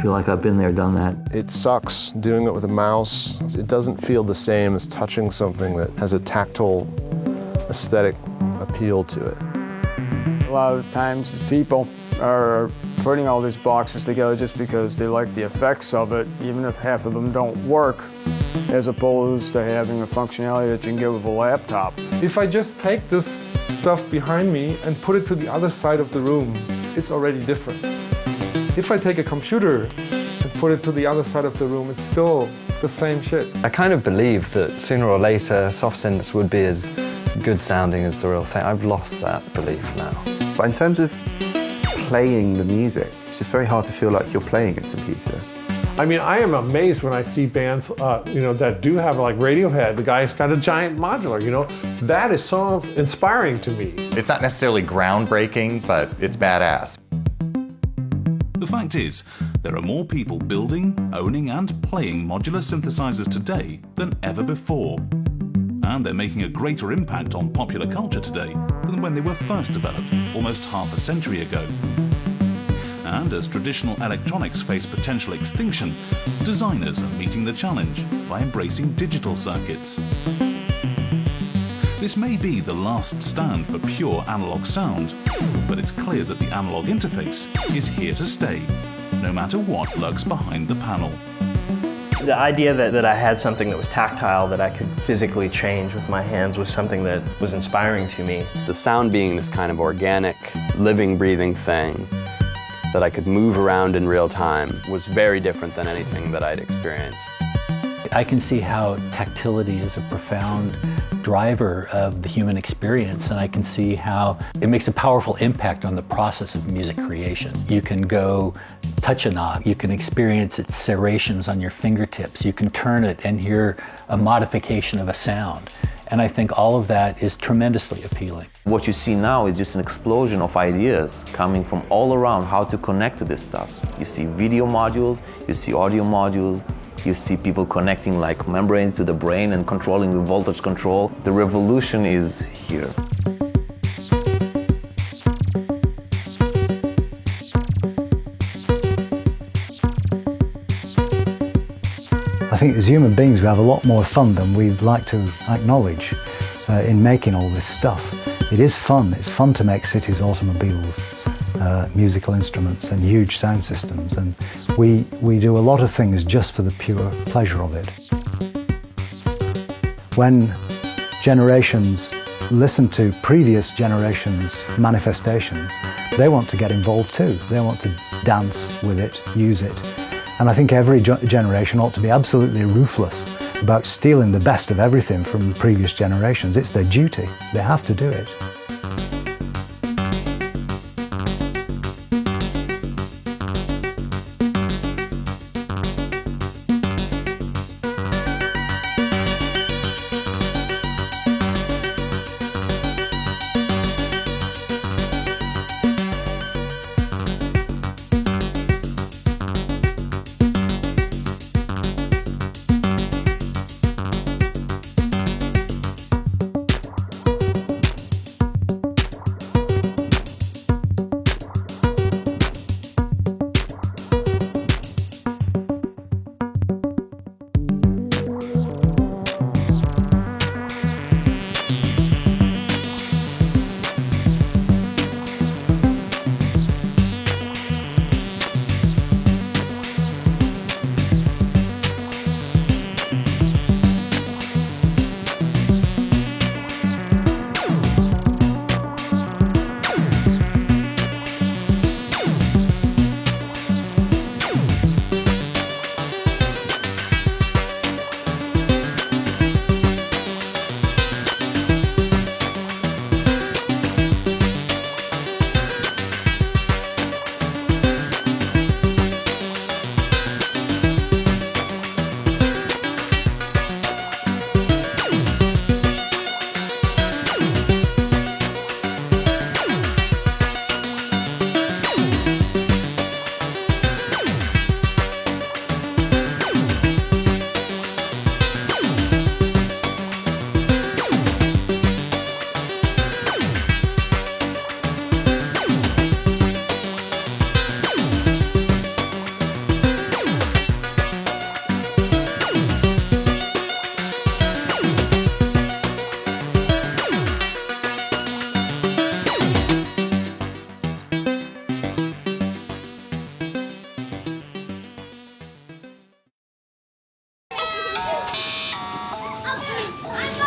feel like I've been there, done that. It sucks doing it with a mouse. It doesn't feel the same as touching something that has a tactile aesthetic appeal to it. A lot of times people are putting all these boxes together just because they like the effects of it, even if half of them don't work. as opposed to having a functionality that you can get with a laptop. If I just take this stuff behind me and put it to the other side of the room, it's already different. If I take a computer and put it to the other side of the room, it's still the same shit. I kind of believe that sooner or later soft synths would be as good sounding as the real thing. I've lost that belief now. But in terms of playing the music, it's just very hard to feel like you're playing a computer. I mean, I am amazed when I see bands, that do have like Radiohead. The guy's got a giant modular, That is so inspiring to me. It's not necessarily groundbreaking, but it's badass. The fact is, there are more people building, owning and playing modular synthesizers today than ever before. And they're making a greater impact on popular culture today than when they were first developed almost half a century ago. And as traditional electronics face potential extinction, designers are meeting the challenge by embracing digital circuits. This may be the last stand for pure analog sound, but it's clear that the analog interface is here to stay, no matter what lurks behind the panel. The idea that I had something that was tactile, that I could physically change with my hands, was something that was inspiring to me. The sound being this kind of organic, living, breathing thing that I could move around in real time was very different than anything that I'd experienced. I can see how tactility is a profound driver of the human experience, and I can see how it makes a powerful impact on the process of music creation. You can go touch a knob, you can experience its serrations on your fingertips, you can turn it and hear a modification of a sound. And I think all of that is tremendously appealing. What you see now is just an explosion of ideas coming from all around how to connect to this stuff. You see video modules, you see audio modules, you see people connecting like membranes to the brain and controlling the voltage control. The revolution is here. I think as human beings we have a lot more fun than we'd like to acknowledge in making all this stuff. It is fun. It's fun to make cities, automobiles, musical instruments and huge sound systems, and we do a lot of things just for the pure pleasure of it. When generations listen to previous generations' manifestations, they want to get involved too. They want to dance with it, use it. And I think every generation ought to be absolutely ruthless about stealing the best of everything from previous generations. It's their duty. They have to do it. I'm